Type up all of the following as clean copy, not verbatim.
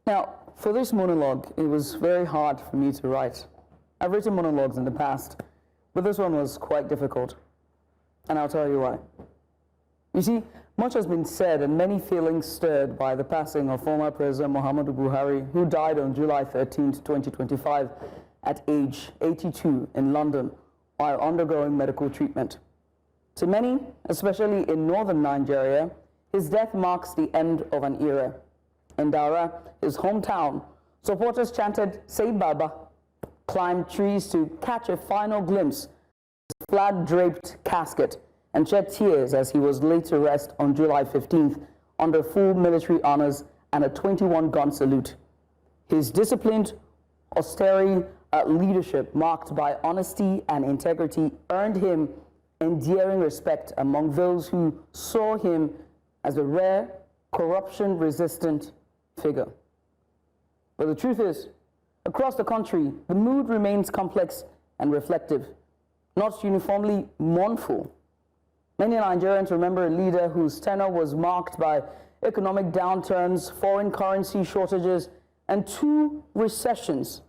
Now, for this monologue, it was very hard for me to write. I've written monologues in the past, but this one was quite difficult, and I'll tell you why. You see, much has been said and many feelings stirred by the passing of former President Muhammadu Buhari, who died on July 13, 2025, at age 82 in London while undergoing medical treatment. To many, especially in northern Nigeria, his death marks the end of an era. In Daura, his hometown, supporters chanted, "Say Baba," climbed trees to catch a final glimpse of his flag-draped casket, and shed tears as he was laid to rest on July 15th under full military honors and a 21-gun salute. His disciplined, austere leadership marked by honesty and integrity earned him endearing respect among those who saw him as a rare, corruption-resistant figure. But the truth is, across the country, the mood remains complex and reflective, not uniformly mournful. Many Nigerians remember a leader whose tenure was marked by economic downturns, foreign currency shortages, and 2 recessions.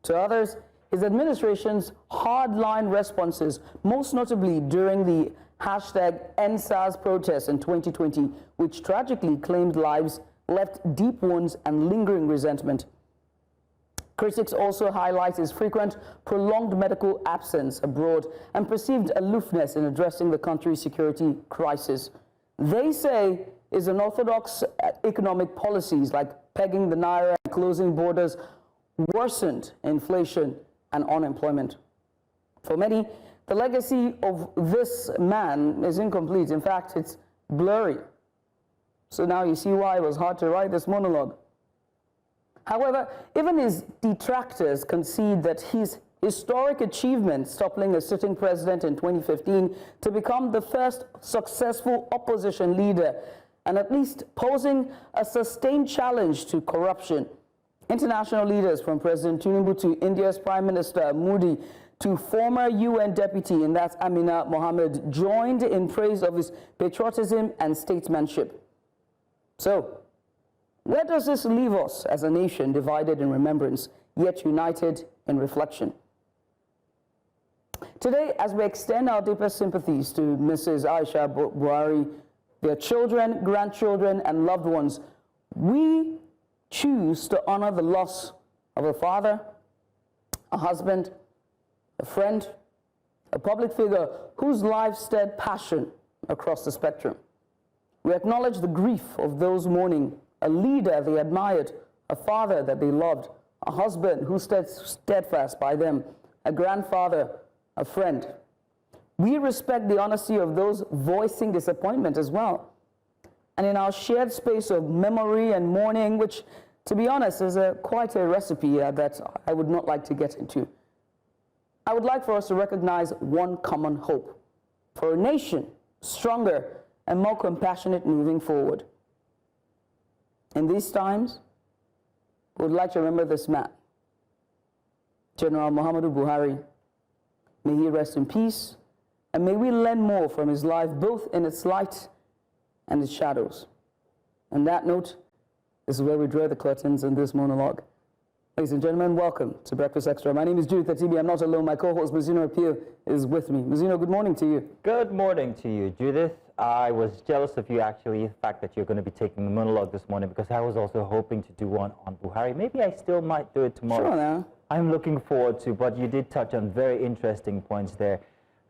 To others, his administration's hardline responses, most notably during the #EndSARS protests in 2020, which tragically claimed lives, left deep wounds and lingering resentment. Critics also highlight his frequent, prolonged medical absence abroad and perceived aloofness in addressing the country's security crisis. They say his unorthodox economic policies like pegging the naira and closing borders worsened inflation and unemployment. For many, the legacy of this man is incomplete. In fact, it's blurry. So now you see why it was hard to write this monologue. However, even his detractors concede that his historic achievement, toppling a sitting president in 2015 to become the first successful opposition leader, and at least posing a sustained challenge to corruption. International leaders from President Tinubu to India's Prime Minister Modi to former UN deputy, and that's Amina Mohammed, joined in praise of his patriotism and statesmanship. So, where does this leave us as a nation divided in remembrance, yet united in reflection? Today, as we extend our deepest sympathies to Mrs. Aisha Buhari, their children, grandchildren, and loved ones, we choose to honor the loss of a father, a husband, a friend, a public figure whose life stirred passion across the spectrum. We acknowledge the grief of those mourning, a leader they admired, a father that they loved, a husband who stood steadfast by them, a grandfather, a friend. We respect the honesty of those voicing disappointment as well. And in our shared space of memory and mourning, which, to be honest, is quite a recipe that I would not like to get into, I would like for us to recognize one common hope for a nation stronger and more compassionate moving forward. In these times, we would like to remember this man, General Muhammadu Buhari. May he rest in peace, and may we learn more from his life, both in its light and its shadows. On that note, this is where we draw the curtains in this monologue. Ladies and gentlemen, welcome to Breakfast Extra. My name is Judith Atibi. I'm not alone. My co-host, Mzino Appeal, is with me. Mzino, good morning to you. Good morning to you, Judith. I was jealous of you, actually, the fact that you're going to be taking the monologue this morning, because I was also hoping to do one on Buhari. Maybe I still might do it tomorrow. Sure, now. I'm looking forward to, but you did touch on very interesting points there.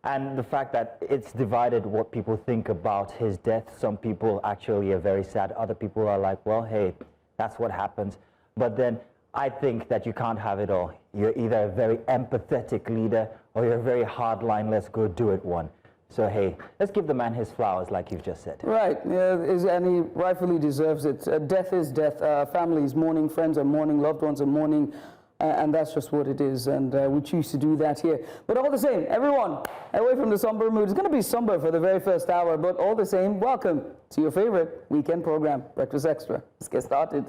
And the fact that it's divided what people think about his death. Some people actually are very sad. Other people are like, well, hey, that's what happens. But then I think that you can't have it all. You're either a very empathetic leader or you're a very hardline, let's go do it one. So, hey, let's give the man his flowers, like you've just said. Right, and he rightfully deserves it. Death is death. Families mourning, friends are mourning, loved ones are mourning, and that's just what it is, and we choose to do that here. But all the same, everyone, away from the somber mood. It's going to be somber for the very first hour, but all the same, welcome to your favorite weekend program, Breakfast Extra. Let's get started.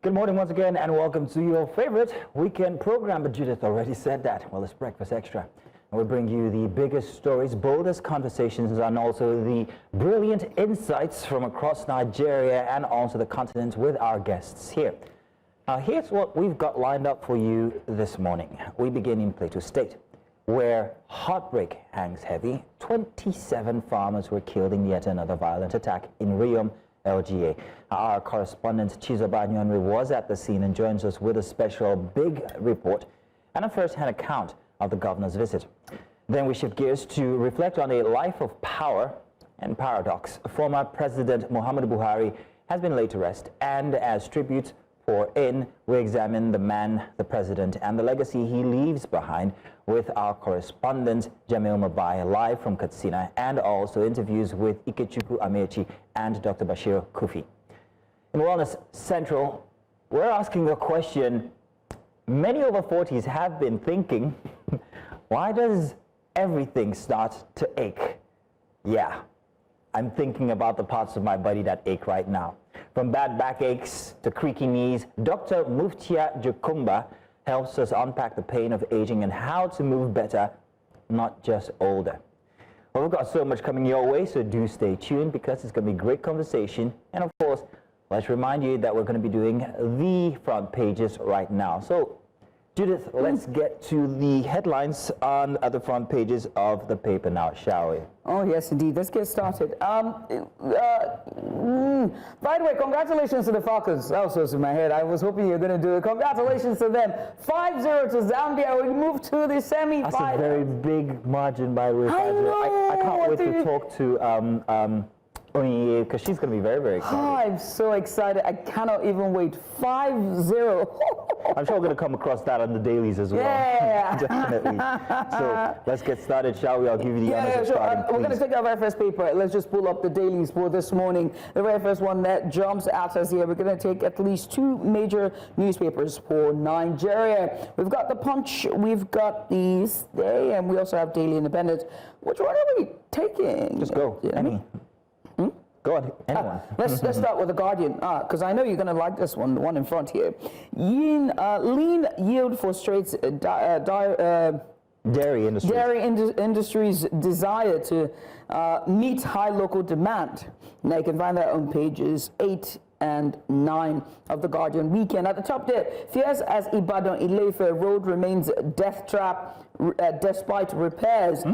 Good morning once again and welcome to your favorite weekend program. But Judith already said that. Well, it's Breakfast Extra. And we bring you the biggest stories, boldest conversations, and also the brilliant insights from across Nigeria and also the continent with our guests here. Now, here's what we've got lined up for you this morning. We begin in Plateau State, where heartbreak hangs heavy. 27 farmers were killed in yet another violent attack in Riyom, LGA. Our correspondent Chizoba Anionwe was at the scene and joins us with a special big report and a first-hand account of the governor's visit. Then we shift gears to reflect on a life of power and paradox. Former President Muhammadu Buhari has been laid to rest, and as tribute pour in, we examine the man, the president, and the legacy he leaves behind with our correspondent Jamil Mabai live from Katsina, and also interviews with Ikechukwu Amaechi and Dr. Bashir Kurfi. In Wellness Central, we're asking a question many over 40s have been thinking: why does everything start to ache? Yeah, I'm thinking about the parts of my body that ache right now. From bad backaches to creaky knees, Dr. Muftia Jakumba helps us unpack the pain of aging and how to move better, not just older. Well, we've got so much coming your way, so do stay tuned because it's going to be great conversation. And of course, let's remind you that we're going to be doing the front pages right now. So, Judith, let's get to the headlines on the front pages of the paper now, shall we? Oh, yes, indeed. Let's get started. By the way, congratulations to the Falcons. That was in my head. I was hoping you were going to do it. Congratulations to them. 5-0 to Zambia. We moved to the semi-final. That's a very big margin, by the way. I can't wait to talk to because she's going to be very, very excited. Oh, I'm so excited. I cannot even wait. 5-0. I'm sure we're going to come across that on the dailies as well. Yeah. Definitely. So let's get started, shall we? I'll give you the honors of starting, we're going to take our very first paper. Let's just pull up the dailies for this morning. The very first one that jumps at us here. We're going to take at least two major newspapers for Nigeria. We've got The Punch, we've got The Day, and we also have Daily Independent. Which one are we taking? Just go. Any. Go on, anyone. Let's start with The Guardian, because I know you're going to like this one, the one in front here. Lean yield for Straits dairy industry. Industries desire to meet high local demand. Now you can find that on pages 8 and 9 of The Guardian weekend. At the top there, fears as Ibadan-Ile-Ife road remains death trap despite repairs.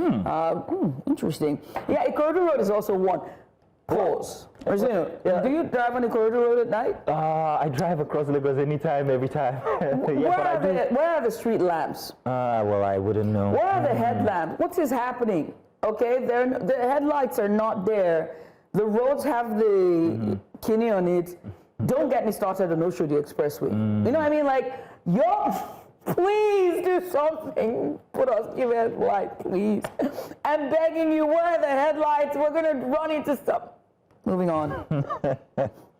Interesting. Yeah, Ikorodu Road is also one. Pause. Yeah. Do you drive on the Ikorodu Road at night? I drive across Lagos anytime, every time. Where are the street lamps? Well, I wouldn't know. Where are the headlamps? What is happening? Okay, the headlights are not there. The roads have the kidney on it. Don't get me started on Oshodi Expressway. You know what I mean? Like, please do something. Give us light, please. I'm begging you, where are the headlights? We're going to run into stuff. Moving on.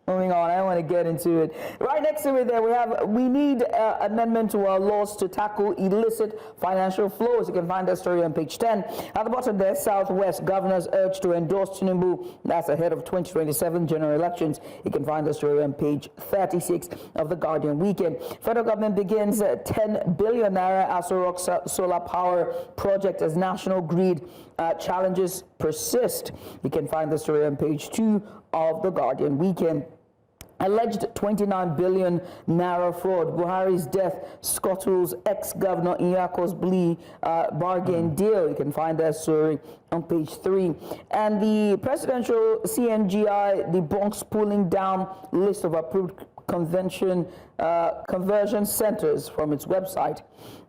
Moving on, I don't want to get into it. Right next to it there, we need amendment to our laws to tackle illicit financial flows. You can find that story on page 10. At the bottom there, Southwest governors urged to endorse Tinubu. That's ahead of 2027 general elections. You can find the story on page 36 of The Guardian weekend. Federal government begins 10 billion naira Aso Rock solar power project as national grid challenges persist. You can find the story on page 2 of The Guardian weekend. Alleged 29 billion naira fraud. Buhari's death scuttles ex-governor Nyako's bargain deal. You can find that story on page 3. And the presidential CNGI debunks pulling down list of approved conversion centers from its website.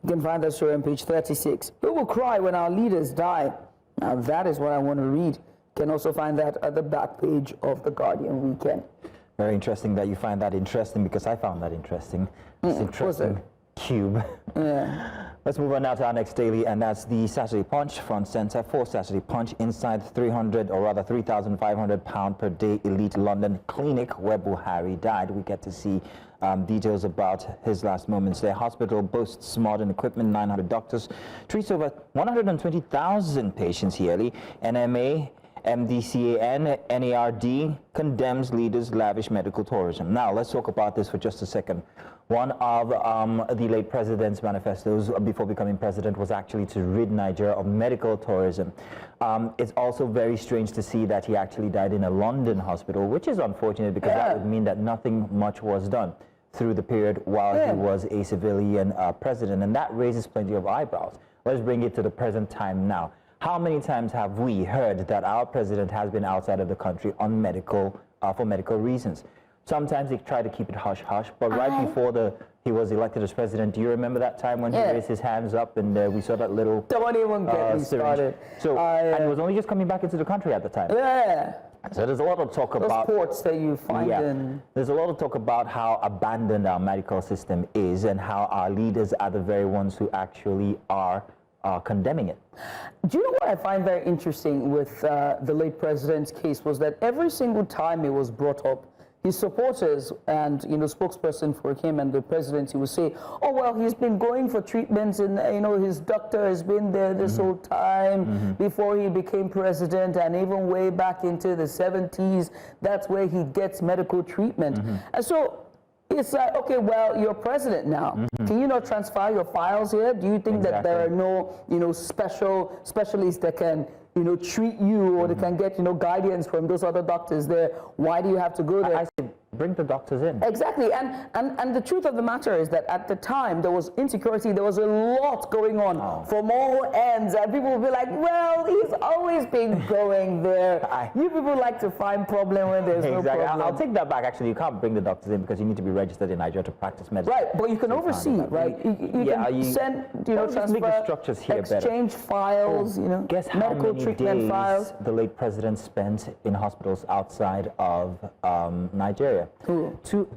You can find that story on page 36. Who will cry when our leaders die? Now that is what I want to read. You can also find that at the back page of The Guardian weekend. Very interesting that you find that interesting, because I found that interesting. It's interesting. Cube. Yeah. Let's move on now to our next daily, and that's the Saturday Punch front center for Saturday Punch. Inside 3,500 pound per day elite London clinic where Buhari died. We get to see details about his last moments there. Hospital boasts modern equipment, 900 doctors, treats over 120,000 patients yearly. NMA MDCAN, NARD condemns leaders' lavish medical tourism. Now, let's talk about this for just a second. One of the late president's manifestos before becoming president was actually to rid Nigeria of medical tourism. It's also very strange to see that he actually died in a London hospital, which is unfortunate because that would mean that nothing much was done through the period while he was a civilian president, and that raises plenty of eyebrows. Let's bring it to the present time now. How many times have we heard that our president has been outside of the country on for medical reasons? Sometimes they try to keep it hush-hush, but right before he was elected as president, do you remember that time when he raised his hands up and we saw that little Don't even get me started. So, and he was only just coming back into the country at the time. Yeah. So there's a lot of talk about ports that you find in. There's a lot of talk about how abandoned our medical system is and how our leaders are the very ones who actually are condemning it. Do you know what I find very interesting with the late president's case was that every single time it was brought up, his supporters and spokesperson for him and the presidency would say, "Oh well, he's been going for treatments, and his doctor has been there this whole time before he became president, and even way back into the 70s, that's where he gets medical treatment." And so it's like, okay, well, you're president now. Can you not transfer your files here? Do you think that there are no specialists that can treat you, or they can get, guidance from those other doctors there? Why do you have to go there? I say, bring the doctors in. Exactly, and the truth of the matter is that at the time there was insecurity, there was a lot going on from all ends, and people would be like, well, he's always been going there. You people like to find problem when there's no problem. I'll take that back. Actually, you can't bring the doctors in because you need to be registered in Nigeria to practice medicine. Right, but you can oversee, right? You can send, transfer, the structures here exchange files, Guess how medical many treatment days files. the late president spent in hospitals outside of Nigeria?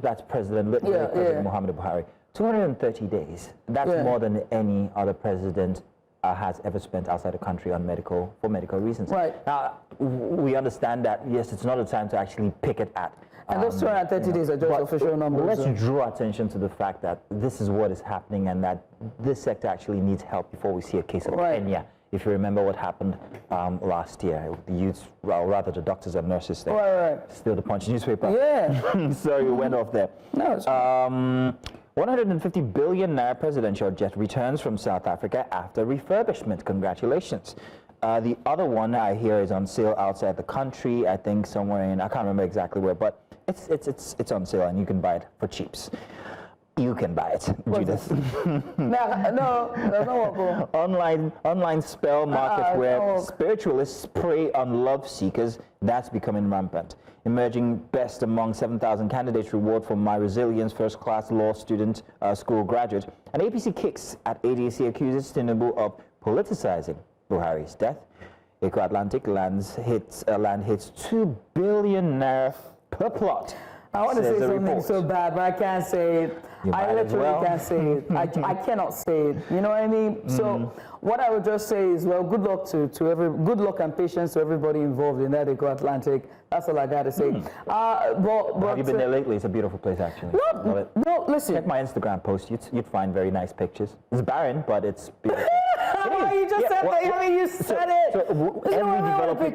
That's President Muhammadu Buhari. 230 days. That's more than any other president has ever spent outside the country on for medical reasons. Right. Now, we understand that, yes, it's not a time to actually pick it at. And those 230 days are just official numbers. Let's draw attention to the fact that this is what is happening and that this sector actually needs help before we see a case of Kenya. If you remember what happened last year, the youths, well, rather the doctors and nurses there, steal the Punch newspaper. Yeah. Sorry, we went off there. No, it's 150 billion naira presidential jet returns from South Africa after refurbishment. Congratulations. The other one I hear is on sale outside the country. I think somewhere in, I can't remember exactly where, but it's on sale and you can buy it for cheaps. You can buy it, Judith. No. Online spell market where spiritualists prey on love seekers, that's becoming rampant. Emerging best among 7,000 candidates reward for My Resilience first-class law student, school graduate. And APC kicks at ADC accuses Tinubu of politicizing Buhari's death. Eco Atlantic land hits 2 billion naira per plot. I want to say something so bad, but I can't say it. I literally can't say it. I cannot say it. You know what I mean? So what I would just say is, well, good luck and patience to everybody involved in that Eco Atlantic. That's all I got to say. But have you been there lately? It's a beautiful place, actually. No, listen. Check my Instagram post. You'd find very nice pictures. It's barren, but it's beautiful. You just said that. I mean, you said it.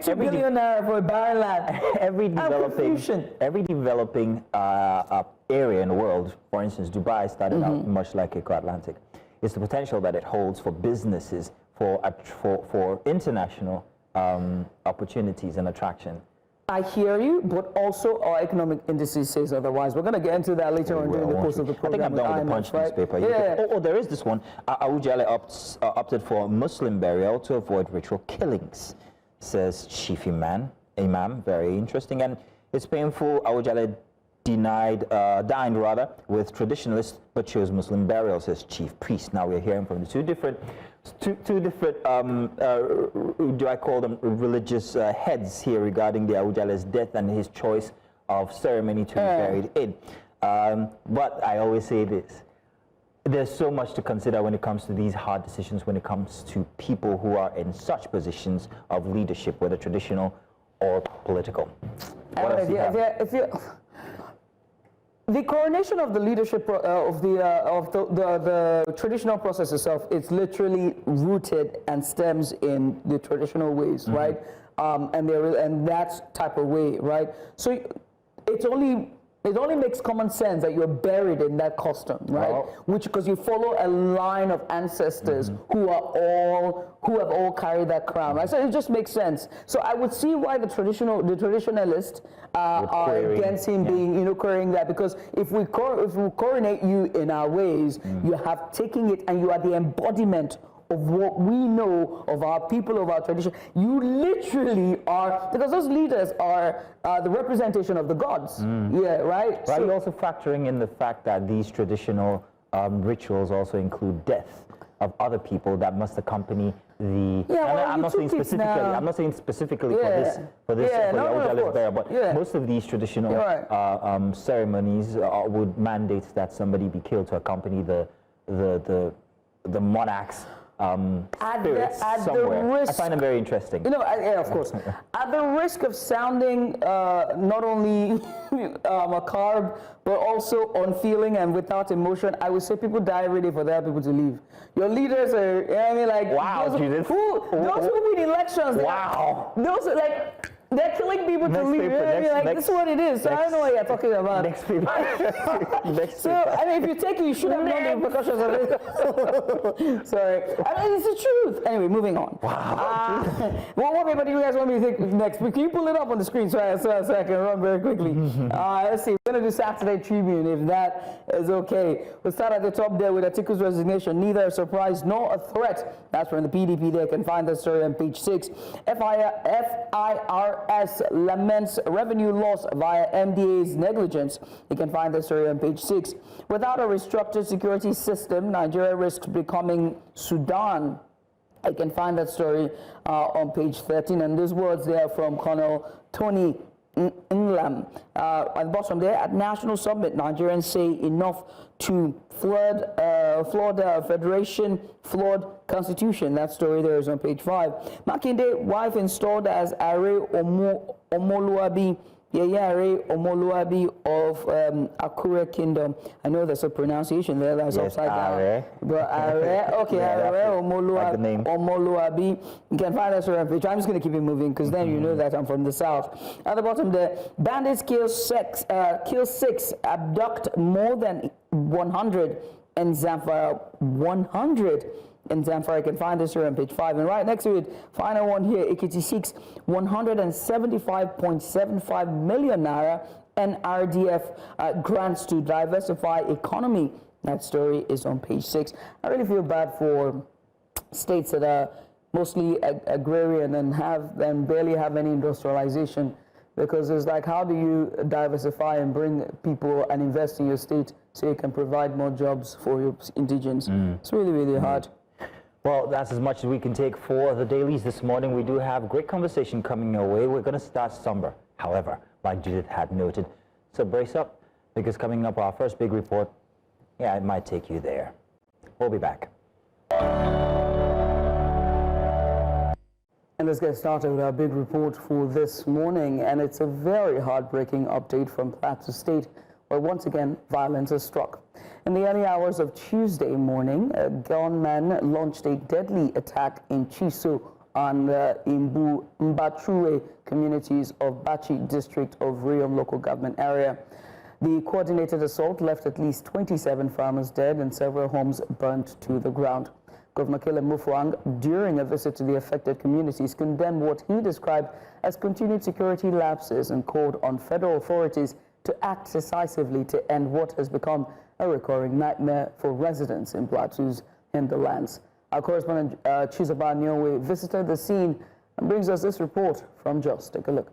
Every billionaire for a barren land. Every developing area in the world, for instance, Dubai started out much like Eco Atlantic. It's the potential that it holds for businesses, for international opportunities and attraction. I hear you, but also our economic indices says otherwise. We're going to get into that later on during the course of the program. I think I'm done with the Punch newspaper. Yeah. There is this one. Awujale opted for Muslim burial to avoid ritual killings, says Chief Imam. Very interesting. And it's painful. Awujale dined with traditionalists, but chose Muslim burial, says Chief Priest. Now we're hearing from the two different do I call them religious heads here regarding the Awujale's death and his choice of ceremony to be buried in. But I always say this. There's so much to consider when it comes to these hard decisions, when it comes to people who are in such positions of leadership, whether traditional or political. What else do you have? The coronation of the leadership of the traditional process itself, it's literally rooted and stems in the traditional ways, right? and that type of way, right? So it only makes common sense that you're buried in that custom, right? Wow. Which, because you follow a line of ancestors who have all carried that crown, right? So it just makes sense. So I would see why the traditionalists are against him being, querying that, because if we coronate you in our ways, you have taken it and you are the embodiment of what we know of our people, of our tradition. You literally are, because those leaders are the representation of the gods. Yeah, right? But are you also factoring in the fact that these traditional rituals also include death of other people that must accompany the... I'm not saying specifically for the Ojalis Bear, but most of these traditional ceremonies would mandate that somebody be killed to accompany the monarchs. Spirits somewhere. I find them very interesting. Yeah, of course. At the risk of sounding not only macabre, but also unfeeling and without emotion, I would say people die ready for their people to leave. Your leaders are, wow, those who win elections. Wow. Those they're killing people to leave. This is what it is. So I don't know what you're talking about. Next paper. If you take it, you should have known the repercussions of it. Sorry. It's the truth. Anyway, moving on. Wow. What paper do you guys want me to take next? Can you pull it up on the screen so I can run very quickly? Let's see. We're going to do Saturday Tribune, if that is okay. We'll start at the top there with Atiku's resignation. Neither a surprise nor a threat. That's from the PDP. There, can find the story on page 6. FIRS laments revenue loss via MDA's negligence. You can find the story on page 6. Without a restructured security system, Nigeria risks becoming Sudan. I can find that story on page 13. And these words there from Colonel Tony Nglam. At the bottom there, at National Summit, Nigerians say enough to flawed Federation, flawed Constitution. That story there is on page 5. Makinde, wife installed as Are Omoluabi, Yeyare Omoluabi of Akure Kingdom. I know there's a pronunciation there that's upside down. But Are, okay, Are Omoluabi. You can find that story on page. I'm just going to keep it moving because then you know that I'm from the south. At the bottom there, bandits kill 6, abduct more than 100 in Zamfara. 100 in Zamfara. You can find this here on page 5. And right next to it, final one here, Ekiti 6, 175.75 million naira NRDF grants to diversify economy. That story is on page 6. I really feel bad for states that are mostly agrarian and barely have any industrialization, because it's like, how do you diversify and bring people and invest in your state so you can provide more jobs for your indigents? It's really, really hard. Well, that's as much as we can take for the dailies this morning. We do have great conversation coming your way. We're going to start somber, however, like Judith had noted. So brace up, because coming up our first big report, it might take you there. We'll be back. And let's get started with our big report for this morning. And it's a very heartbreaking update from Plateau State, where once again violence has struck. In the early hours of Tuesday morning, a gunman launched a deadly attack in Chiso and in Mbatruwe communities of Bachi district of Riyom local government area. The coordinated assault left at least 27 farmers dead and several homes burnt to the ground. Governor Caleb Mufwang, during a visit to the affected communities, condemned what he described as continued security lapses and called on federal authorities to act decisively to end what has become a recurring nightmare for residents in Plateau's hinterlands. Our correspondent Chizoba Anionwe visited the scene and brings us this report from Jos. Take a look.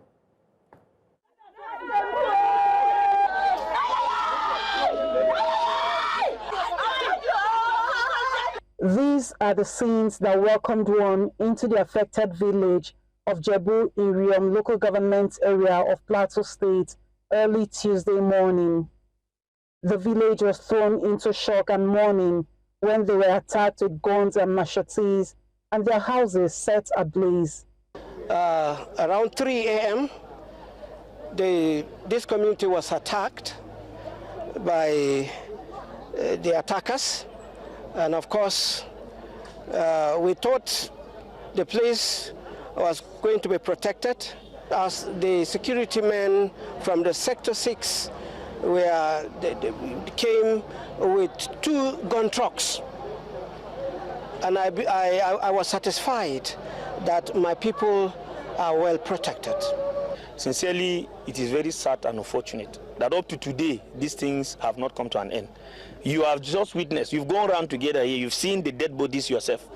These are the scenes that welcomed one into the affected village of Jebu in Riyom local government area of Plateau State early Tuesday morning. The village was thrown into shock and mourning when they were attacked with guns and machetes and their houses set ablaze. Around 3 a.m., this community was attacked by the attackers. And of course, we thought the place was going to be protected, as the security men from the Sector 6 they came with 2 gun trucks. And I was satisfied that my people are well protected. Sincerely, it is very sad and unfortunate that up to today, these things have not come to an end. You have just witnessed, you've gone around together here, you've seen the dead bodies yourself.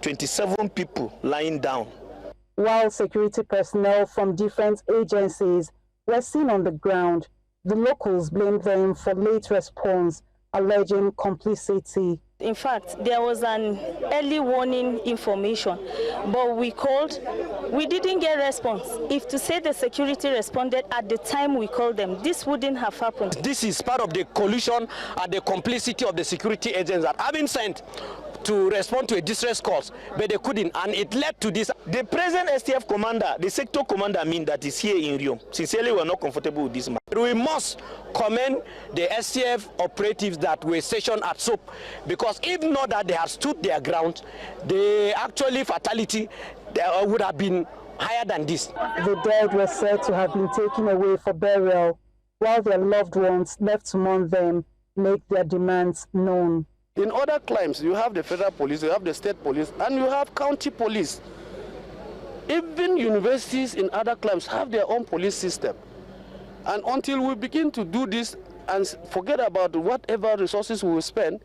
27 people lying down. While security personnel from different agencies were seen on the ground, the locals blamed them for late response, alleging complicity. In fact, there was an early warning information, but we called, we didn't get response. If to say the security responded at the time we called them, this wouldn't have happened. This is part of the collusion and the complicity of the security agents that have been sent to respond to a distress calls, but they couldn't, and it led to this. The present STF commander, the sector commander, that is here in Riyom. Sincerely, we are not comfortable with this man. We must commend the STF operatives that were stationed at SOAP, because if not that they had stood their ground, the actually fatality would have been higher than this. The dead were said to have been taken away for burial, while their loved ones left to mourn them make their demands known. In other crimes, you have the federal police, you have the state police, and you have county police. Even universities in other crimes have their own police system. And until we begin to do this and forget about whatever resources we will spend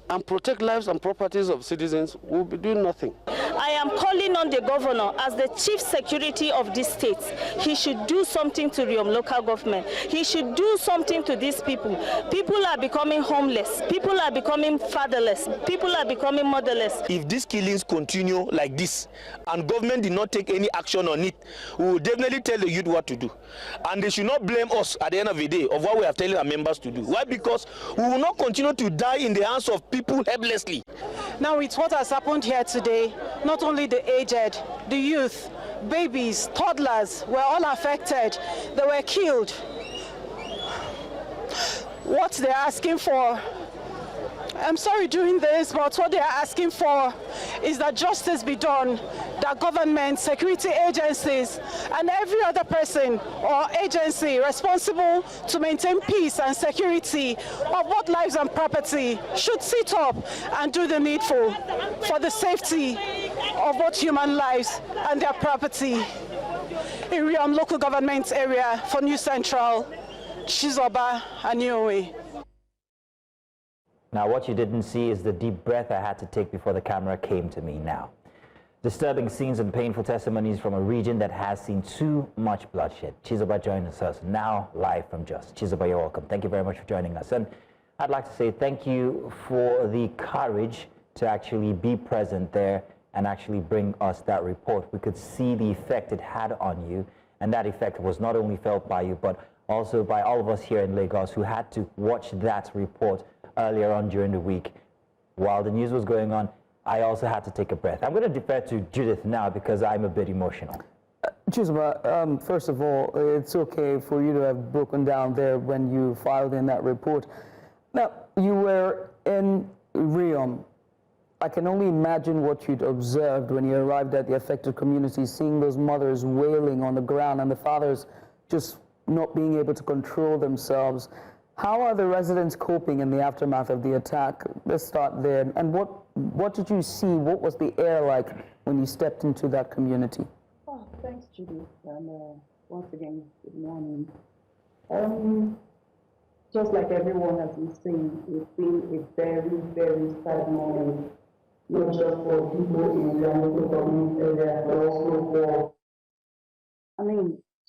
and protect lives and properties of citizens, we'll be doing nothing. I am calling on the governor as the chief security of this state. He should do something to Riyom local government. He should do something to these people. People are becoming homeless. People are becoming fatherless. People are becoming motherless. If these killings continue like this and government did not take any action on it, we will definitely tell the youth what to do. And they should not blame us at the end of the day of what we are telling our members to do. Why? Because we will not continue to die in the hands of people helplessly. Now, it's what has happened here today. Not only the aged, the youth, babies, toddlers were all affected. They were killed. What they're asking for, I'm sorry doing this, but what they are asking for is that justice be done, that government, security agencies, and every other person or agency responsible to maintain peace and security of both lives and property should sit up and do the needful for the safety of both human lives and their property. In Riyom local government area for New Central, Chizoba Anionwe. Now, what you didn't see is the deep breath I had to take before the camera came to me now. Disturbing scenes and painful testimonies from a region that has seen too much bloodshed. Chizoba joins us now live from Jos. Chizoba, you're welcome. Thank you very much for joining us. And I'd like to say thank you for the courage to actually be present there and actually bring us that report. We could see the effect it had on you, and that effect was not only felt by you, but also by all of us here in Lagos who had to watch that report earlier on during the week. While the news was going on, I also had to take a breath. I'm going to defer to Judith now because I'm a bit emotional. Chizoba, first of all, it's okay for you to have broken down there when you filed in that report. Now, you were in Riyom. I can only imagine what you'd observed when you arrived at the affected community, seeing those mothers wailing on the ground and the fathers just not being able to control themselves. How are the residents coping in the aftermath of the attack? Let's start there. And what did you see? What was the air like when you stepped into that community? Oh, thanks, Judy. And once again, good morning. Just like everyone has been saying, it's been a very, very sad morning, not just for people in the local government area, but also for,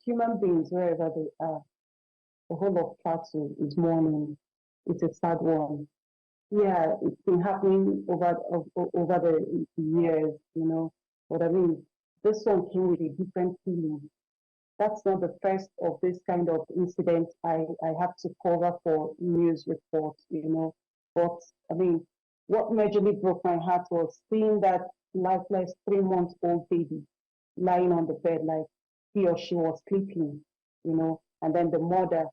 human beings, wherever they are. The whole of Plateau is mourning. It's a sad one. Yeah, it's been happening over the years, But this one came with a different feeling. That's not the first of this kind of incident I have to cover for news reports, But what majorly broke my heart was seeing that lifeless 3-month-old baby lying on the bed like he or she was sleeping, and then the mother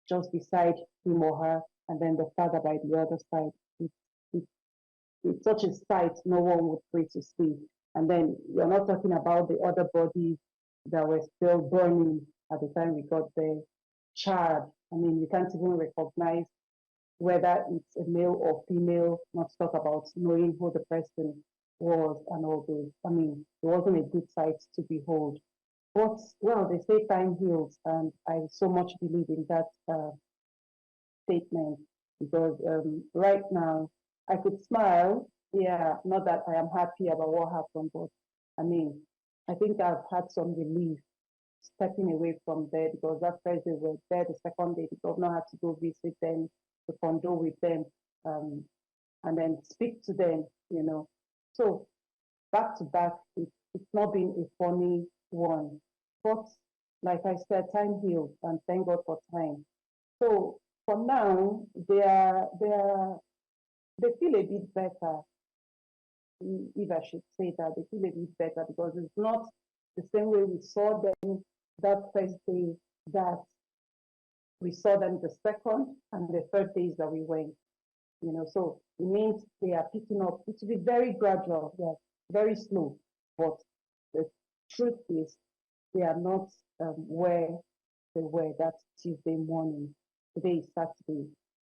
just beside him or her, and then the father by the other side. It's such a sight no one would pray to see. And then you're not talking about the other bodies that were still burning at the time we got there, charred. I mean, you can't even recognize whether it's a male or female, not to talk about knowing who the person was and all this. I mean, it wasn't a good sight to behold. But, well, they say time heals, and I so much believe in that statement, because right now I could smile. Yeah, not that I am happy about what happened, but I mean, I think I've had some relief stepping away from there, because that first day we were there, the second day the governor had to go visit them, to condole with them, and then speak to them, you know. So back to back, it's not been a funny one. But like I said, time heals, and thank God for time. So for now, they feel a bit better, if I should say that. They feel a bit better, because it's not the same way we saw them that first day, that we saw them the second and the third days that we went. You know, so it means they are picking up. It will be very gradual, yes, very slow. But the truth is, they are not where they were that Tuesday morning. Today is Saturday.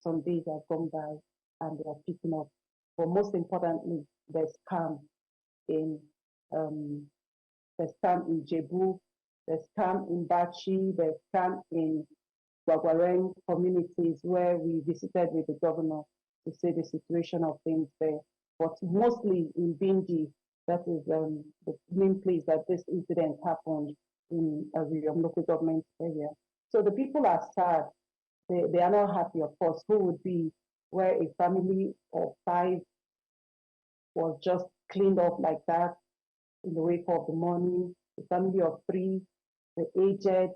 Some days have gone by and they are picking up. But most importantly, there's calm in Jebu, there's calm in Bachi, there's calm in Gwagwareng communities where we visited with the governor to see the situation of things there. But mostly in Bindi, that is the main place that this incident happened, in a Riyom local government area. So the people are sad. They are not happy, of course. Who would be where a family of 5 was just cleaned up like that in the wake of the morning, a family of 3, the aged,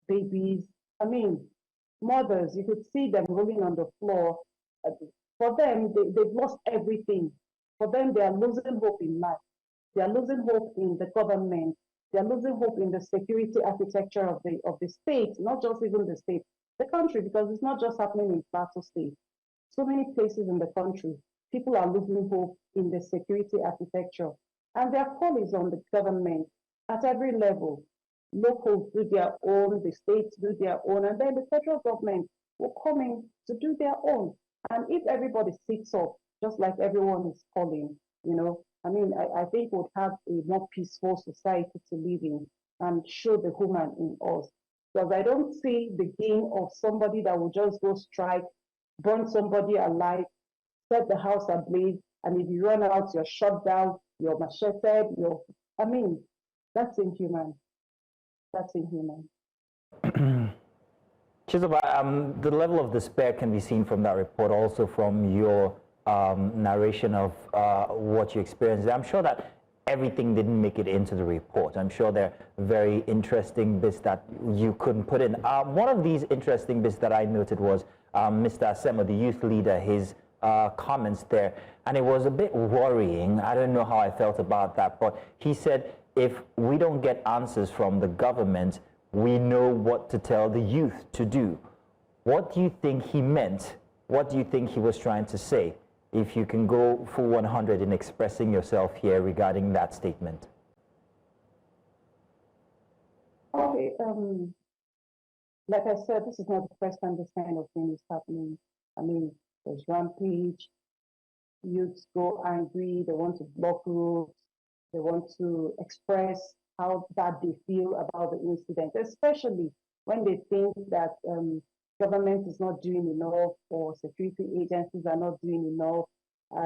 babies. I mean, mothers, you could see them rolling on the floor. For them, they've lost everything. For them, they are losing hope in life. They are losing hope in the government. They are losing hope in the security architecture of the state, not just even the state, the country, because it's not just happening in Plateau State. So many places in the country, people are losing hope in the security architecture. And their call is on the government at every level. Locals do their own, the states do their own, and then the federal government will come in to do their own. And if everybody sits up, just like everyone is calling, you know, I mean, I think we'll have a more peaceful society to live in and show the human in us. Because I don't see the gain of somebody that will just go strike, burn somebody alive, set the house ablaze, and if you run out, you're shot down, you're macheted, I mean, that's inhuman. That's inhuman. Chizoba, the level of despair can be seen from that report, also from your narration of what you experienced. I'm sure that everything didn't make it into the report. I'm sure there are very interesting bits that you couldn't put in. One of these interesting bits that I noted was Mr. Asemo, the youth leader, his comments there, and it was a bit worrying. I don't know how I felt about that, but he said, if we don't get answers from the government, we know what to tell the youth to do. What do you think he meant? What do you think he was trying to say? If you can go full 100 in expressing yourself here regarding that statement. Okay, like I said, this is not the first time this kind of thing is happening. I mean, there's rampage, youths go angry, they want to block roads, they want to express how bad they feel about the incident, especially when they think that government is not doing enough or security agencies are not doing enough,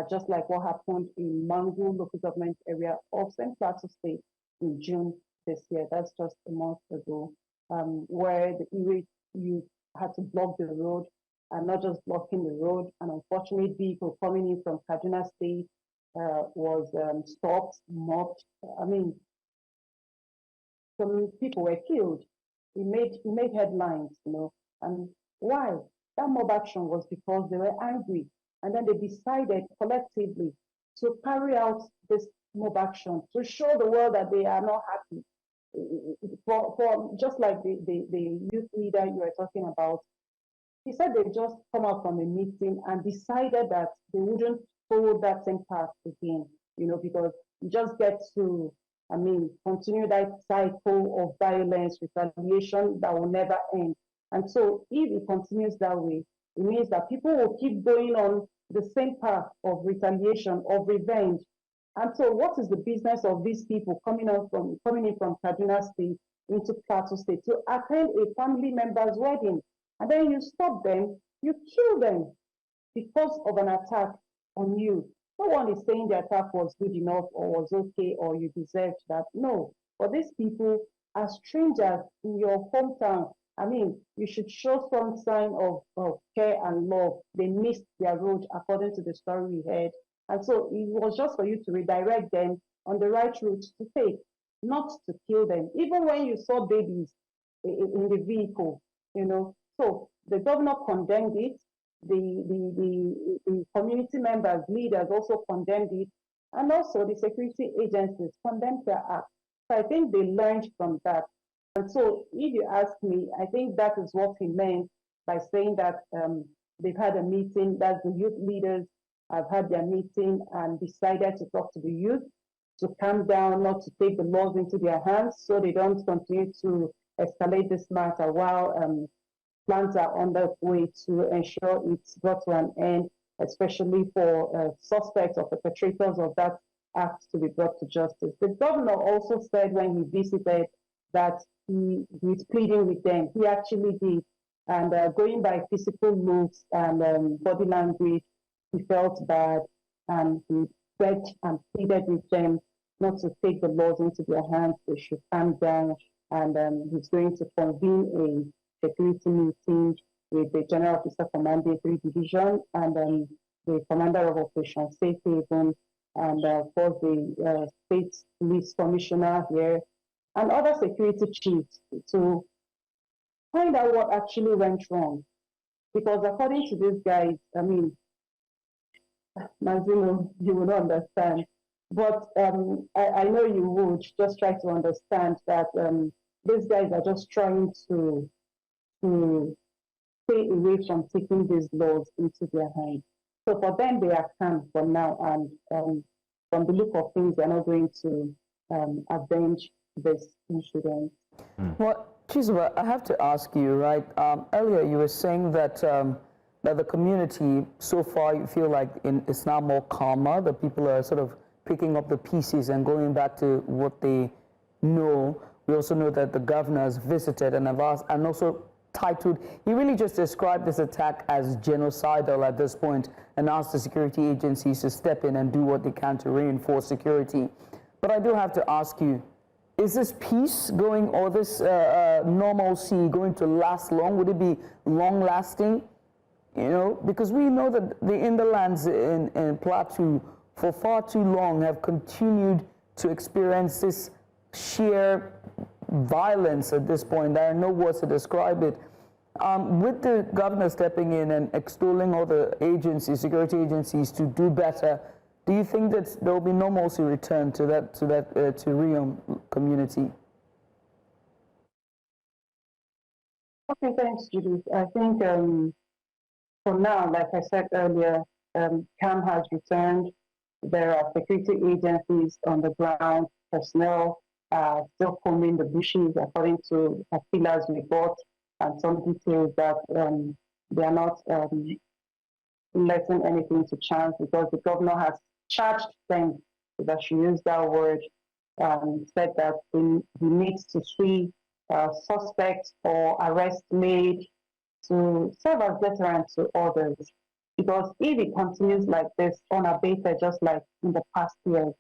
just like what happened in Mangu local government area of St. Plateau State in June this year. That's just a month ago, where the Iri youth had to block the road, and not just blocking the road, an unfortunate vehicle coming in from Kaduna State was stopped, mobbed. I mean, some people were killed. It made headlines, you know. And why? That mob action was because they were angry. And then they decided collectively to carry out this mob action to show the world that they are not happy. For just like the youth leader you were talking about, he said they just come out from a meeting and decided that they wouldn't follow that same path again, you know, because you just get to, continue that cycle of violence, retaliation that will never end. And so if it continues that way, it means that people will keep going on the same path of retaliation, of revenge. And so what is the business of these people coming in from Kaduna State into Plateau State to attend a family member's wedding? And then you stop them, you kill them because of an attack on you. No one is saying the attack was good enough or was okay or you deserved that. No, but these people are strangers in your hometown. You should show some sign of care and love. They missed their road according to the story we heard. And so it was just for you to redirect them on the right route to take, not to kill them. Even when you saw babies in the vehicle, So the governor condemned it. The community members, leaders also condemned it. And also the security agencies condemned their act. So I think they learned from that. And so if you ask me, I think that is what he meant by saying that they've had a meeting, that the youth leaders have had their meeting and decided to talk to the youth, to calm down, not to take the laws into their hands so they don't continue to escalate this matter while plans are underway to ensure it's brought to an end, especially for suspects or perpetrators of that act to be brought to justice. The governor also said when he visited that he's pleading with them. He actually did. And going by physical looks and body language, he felt bad and he begged and pleaded with them not to take the laws into their hands. They should calm down. And he's going to convene a security meeting with the General Officer Commanding 3 Division and the Commander of Operation Safe Haven and of course the State Police Commissioner here and other security chiefs to find out what actually went wrong. Because according to these guys, Mazino, you will not understand. But I know you would just try to understand that these guys are just trying to stay away from taking these laws into their hands. So for them, they are calm for now. And from the look of things, they're not going to avenge this incident. Well, Chizoba, I have to ask you, right? Earlier you were saying that that the community, so far, you feel like it's now more calmer, that people are sort of picking up the pieces and going back to what they know. We also know that the governor has visited and have asked, and also titled, he really just described this attack as genocidal at this point and asked the security agencies to step in and do what they can to reinforce security. But I do have to ask you, is this peace going, or this normalcy going to last long? Would it be long-lasting? Because we know that the hinterlands in Plateau for far too long have continued to experience this sheer violence at this point. There are no words to describe it. With the governor stepping in and extolling all the agencies, security agencies, to do better, do you think that there will be normalcy return to Riyom community? Okay, thanks, Judith. I think for now, like I said earlier, CAM has returned. There are security agencies on the ground, personnel still combing the bushes according to pillars we got, and some details that they are not letting anything to chance because the governor has charged them, that she used that word, said that he needs to see suspects or arrests made to serve as deterrent to others. Because if it continues like this, unabated, just like in the past years,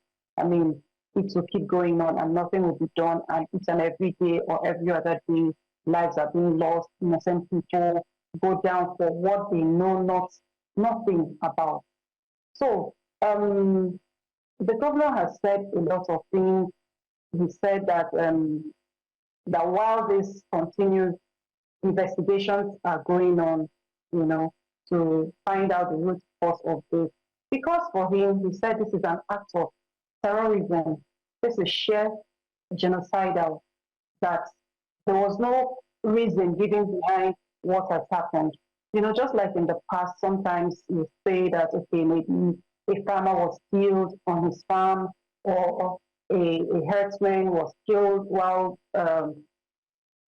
it will keep going on and nothing will be done. And each and every day or every other day, lives are being lost, innocent people go down for what they know nothing about. So the governor has said a lot of things. He said that that while this continues, investigations are going on, to find out the root cause of this. Because for him, he said this is an act of terrorism. This is sheer genocidal, that there was no reason given behind what has happened. Just like in the past, sometimes you say that, okay, maybe a farmer was killed on his farm or a herdsman was killed while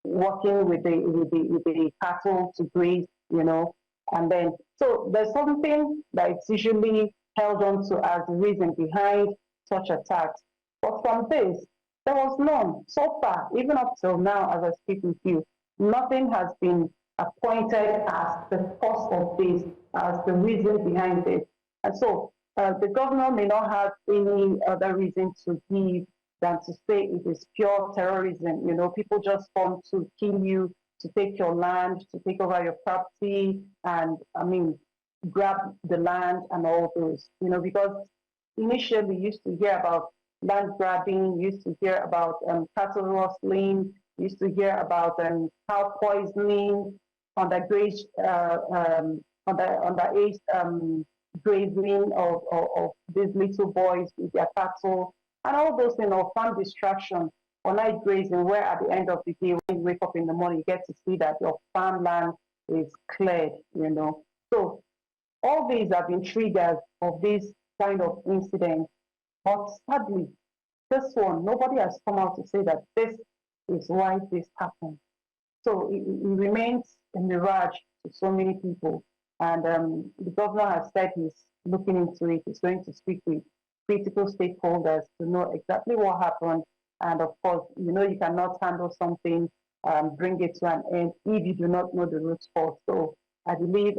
working with the cattle to graze, and then so there's something that it's usually held on to as the reason behind such attacks. But from this, there was none. So far, even up till now, as I speak with you, nothing has been appointed as the cause of this, as the reason behind this. And so the governor may not have any other reason to give than to say it is pure terrorism. People just come to kill you, to take your land, to take over your property, and grab the land and all those, because initially you used to hear about land grabbing, you used to hear about cattle rustling, you used to hear about cow poisoning, underage grazing of these little boys with their cattle, and all those things, or farm distraction or night grazing, where at the end of the day, when you wake up in the morning, you get to see that your farmland is cleared, So all these have been triggers of this kind of incident. But sadly, this one, nobody has come out to say that this is why this happened. So it remains a mirage to so many people. And the governor has said he's looking into it. He's going to speak with critical stakeholders to know exactly what happened. And of course, you cannot handle something, bring it to an end if you do not know the root cause. So I believe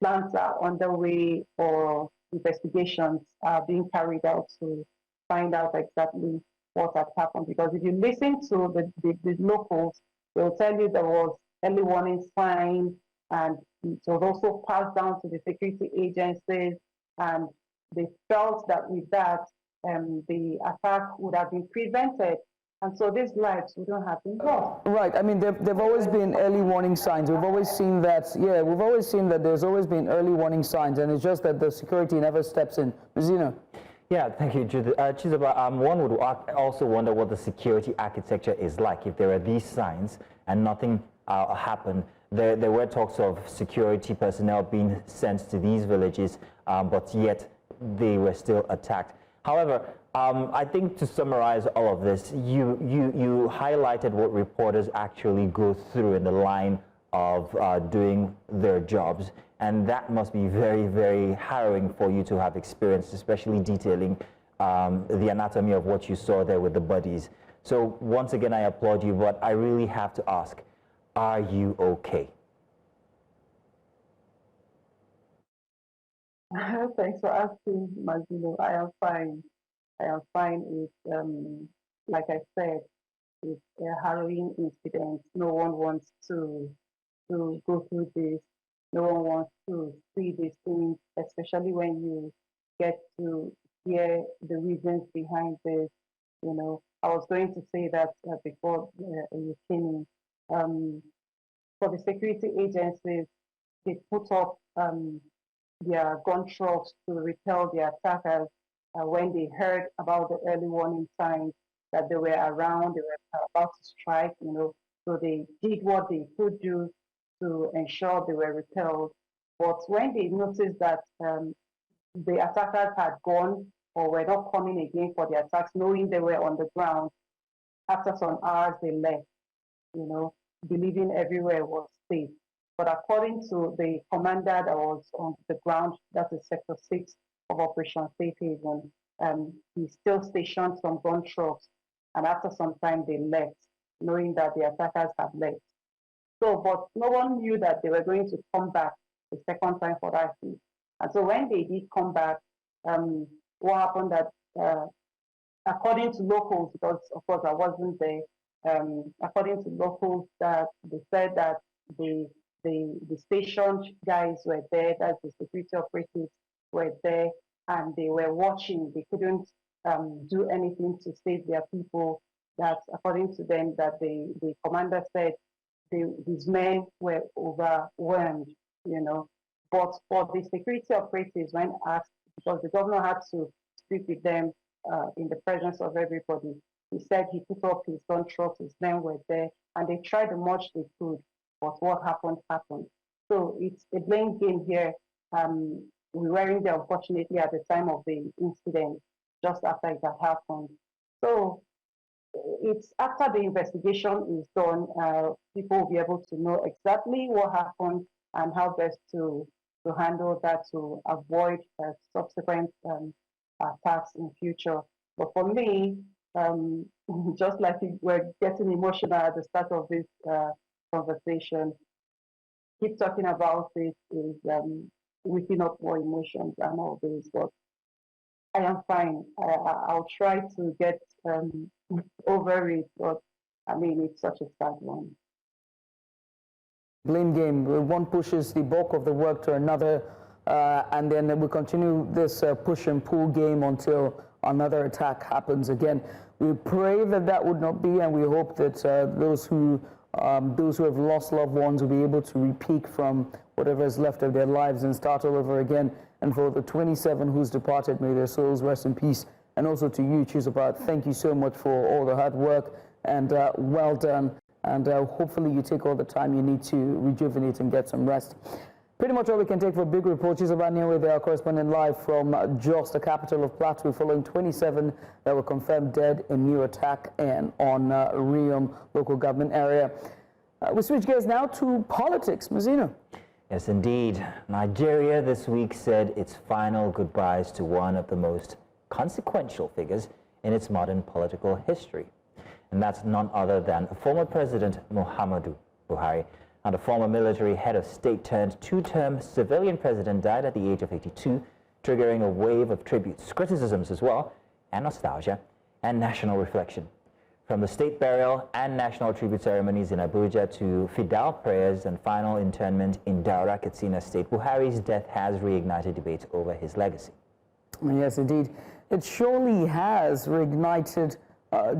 plans are underway, or investigations are being carried out to find out exactly what had happened. Because if you listen to the locals, they'll tell you there was early warning sign, and it was also passed down to the security agencies, and they felt that with that, the attack would have been prevented. And so these lives wouldn't have been lost. Right. There've always been early warning signs. We've always seen that. Yeah, we've always seen that there's always been early warning signs, and it's just that the security never steps in. Zeno. Yeah, thank you, Chizoba. One would also wonder what the security architecture is like. If there are these signs and nothing happened, there were talks of security personnel being sent to these villages, but yet they were still attacked. However, I think to summarize all of this, you highlighted what reporters actually go through in the line of doing their jobs, and that must be very, very harrowing for you to have experienced, especially detailing the anatomy of what you saw there with the bodies. So once again, I applaud you, but I really have to ask, are you okay? Thanks for asking, Mazino. I am fine. I am fine. It's, like I said, it's a harrowing incident. No one wants to go through this. No one wants to see these things, especially when you get to hear the reasons behind this. I was going to say that before you came in. For the security agencies, they put up their gun trucks to repel the attackers when they heard about the early warning signs that they were around, they were about to strike, so they did what they could do to ensure they were repelled. But when they noticed that the attackers had gone or were not coming again for the attacks, knowing they were on the ground, after some hours they left, believing everywhere was safe. But according to the commander that was on the ground, that is Sector 6 of Operation Safe Haven, he still stationed some gun trucks, and after some time they left, knowing that the attackers had left. So, but no one knew that they were going to come back the second time for that thing. And so when they did come back, what happened that, according to locals, because of course I wasn't there, according to locals, that they said that the station guys were there, that the security operatives were there, and they were watching. They couldn't do anything to save their people. That according to them, that the commander said his men were overwhelmed, But for the security operatives, when asked, because the governor had to speak with them in the presence of everybody, he said he put up his gun trucks, his men were there, and they tried as much they could, but what happened, happened. So it's a blame game here. We weren't there, unfortunately, at the time of the incident, just after it had happened. So it's after the investigation is done, people will be able to know exactly what happened and how best to handle that to avoid subsequent attacks in future. But for me, just like we're getting emotional at the start of this conversation, keep talking about it is waking up more emotions and all this. But I am fine. I'll try to get over it, but I mean, it's such a sad one. Blame game. One pushes the bulk of the work to another, and then we continue this push and pull game until another attack happens again. We pray that that would not be, and we hope that those who have lost loved ones will be able to repeat from whatever is left of their lives and start all over again. And for the 27 who's departed, may their souls rest in peace. And also to you, Chizoba, thank you so much for all the hard work, and well done. And hopefully you take all the time you need to rejuvenate and get some rest. Pretty much all we can take for a big report. Chizoba Anionwe, they are correspondent live from Jos, the capital of Plateau, following 27 that were confirmed dead in new attack and on Riyom local government area. We switch gears now to politics. Mazina. Yes, indeed. Nigeria this week said its final goodbyes to one of the most consequential figures in its modern political history. And that's none other than former President Muhammadu Buhari. And a former military head of state turned two-term civilian president died at the age of 82, triggering a wave of tributes, criticisms as well, and nostalgia, and national reflection. From the state burial and national tribute ceremonies in Abuja to fidal prayers and final internment in Daura, Katsina State, Buhari's death has reignited debates over his legacy. Yes, indeed. It surely has reignited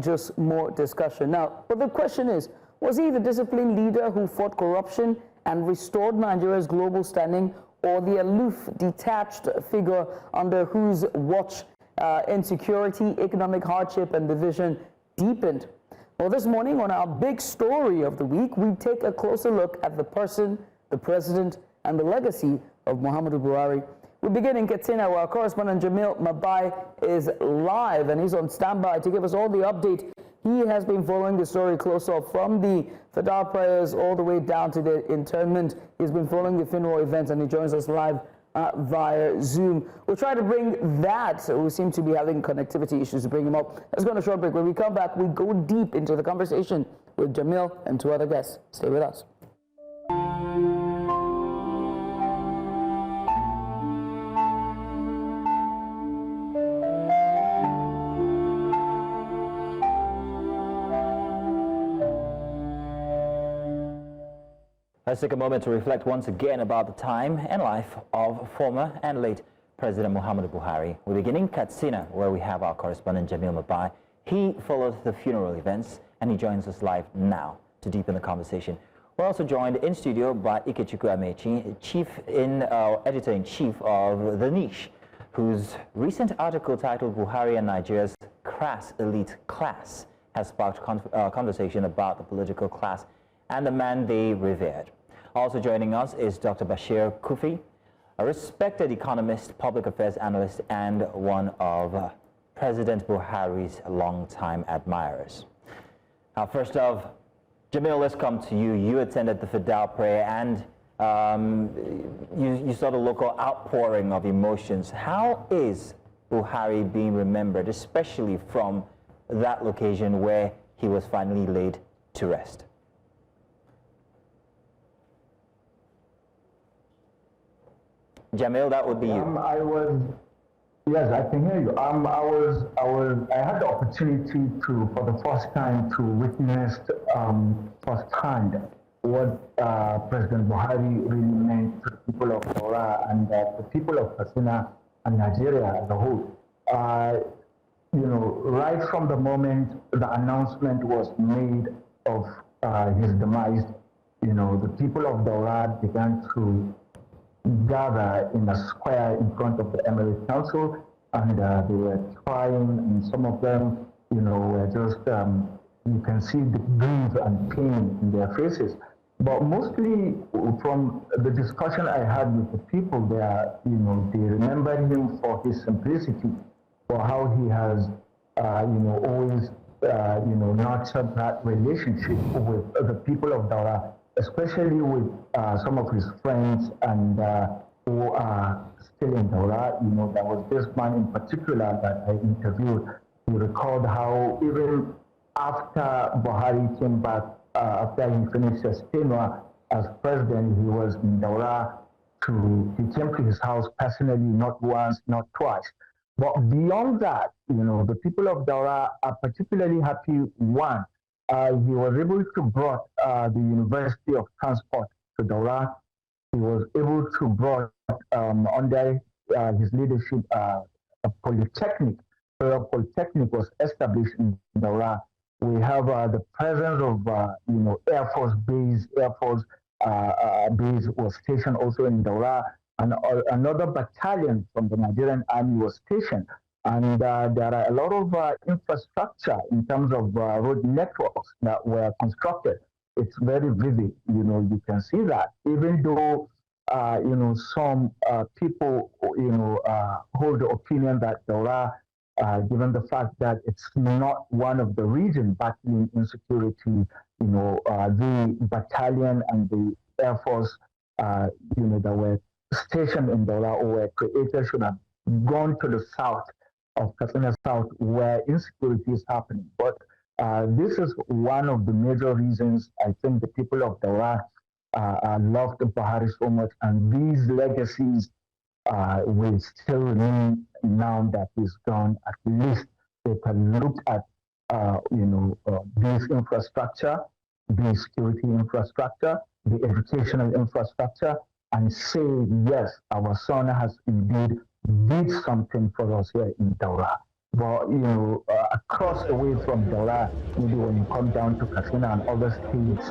just more discussion. Now, but the question is, was he the disciplined leader who fought corruption and restored Nigeria's global standing, or the aloof, detached figure under whose watch insecurity, economic hardship, and division deepened? Well, this morning on our big story of the week, we take a closer look at the person, the president, and the legacy of Muhammadu Buhari. We begin in Katsina, where our correspondent Jamil Mabai is live, and he's on standby to give us all the update. He has been following the story close up from the fidal prayers all the way down to the internment. He's been following the funeral events, and he joins us live via Zoom. We'll try to bring that. We seem to be having connectivity issues to bring him up. Let's go on a short break. When we come back, we go deep into the conversation with Jamil and two other guests. Stay with us. Let's take a moment to reflect once again about the time and life of former and late President Muhammadu Buhari. We begin in Katsina, where we have our correspondent Jamil Mabai. He followed the funeral events, and he joins us live now to deepen the conversation. We're also joined in studio by Ikechukwu Amaechi, editor-in-chief of The Niche, whose recent article titled Buhari and Nigeria's Crass Elite Class has sparked conversation about the political class and the man they revered. Also joining us is Dr. Bashir Kurfi, a respected economist, public affairs analyst, and one of President Buhari's longtime admirers. Now, first off, Jamil, let's come to you. You attended the fidal prayer, and you saw the local outpouring of emotions. How is Buhari being remembered, especially from that location where he was finally laid to rest? Jamil, that would be you. Yes, I can hear you. I had the opportunity to, for the first time, to witness firsthand what President Buhari really meant to the people of Daura and the people of Katsina and Nigeria as a whole. Right from the moment the announcement was made of his demise, the people of Daura began to gather in a square in front of the Emirate Council, and they were crying, and some of them, were just, you can see the grief and pain in their faces. But mostly from the discussion I had with the people there, they remembered him for his simplicity, for how he has, always, nurtured that relationship with the people of Daura, especially with some of his friends and who are still in Daura. There was this man in particular that I interviewed. He recalled how even after Buhari came back, after he finished his tenure as president, he was in Daura. He came to his house personally, not once, not twice. But beyond that, the people of Daura are particularly happy. One, he was able to bring the University of Transport to Daura. He was able to bring under his leadership a polytechnic. So a polytechnic was established in Daura. We have the presence of Air Force Base. Air Force base was stationed also in Daura, and another battalion from the Nigerian Army was stationed. And there are a lot of infrastructure in terms of road networks that were constructed. It's very vivid. You can see that. Even though some people hold the opinion that Daura, given the fact that it's not one of the regions battling insecurity, the battalion and the Air Force, that were stationed in Daura or were created should have gone to the south of Katsina South where insecurity is happening. But this is one of the major reasons I think the people of Daura loved Buhari so much, and these legacies will still remain now that he's gone. At least they can look at this infrastructure, the security infrastructure, the educational infrastructure, and say, yes, our son has indeed did something for us here in Daura. But, across away from Daura, maybe when you come down to Katsina and other states,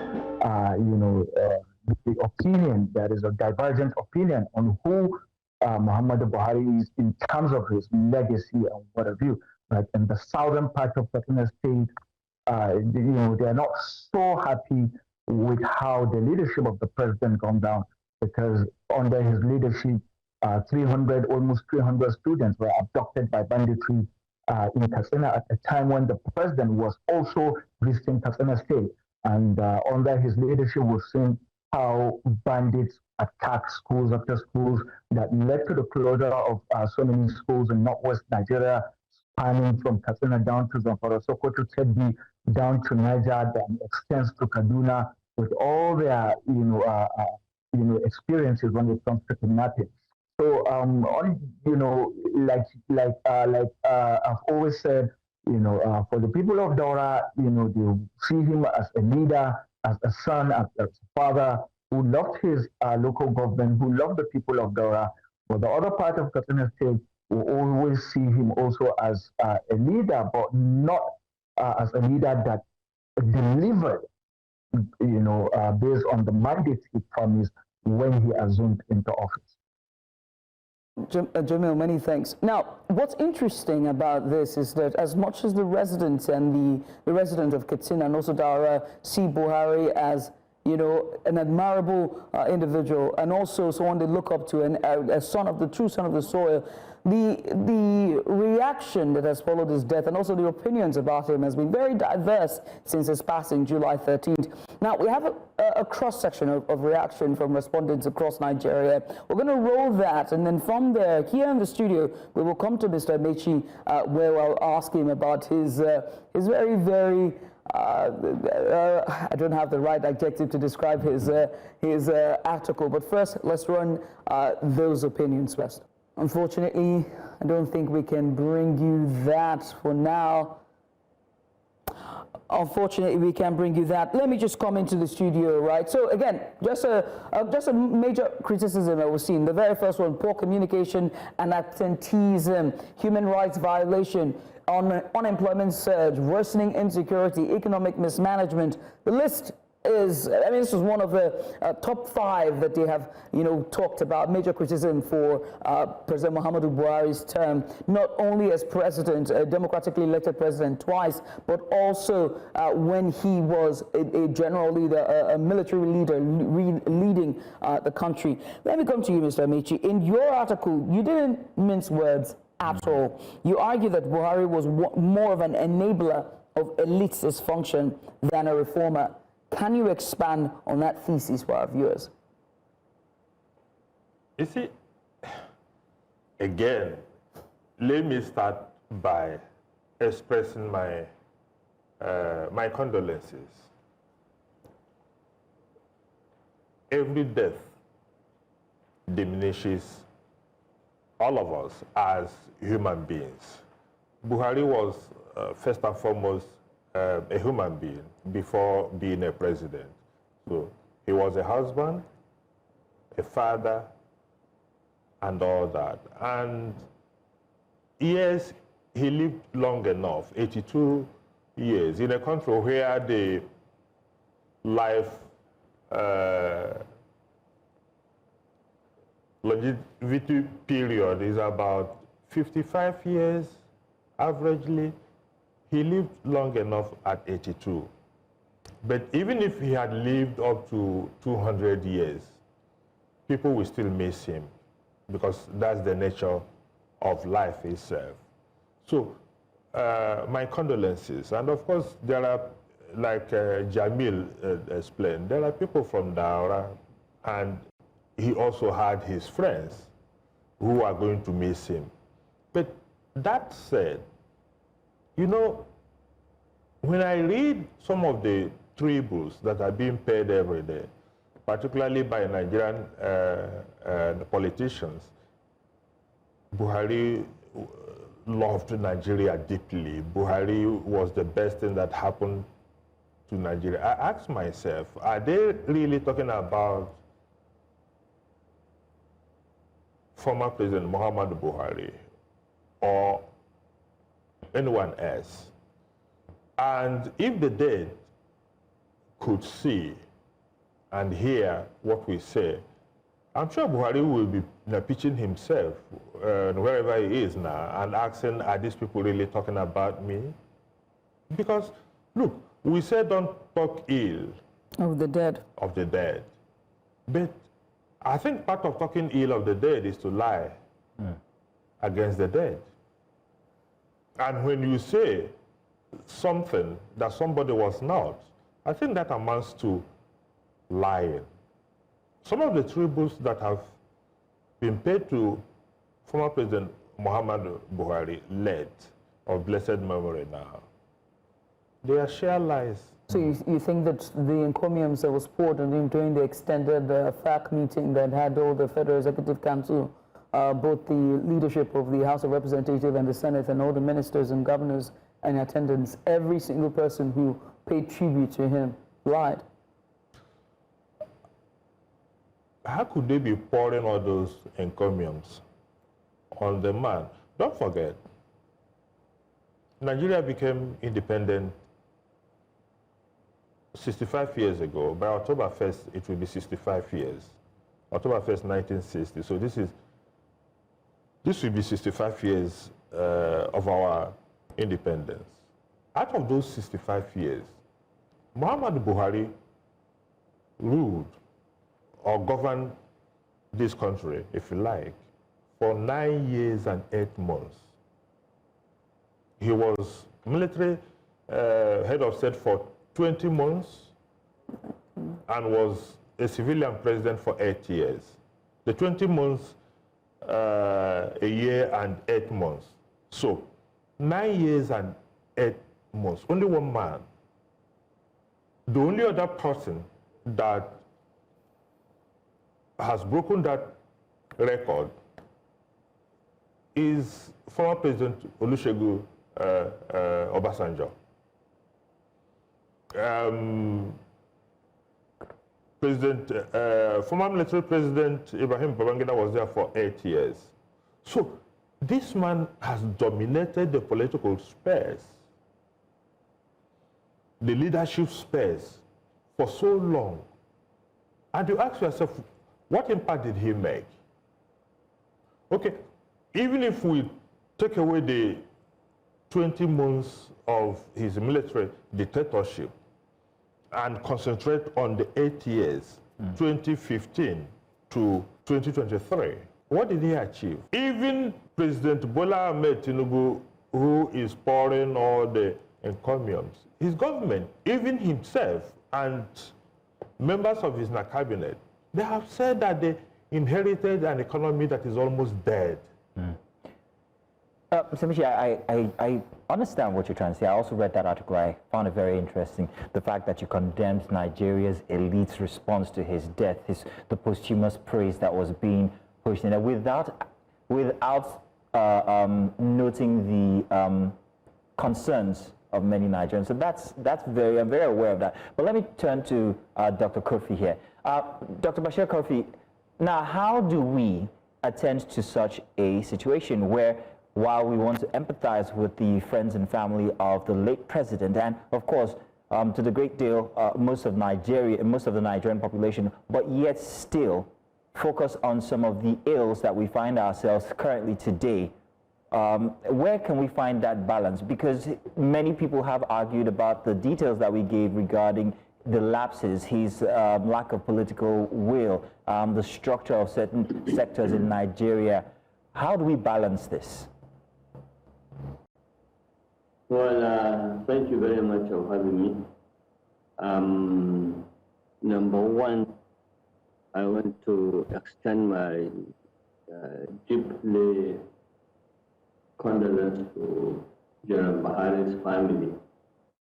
the opinion, there is a divergent opinion on who Muhammadu Buhari is in terms of his legacy and what have you. Like in the southern part of Katsina State, they are not so happy with how the leadership of the president gone down, because under his leadership, almost 300 students were abducted by banditry in Katsina at a time when the president was also visiting Katsina State. And under his leadership, we've seen how bandits attack schools after schools that led to the closure of so many schools in northwest Nigeria, spanning from Katsina down to Zamfara, Sokoto, Kebbi, down to Niger, then extends to Kaduna, with all their experiences when it comes to kidnapping. So I've always said, for the people of Daura, they see him as a leader, as a son, as a father who loved his local government, who loved the people of Daura. But the other part of Katsina State will always see him also as a leader, but not as a leader that delivered, based on the mandate he promised when he assumed into office. Jamil, many thanks. Now, what's interesting about this is that as much as the residents and the resident of Katsina and also Daura see Buhari as, an admirable individual and also someone they look up to, and a true son of the soil, the reaction that has followed his death and also the opinions about him has been very diverse since his passing July 13th. Now, we have a cross-section of reaction from respondents across Nigeria. We're going to roll that, and then from there, here in the studio, we will come to Mr. Amaechi, where I'll ask him about his very, very I don't have the right adjective to describe his article, but first, let's run those opinions first. Unfortunately, I don't think we can bring you that for now. Unfortunately, we can't bring you that. Let me just come into the studio, right? So again, just a major criticism that was seen. The very first one: poor communication and absenteeism, human rights violation, unemployment surge, worsening insecurity, economic mismanagement. The list is, this was one of the top 5 that they have, talked about. Major criticism for President Muhammadu Buhari's term, not only as president, a democratically elected president twice, but also when he was a general leader, a military leader leading the country. Let me come to you, Mr. Amaechi. In your article, you didn't mince words at all. You argue that Buhari was more of an enabler of elite dysfunction than a reformer. Can you expand on that thesis for our viewers? You see, again, let me start by expressing my my condolences. Every death diminishes all of us as human beings. Buhari was first and foremost a human being before being a president. So he was a husband, a father, and all that. And yes, he lived long enough, 82 years, in a country where the life longevity period is about 55 years averagely. He lived long enough at 82. But even if he had lived up to 200 years, people will still miss him because that's the nature of life itself. So my condolences. And of course, there are, like Jamil explained, there are people from Daura, and he also had his friends who are going to miss him. But that said, you know, when I read some of the tributes that are being paid every day, particularly by Nigerian politicians, Buhari loved Nigeria deeply. Buhari was the best thing that happened to Nigeria. I asked myself, are they really talking about former President Muhammadu Buhari or anyone else? And if the dead could see and hear what we say, I'm sure Buhari will be pitching himself wherever he is now and asking, are these people really talking about me? Because, look, we say don't talk ill of the dead. But I think part of talking ill of the dead is to lie against the dead. And when you say something that somebody was not, I think that amounts to lying. Some of the tributes that have been paid to former President Muhammadu Buhari, late, of blessed memory now, they are sheer lies. So you think that the encomiums that was poured on him during the extended FAC meeting that had all the Federal Executive Council, both the leadership of the House of Representatives and the Senate and all the ministers and governors in attendance, every single person who paid tribute to him lied? How could they be pouring all those encomiums on the man? Don't forget, Nigeria became independent 65 years ago. By October 1st, it will be 65 years. October 1st, 1960. So this will be 65 years of our independence. Out of those 65 years, Muhammadu Buhari ruled or governed this country, if you like, for 9 years and 8 months. He was military head of state for 20 months and was a civilian president for 8 years. The 20 months, a year and 8 months. So 9 years and 8 months, only one man. The only other person that has broken that record is former President Olusegun Obasanjo. Former military President Ibrahim Babangida was there for 8 years. So this man has dominated the political space, the leadership space for so long. And you ask yourself, what impact did he make? Okay, even if we take away the 20 months of his military dictatorship and concentrate on the 8 years, 2015 to 2023, what did he achieve? Even President Bola Ahmed Tinubu, who is pouring all the encomiums, his government, even himself and members of his cabinet, they have said that they inherited an economy that is almost dead. Mr. Michi, I understand what you're trying to say. I also read that article. I found it very interesting. The fact that you condemned Nigeria's elite's response to his death, the posthumous praise that was being pushed in there without noting the concerns of many Nigerians. So I'm very aware of that. But let me turn to Dr. Kurfi here. Dr. Bashir Kurfi, now how do we attend to such a situation where, while we want to empathize with the friends and family of the late president, and of course, to the great deal, most of the Nigerian population, but yet still focus on some of the ills that we find ourselves currently today, where can we find that balance? Because many people have argued about the details that we gave regarding the lapses, his lack of political will, the structure of certain sectors in Nigeria. How do we balance this? Well, thank you very much for having me. Number one, I want to extend my deeply condolence to General Buhari's family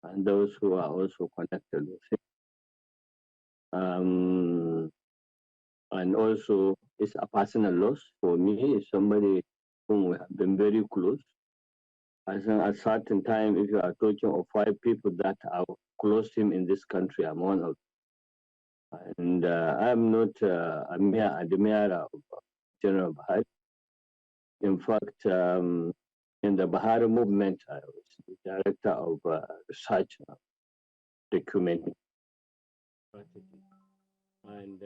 and those who are also connected with him. And also, it's a personal loss for me. It's somebody whom we have been very close. I think at a certain time, if you are talking of 5 people that are close to him in this country, I'm one of them. And I'm not a mere admirer of General Buhari. In fact, in the Buhari movement, I was the director of research documenting. And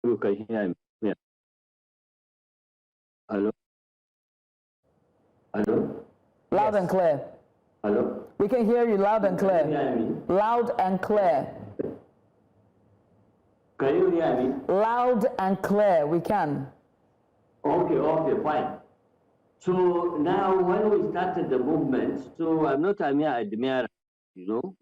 you can hear me. Yeah. Hello? Hello? Loud and clear. Hello? We can hear you loud and clear. Can you hear me? Loud and clear. Can you hear me? Loud and clear, we can. Okay, fine. So now when we started the movement, so I'm not a mere admirer, you know.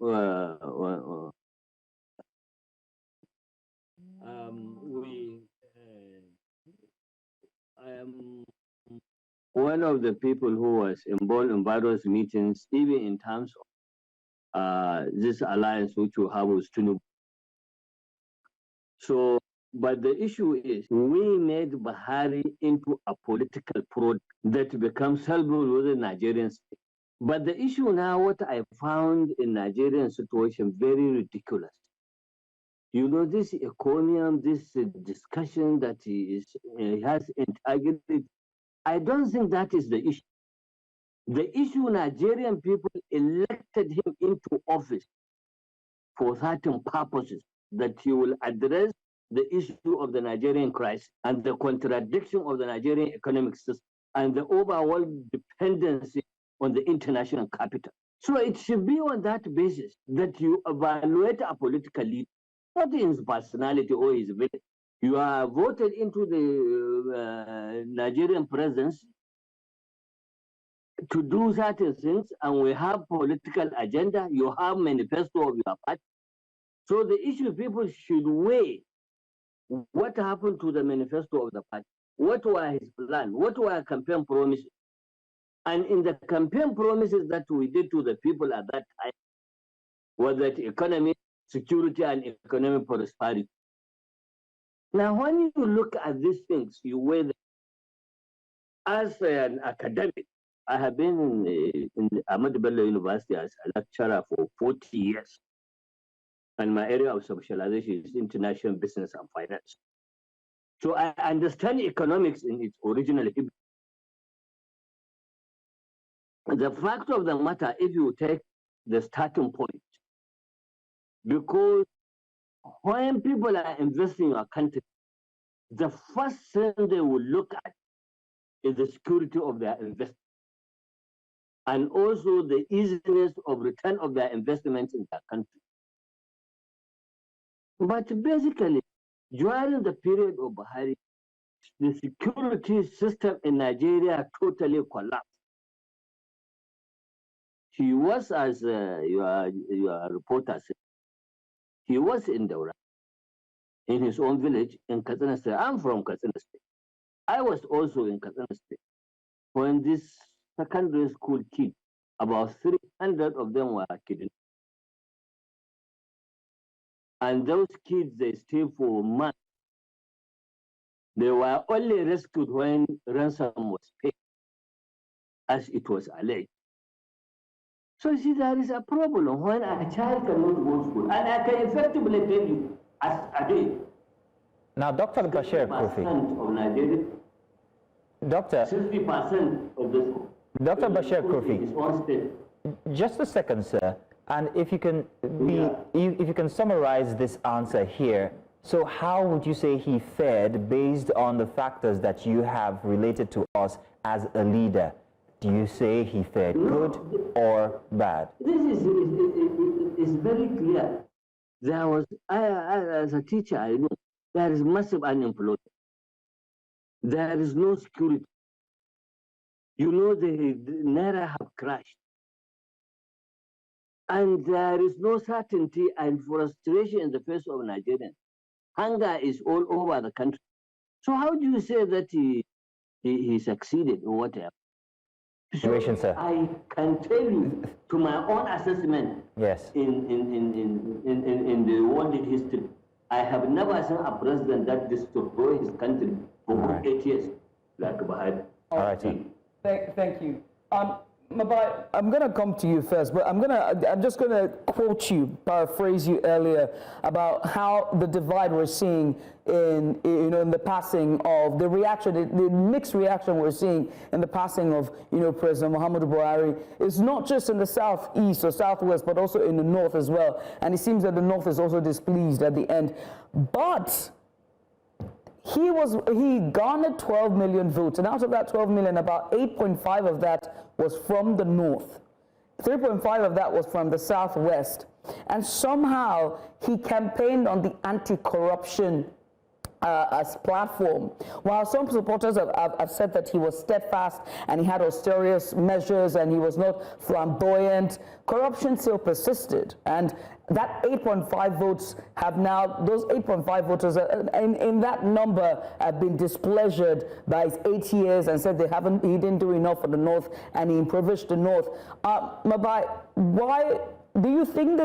I am one of the people who was involved in various meetings, even in terms of this alliance which we have with Tinubu. So, but the issue is, we made Buhari into a political fraud that becomes sellable with the Nigerian state. But the issue now, what I found in Nigerian situation, very ridiculous. You know, this economy, this discussion that he has integrated, I don't think that is the issue. The issue, Nigerian people elected him into office for certain purposes, that he will address the issue of the Nigerian crisis and the contradiction of the Nigerian economic system and the overall dependency on the international capital. So it should be on that basis that you evaluate a political leader, not his personality or his ability. You are voted into the Nigerian presidency to do certain things, and we have political agenda, you have manifesto of your party. So the issue people should weigh what happened to the manifesto of the party, what were his plan, what were campaign promises. And in the campaign promises that we did to the people at that time was that economy, security, and economic prosperity. Now, when you look at these things, you weigh them. As an academic, I have been in Ahmadu Bello University as a lecturer for 40 years. And my area of specialization is international business and finance. So I understand economics in its original Hebrew. The fact of the matter, if you take the starting point, because when people are investing in your country, the first thing they will look at is the security of their investment and also the easiness of return of their investments in their country. But basically, during the period of Buhari, the security system in Nigeria totally collapsed. He was, as your reporter said, he was in Daura, in his own village in Katsina State. I'm from Katsina State. I was also in Katsina State when this secondary school kids, about 300 of them were kidnapped. And those kids, they stayed for months. They were only rescued when ransom was paid, as it was alleged. So you see, there is a problem when a child cannot go to school. And I can effectively tell you, as a day, now, Dr. Bashir Kurfi. of Nigeria, Doctor, 60% of the school. Dr. Bashir Kurfi, is on state. just a second, sir. And if you can if you can summarize this answer here, so how would you say he fared based on the factors that you have related to us as a leader? Do you say he fared good or bad? This is very clear. There was, as a teacher, I know, there is massive unemployment. There is no security. You know, the Naira have crashed. And there is no certainty and frustration in the face of Nigerians. Hunger is all over the country. So how do you say that he succeeded or whatever? Situation, sir. I can tell you, to my own assessment, yes, in the world history, I have never seen a president that destroyed his country for 8 years, like Buhari. All right, sir. Thank you. Mabai, I'm going to come to you first, but I'm just going to quote you, paraphrase you earlier about how the divide we're seeing in the passing of the reaction, the mixed reaction we're seeing in the passing of President Muhammadu Buhari is not just in the southeast or southwest, but also in the north as well. And it seems that the north is also displeased at the end. But he garnered 12 million votes, and out of that 12 million, about 8.5 of that was from the north. 3.5 of that was from the southwest. And somehow he campaigned on the anti-corruption as platform. While some supporters have said that he was steadfast and he had austere measures and he was not flamboyant, corruption still persisted. And that 8.5 votes have now, those 8.5 voters in that number have been displeasured by his 8 years and said he didn't do enough for the North and he impoverished the North. Mabai, why do you think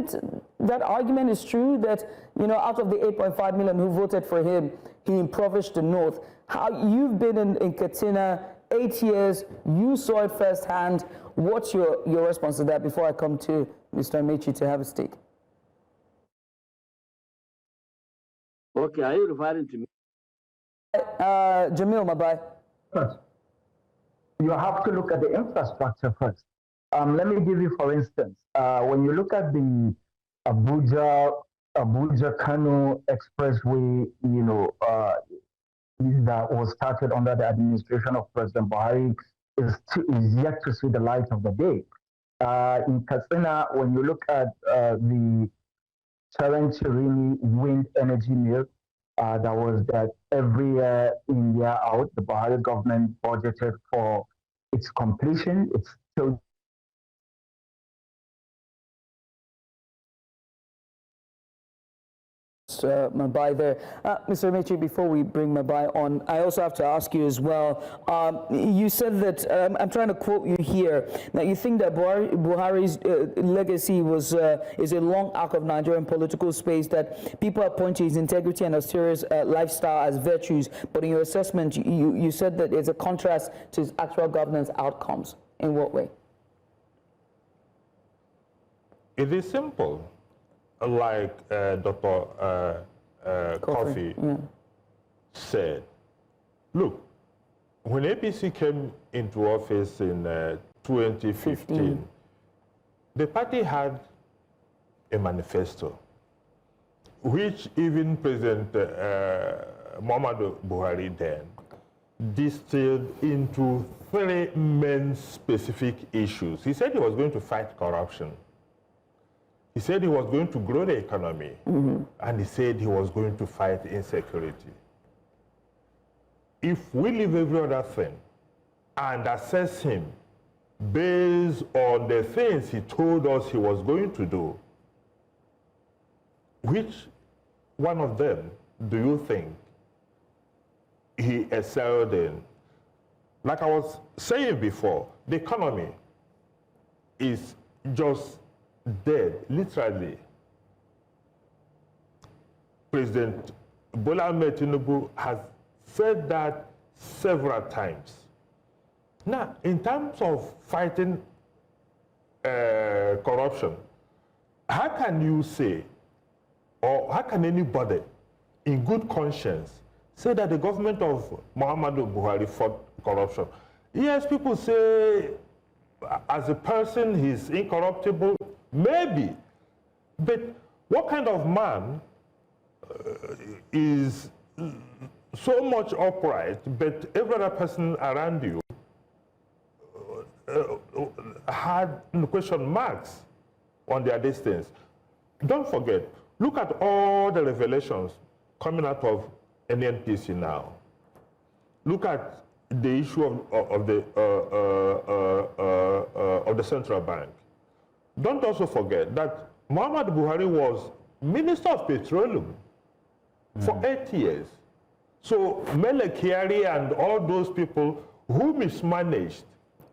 that argument is true, that out of the 8.5 million who voted for him, he impoverished the North? How you've been in Katsina 8 years, you saw it firsthand. What's your response to that before I come to Mr. Amaechi to have a stake? Okay, are you referring to me? Jamil Mabai. First, you have to look at the infrastructure first. Let me give you, for instance, when you look at the Abuja-Kano expressway, that was started under the administration of President Buhari, is yet to see the light of the day. In Katsina, when you look at the Chirini wind energy mill, that was that every year in, year out, the Buhari government budgeted for its completion. It's still Mabai there. Mr. Amaechi, before we bring Mabai on, I also have to ask you as well. You said that, I'm trying to quote you here, that you think that Buhari's legacy is a long arc of Nigerian political space, that people are pointing to his integrity and austere lifestyle as virtues, but in your assessment, you said that it's a contrast to his actual governance outcomes. In what way? It is simple. Like Dr. Kurfi said, look, when APC came into office in 2015, the party had a manifesto, which even President Muhammadu Buhari then distilled into 3 main specific issues. He said he was going to fight corruption. He said he was going to grow the economy, and he said he was going to fight insecurity. If we leave every other thing and assess him based on the things he told us he was going to do, which one of them do you think he excelled in? Like I was saying before, the economy is just dead, literally. President Muhammadu has said that several times. Now, in terms of fighting corruption, how can you say, or how can anybody in good conscience say that the government of Muhammadu Buhari fought corruption? Yes, people say as a person he's incorruptible, maybe, but what kind of man is so much upright, but every other person around you had question marks on their distance? Don't forget, look at all the revelations coming out of NNPC now. Look at the issue of the central bank. Don't also forget that Muhammadu Buhari was Minister of Petroleum for 8 years. So Mele Kyari and all those people who mismanaged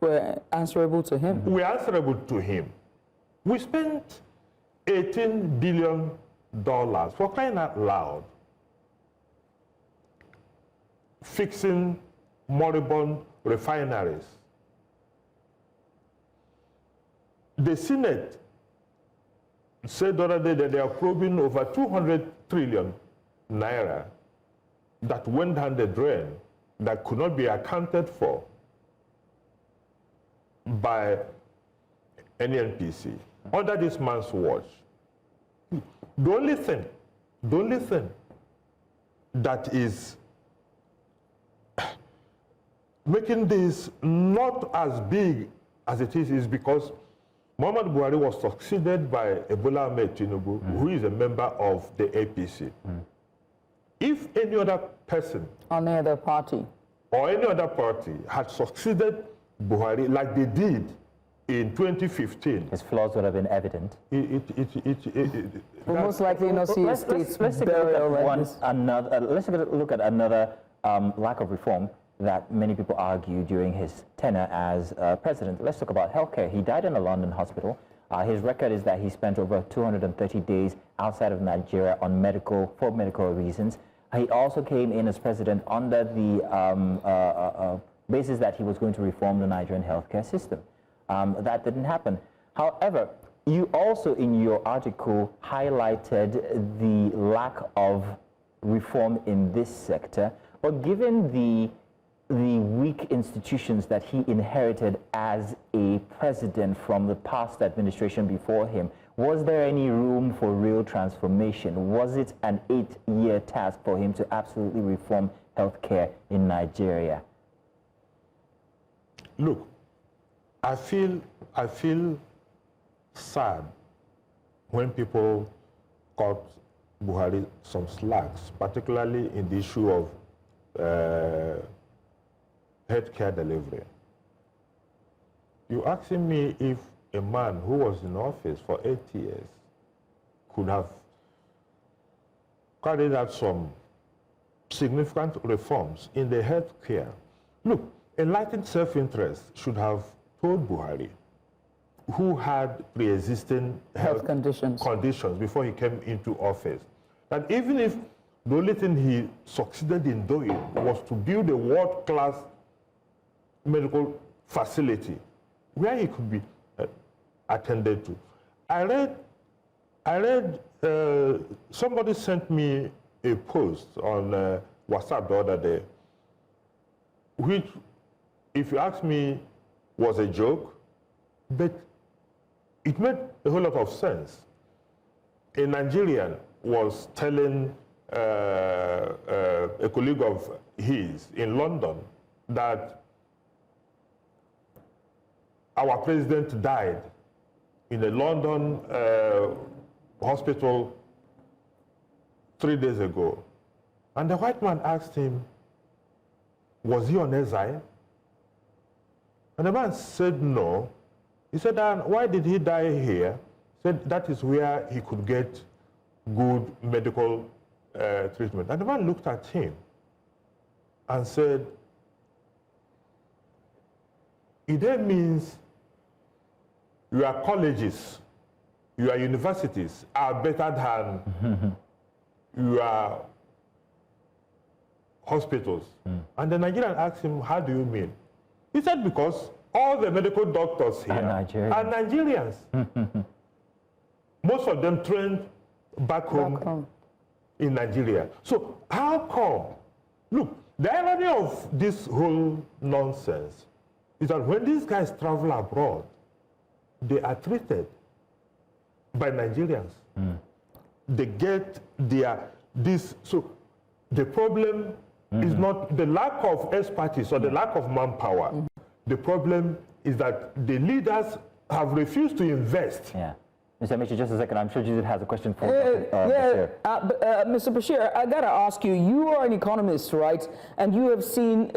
were answerable to him. We answerable to him. We spent $18 billion, for crying out loud, fixing moribund refineries. The Senate said the other day that they are probing over 200 trillion naira that went down the drain that could not be accounted for by any NPC under this man's watch. The only thing that is making this not as big as it is because Muhammadu Buhari was succeeded by Obele Tinubu, who is a member of the APC. If any other person on any other party or any other party had succeeded Buhari like they did in 2015, his flaws would have been evident. we'll most likely not see a state's burial like this. Let's look at another lack of reform that many people argue during his tenure as president. Let's talk about healthcare. He died in a London hospital. His record is that he spent over 230 days outside of Nigeria on for medical reasons. He also came in as president under the basis that he was going to reform the Nigerian healthcare system. That didn't happen. However, you also in your article highlighted the lack of reform in this sector, but given the weak institutions that he inherited as a president from the past administration before him, was there any room for real transformation? Was it an 8-year task for him to absolutely reform healthcare in Nigeria? Look, I feel sad when people cut Buhari some slacks, particularly in the issue of healthcare delivery. You're asking me if a man who was in office for 8 years could have carried out some significant reforms in the healthcare. Look, enlightened self-interest should have told Buhari, who had pre-existing health conditions before he came into office, that even if the only thing he succeeded in doing was to build a world-class medical facility where he could be attended to. I read somebody sent me a post on WhatsApp the other day, which, if you ask me, was a joke, but it made a whole lot of sense. A Nigerian was telling a colleague of his in London that our president died in a London hospital 3 days ago, and the white man asked him, was he on exile? And the man said no. He said, and why did he die here? He said that is where he could get good medical treatment. And the man looked at him and said, it then means your colleges, your universities are better than your hospitals. And the Nigerian asked him, how do you mean? He said, because all the medical doctors here are Nigerians. Most of them trained back home in Nigeria. So how come? Look, the irony of this whole nonsense is that when these guys travel abroad, they are treated by Nigerians. They get so the problem is not the lack of expertise or the lack of manpower. The problem is that the leaders have refused to invest. Mr. Amaechi, just a second. I'm sure Judith has a question for Bashir. Mr. Bashir, I got to ask you, you are an economist, right? And you have seen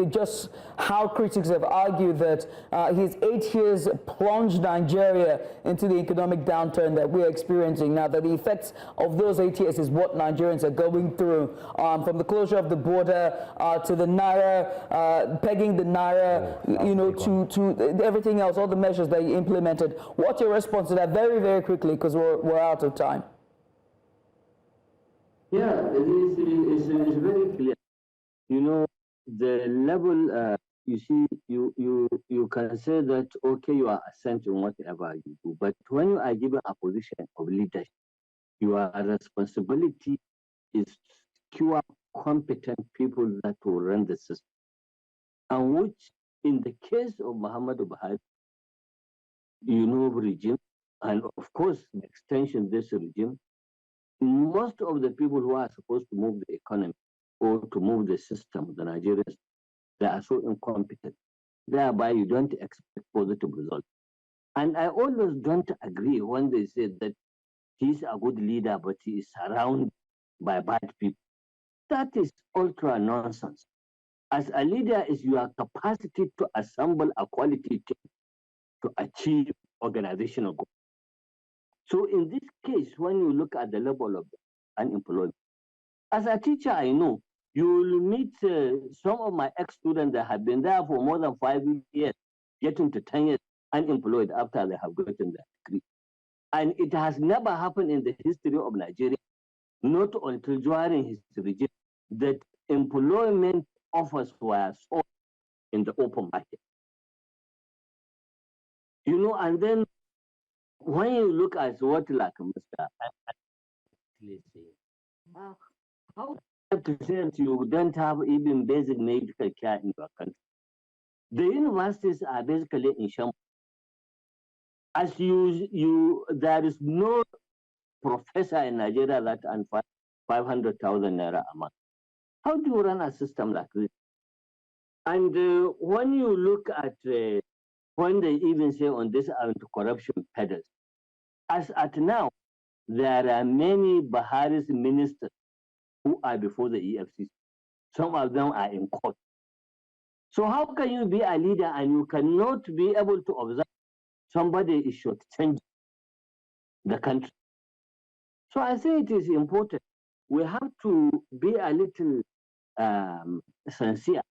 just how critics have argued that his 8 years plunged Nigeria into the economic downturn that we're experiencing now, that the effects of those 8 years is what Nigerians are going through, from the closure of the border to the Naira, pegging the Naira, to everything else, all the measures that he implemented. What's your response to that? Very quickly, because we're out of time. Yeah, it's very clear. You know, the level, you see, you can say that, okay, you are assent in whatever you do, but when you are given a position of leadership, your responsibility is to secure competent people that will run the system. And which, in the case of Muhammadu Buhari, regime, and of course, the extension this regime, most of the people who are supposed to move the economy or to move the system, the Nigerians, they are so incompetent. Thereby, you don't expect positive results. And I always don't agree when they say that he's a good leader, but he is surrounded by bad people. That is ultra nonsense. As a leader, is your capacity to assemble a quality team to achieve organizational goals. So in this case, when you look at the level of unemployment, as a teacher, I know you will meet some of my ex-students that have been there for more than 5 years, getting to 10 years unemployed after they have gotten their degree. And it has never happened in the history of Nigeria, not until during his regime, that employment offers were sold in the open market. And then when you look at what like Mr. How to say that you don't have even basic medical care in your country? The universities are basically in shambles. As there is no professor in Nigeria that earns 500,000 naira a month. How do you run a system like this? And when you look at when they even say on this anti-corruption pedals, as at now, there are many Buhari's ministers who are before the EFCC. Some of them are in court. So how can you be a leader and you cannot be able to observe somebody is shortchanging the country? So I think it is important. We have to be a little sincere.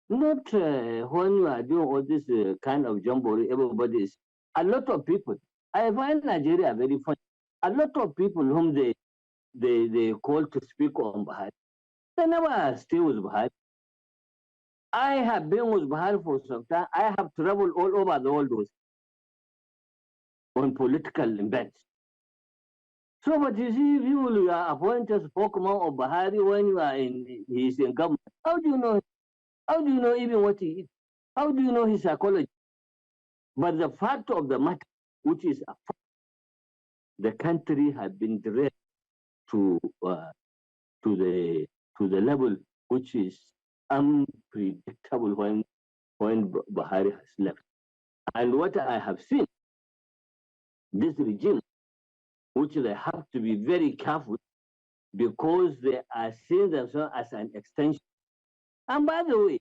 Not when you are doing all this kind of jamboree, everybody is. A lot of people, I find Nigeria very funny. A lot of people whom they call to speak on Buhari, they never stay with Buhari. I have been with Buhari for some time. I have traveled all over the world on political events. So, but you see, you are appointed spokesman of Buhari when you are he's in government. How do you know? How do you know even what he is? How do you know his psychology? But the fact of the matter, which is a fact, the country has been derailed to the level which is unpredictable when Buhari has left. And what I have seen, this regime which they have to be very careful because they are seeing themselves as an extension. And by the way,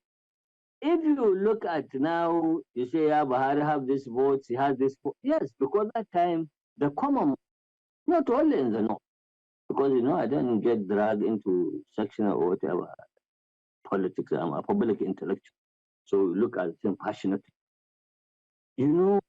if you look at now, you say, yeah, Buhari have this votes, he has this vote. Yes, because that time, the common, not only in the north, because, you know, I didn't get dragged into sectional or whatever politics. I'm a public intellectual. So look at it passionately. You know,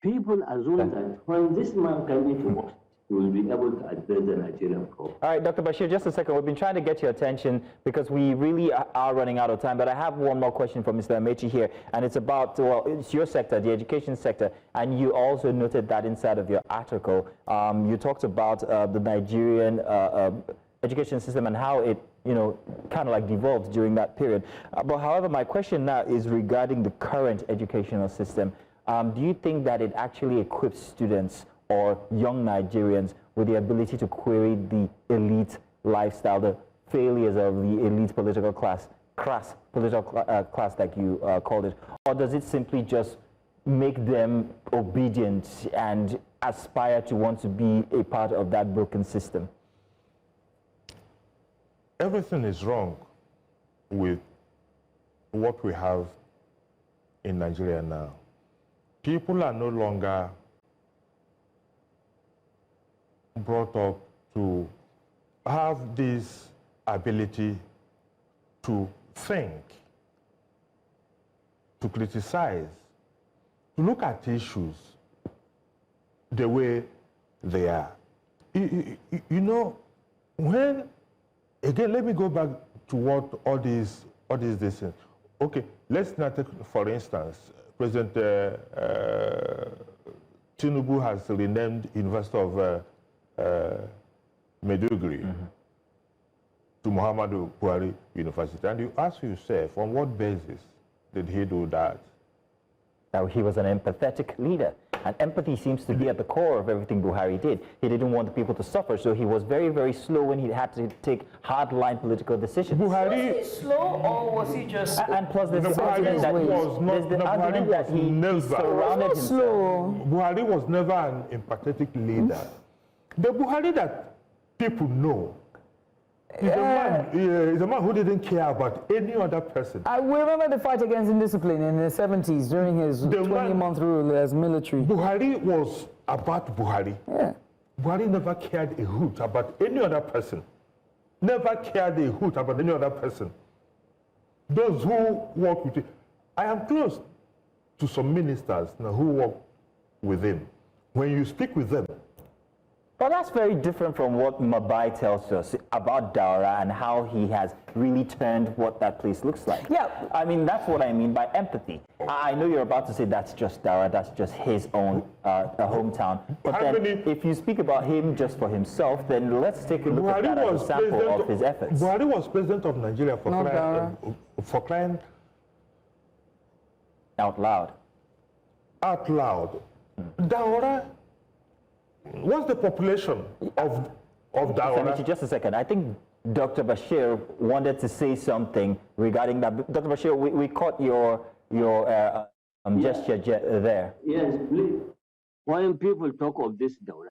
people assume that when this man comes into office, he will be able to address the Nigerian problem. All right, Dr. Bashir, just a second. We've been trying to get your attention because we really are running out of time. But I have one more question for Mr. Amaechi here, and it's about, well, it's your sector, the education sector. And you also noted that inside of your article, you talked about the Nigerian education system and how it, you know, kind of like devolved during that period. But however, my question now is regarding the current educational system. Do you think that it actually equips students or young Nigerians with the ability to query the elite lifestyle, the failures of the elite political class, crass political class like you called it? Or does it simply just make them obedient and aspire to want to be a part of that broken system? Everything is wrong with what we have in Nigeria now. People are no longer brought up to have this ability to think, to criticize, to look at issues the way they are. You know, when, again, let me go back to what all these things. Okay, let's now take, for instance, President Tinubu has renamed University of Maiduguri to Muhammadu Buhari University. And you ask yourself, on what basis did he do that? Now, he was an empathetic leader, and empathy seems to be at the core of everything Buhari did. He didn't want the people to suffer, so he was very, very slow when he had to take hard-line political decisions. Buhari was he slow, or was he just? And plus, there's the argument that he surrounded himself. Buhari was never an empathetic leader. The Buhari that people know is a man who didn't care about any other person. I remember the fight against indiscipline in the 70s during his 20-month rule as military. Buhari was about Buhari. Yeah. Buhari never cared a hoot about any other person. Never cared a hoot about any other person. Those who work with him. I am close to some ministers now who work with him. When you speak with them, but that's very different from what Mabai tells us about Daura and how he has really turned what that place looks like. Yeah. I mean, that's what I mean by empathy. I know you're about to say that's just Daura, that's just his own hometown. But then if you speak about him just for himself, then let's take a look at that as a sample of his efforts. Buhari was president of Nigeria for crying out loud. Out loud. Daura. What's the population of Daura? Just a second. I think Dr. Bashir wanted to say something regarding that. Dr. Bashir, we caught your gesture there. Yes, please. When people talk of this Daura,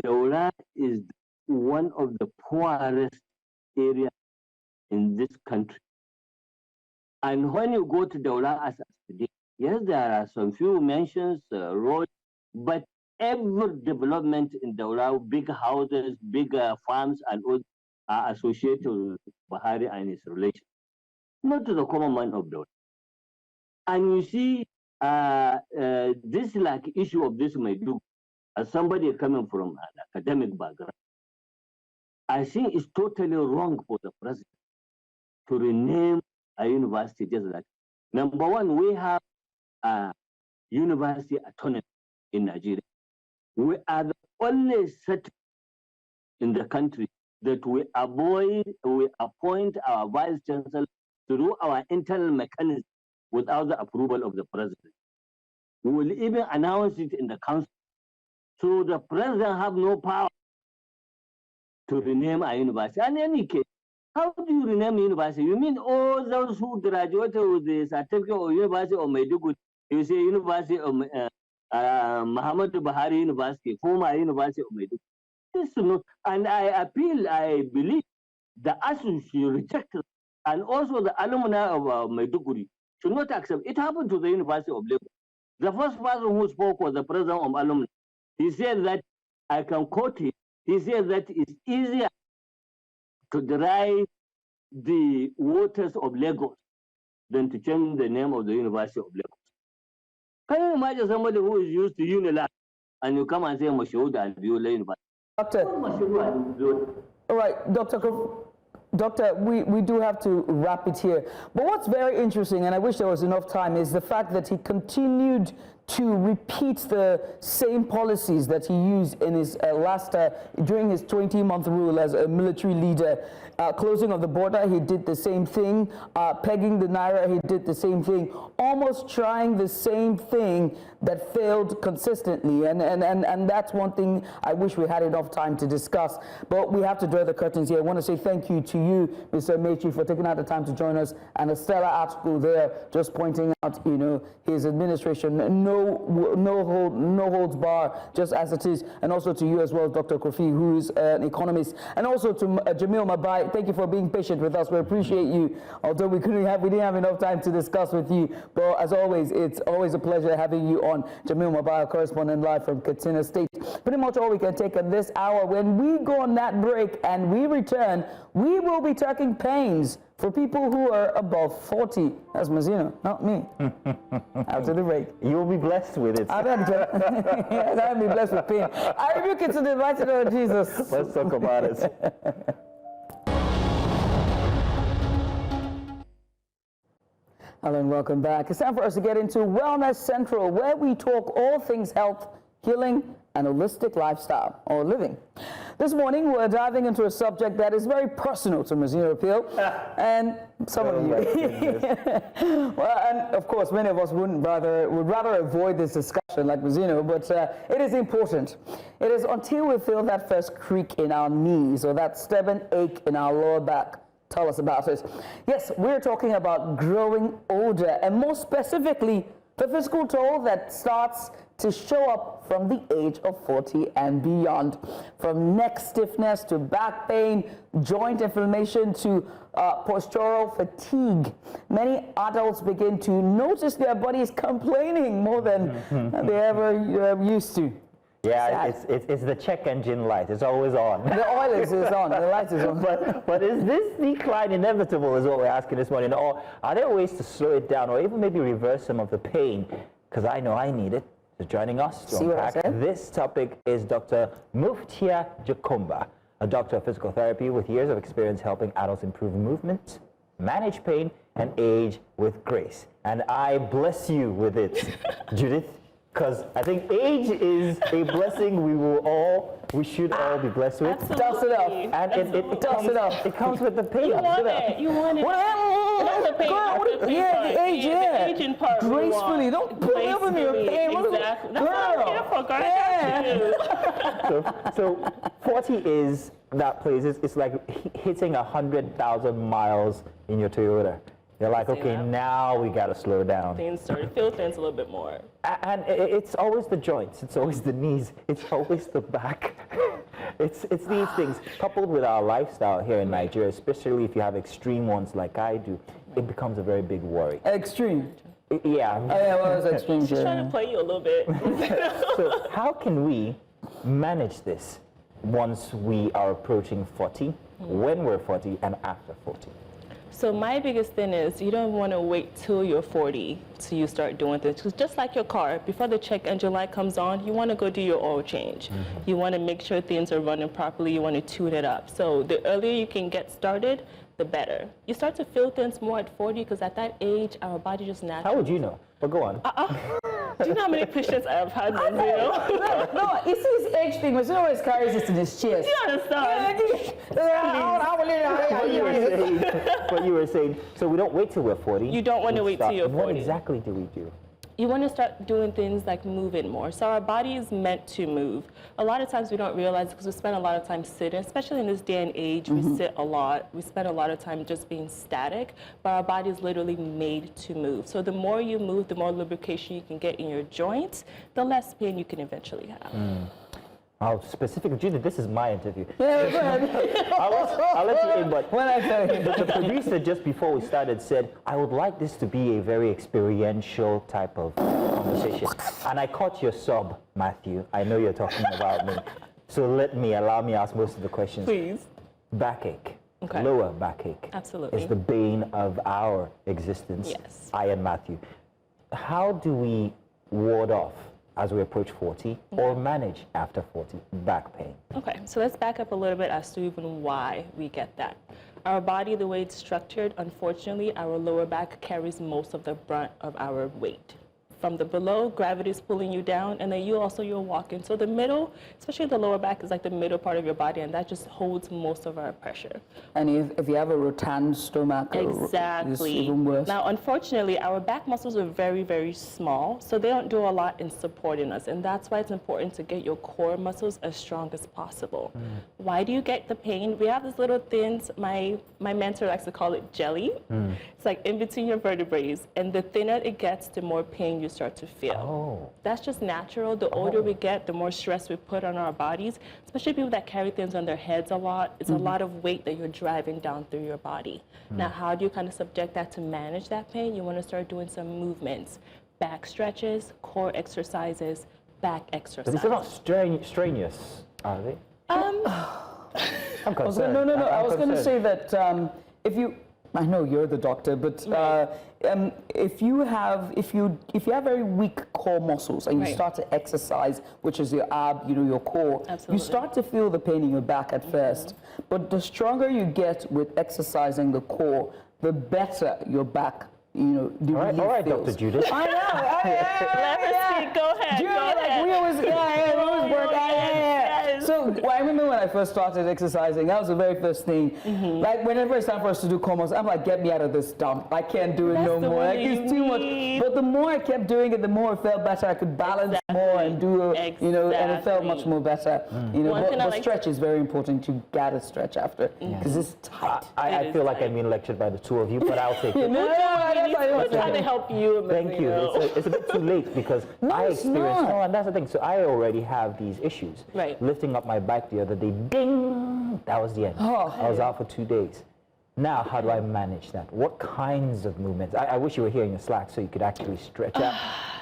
Daura is one of the poorest areas in this country. And when you go to Daura as of today, yes, there are some few mentions, roads, but every development in Daura, big houses, big farms, and all are associated with Buhari and his relation, not to the common man of Daura. And you see, this like issue of this may do, as somebody coming from an academic background, I think it's totally wrong for the president to rename a university just like. Number one, we have university autonomy in Nigeria. We are the only set in the country that we appoint our vice chancellor through our internal mechanism without the approval of the president. We will even announce it in the council. So the president have no power to rename a university. And in any case, how do you rename a university? You mean all those who graduated with the certificate of University of Maiduguri, you say University of Muhammadu Buhari University, former University of Maiduguri. This is not, and I believe the ASU should reject it, and also the alumni of Maiduguri should not accept. It happened to the University of Lagos. The first person who spoke was the president of alumni. He said that, I can quote him, he said that it's easier to dry the waters of Lagos than to change the name of the University of Lagos. Can you imagine somebody who is used to Unilag and you come and say Mashoda and Biola University? Doctor, all right, Doctor, we do have to wrap it here. But what's very interesting, and I wish there was enough time, is the fact that he continued to repeat the same policies that he used in his during his 20-month rule as a military leader. Closing of the border, he did the same thing. Pegging the naira, he did the same thing. Almost trying the same thing that failed consistently. And that's one thing I wish we had enough time to discuss. But we have to draw the curtains here. I want to say thank you to you, Mr. Amaechi, for taking out the time to join us. And a stellar article there just pointing out, you know, his administration, no holds bar, just as it is. And also to you as well, Dr. Kurfi, who is an economist. And also to Jamil Mabai, thank you for being patient with us. We appreciate you. Although we didn't have enough time to discuss with you. But as always, it's always a pleasure having you on. Jamil Mabai, correspondent live from Katsina State. Pretty much all we can take in this hour. When we go on that break and we return, we will be talking pains for people who are above 40. That's Mazino, not me. After the break. You will be blessed with it. I'll be blessed with pain. I rebuke it to the mighty name of Jesus. Let's talk about it. Hello and welcome back. It's time for us to get into Wellness Central, where we talk all things health, healing, and holistic lifestyle or living. This morning, we're diving into a subject that is very personal to Mazino Appeal and some of you. Well, and of course, many of us would rather avoid this discussion like Mazino, but it is important. It is until we feel that first creak in our knees or that stubborn ache in our lower back. Tell us about it. Yes, we're talking about growing older, and more specifically, the physical toll that starts to show up from the age of 40 and beyond. From neck stiffness to back pain, joint inflammation to postural fatigue. Many adults begin to notice their bodies complaining more than they ever used to. Yeah, it's the check engine light. It's always on. The oil is on. The light is on. But is this decline inevitable is what we're asking this morning. Or are there ways to slow it down or even maybe reverse some of the pain? Because I know I need it. So joining us to unpack this topic is Dr. Muftia Jakomba, a doctor of physical therapy with years of experience helping adults improve movement, manage pain, and age with grace. And I bless you with it, Judith. Because I think age is a blessing we should all be blessed with. Dust it up. And it comes with the pain. You want it. You want it. Not the pain. The age, The aging part. Gracefully. Don't put me up in your pain. Exactly. That's what I'm here for, girl. So 40 is that place. It's like hitting 100,000 miles in your Toyota. You're like, okay, now we got to slow down. Feel things a little bit more. And it's always the joints. It's always the knees. It's always the back. It's these things. Coupled with our lifestyle here in Nigeria, especially if you have extreme ones like I do, it becomes a very big worry. Extreme? Yeah. Well, it's extreme. She's trying to play you a little bit. So how can we manage this once we are approaching 40, when we're 40, and after 40? So my biggest thing is you don't want to wait till you're 40 till you start doing things. Because just like your car, before the check engine light comes on, you want to go do your oil change. You want to make sure things are running properly. You want to tune it up. So the earlier you can get started, the better. You start to feel things more at 40 because at that age, our body just naturally... How would you know? But go on. Do you know how many patients I have had? No, it's his age thing. He always carries it in his chest. You understand? What you were saying, so we don't wait till we're 40. You don't want to wait till you're 40. What exactly do we do? you want to start doing things like moving more. So our body is meant to move. A lot of times we don't realize because we spend a lot of time sitting, especially in this day and age, we sit a lot. We spend a lot of time just being static, but our body is literally made to move. So the more you move, the more lubrication you can get in your joints, the less pain you can eventually have. Specifically, Judith, this is my interview. Yeah, go ahead. I'll let you in, but when I tell you. The producer just before we started said, I would like this to be a very experiential type of conversation. And I caught your sob, Matthew. I know you're talking about me. So allow me ask most of the questions. Please. Backache, okay. Lower backache. Absolutely. Is the bane of our existence. Yes. I and Matthew. How do we ward off as we approach 40 or manage after 40 back pain? Okay, so let's back up a little bit as to even why we get that. Our body, the way it's structured, unfortunately, our lower back carries most of the brunt of our weight. From the below, gravity is pulling you down, and then you're walking. So the middle, especially the lower back, is like the middle part of your body, and that just holds most of our pressure. And if you have a rotund stomach, exactly. It's even worse. Now, unfortunately, our back muscles are very, very small, so they don't do a lot in supporting us, and that's why it's important to get your core muscles as strong as possible. Why do you get the pain? We have these little thins, my mentor likes to call it jelly. It's like in between your vertebrae, and the thinner it gets, the more pain you start to feel. That's just natural. The older we get, the more stress we put on our bodies, especially people that carry things on their heads a lot. It's a lot of weight that you're driving down through your body. Now, how do you kind of subject that to manage that pain? You want to start doing some movements, back stretches, core exercises, back exercises. But these are not strenuous, are they? I'm concerned. No. I was going to say that if you, I know you're the doctor, but if you have very weak core muscles and you start to exercise, which is your ab, your core, you start to feel the pain in your back at first. But the stronger you get with exercising the core, the better your back. The all right, Dr. Judith. I know. Let her speak. Go ahead. Judy, we always work. So I remember when I first started exercising, that was the very first thing. Like whenever it's time for us to do core muscles, I'm like, get me out of this dump. I can't do it no more. Like, it's too much. But the more I kept doing it, the more it felt better. I could balance more and do, and it felt much more better. But stretch is very important. You gotta stretch after because it's tight. I feel like I'm being lectured by the two of you, but I'll take it. We're trying to help you. Thank you. It's a bit too late because I experienced. And that's the thing. So I already have these issues. Right. Lifting up my back the other day, ding! That was the end. I was out for 2 days. Now, how do I manage that? What kinds of movements? I wish you were here in your slack so you could actually stretch out.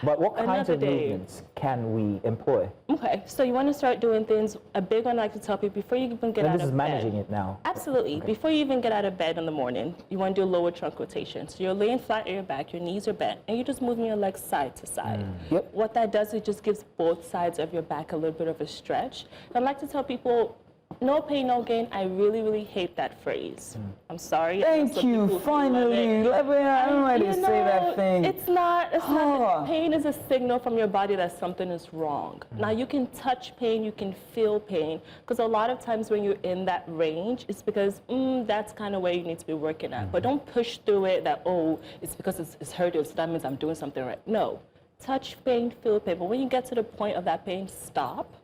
But what kinds of movements can we employ? Okay, so you want to start doing things. A big one I like to tell people before you even get out of bed. This is managing it now. Absolutely. Okay. Before you even get out of bed in the morning, you want to do a lower trunk rotation. So you're laying flat on your back, your knees are bent, and you're just moving your legs side to side. What that does, it just gives both sides of your back a little bit of a stretch. And I like to tell people, no pain, no gain. I really, really hate that phrase. I'm sorry. Thank you. Finally. I don't know why they say that thing. It's not. Pain is a signal from your body that something is wrong. Now, you can touch pain. You can feel pain. Because a lot of times when you're in that range, it's because that's kind of where you need to be working at. But don't push through it that, it's because it's hurting, so that means I'm doing something right. No. Touch pain, feel pain. But when you get to the point of that pain, stop.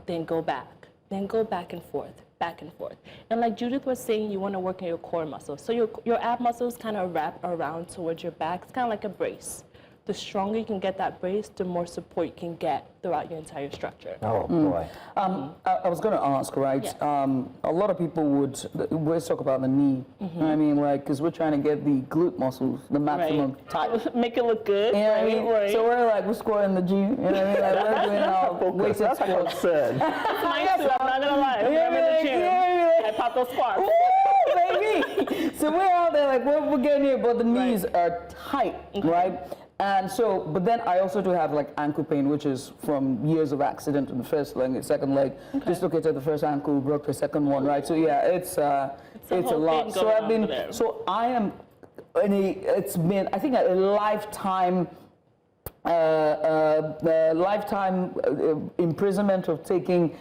Then go back. Then go back and forth, back and forth. And like Judith was saying, you want to work on your core muscles. So your ab muscles kind of wrap around towards your back. It's kind of like a brace. The stronger you can get that brace, the more support you can get throughout your entire structure. Oh, boy. I was going to ask, right? Yeah. A lot of people would always talk about the knee. You know what I mean? Like, because we're trying to get the glute muscles, the maximum tight. Make it look good. You know what I mean? Right. So we're scoring the G. You know what I mean? Like, we're doing our weighted squats. I'm not going to lie. I'm in the gym. I pop those squats. Woo, baby! So we're out there, like, we're getting here, but the knees are tight, right? And so, but then I also do have like ankle pain, which is from years of accident in the first leg, second leg, dislocated the first ankle, broke the second one, right? So yeah, it's a lot. So I am, it's been, I think, a lifetime, imprisonment of taking,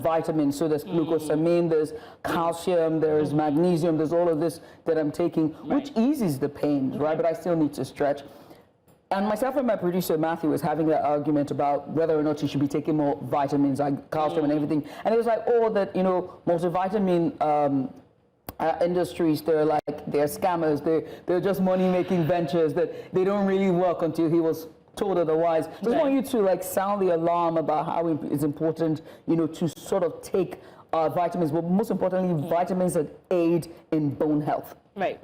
vitamins. So there's glucosamine, there's calcium, there's magnesium, there's all of this that I'm taking, which eases the pain, right? But I still need to stretch. And myself and my producer, Matthew, was having that argument about whether or not you should be taking more vitamins, like calcium and everything. And it was like, oh, that, you know, multivitamin industries, they're scammers, they're just money-making ventures, that they don't really work until he was told otherwise. Just want you to like sound the alarm about how it's important, you know, to sort of take vitamins, but most importantly, vitamins that aid in bone health. Right.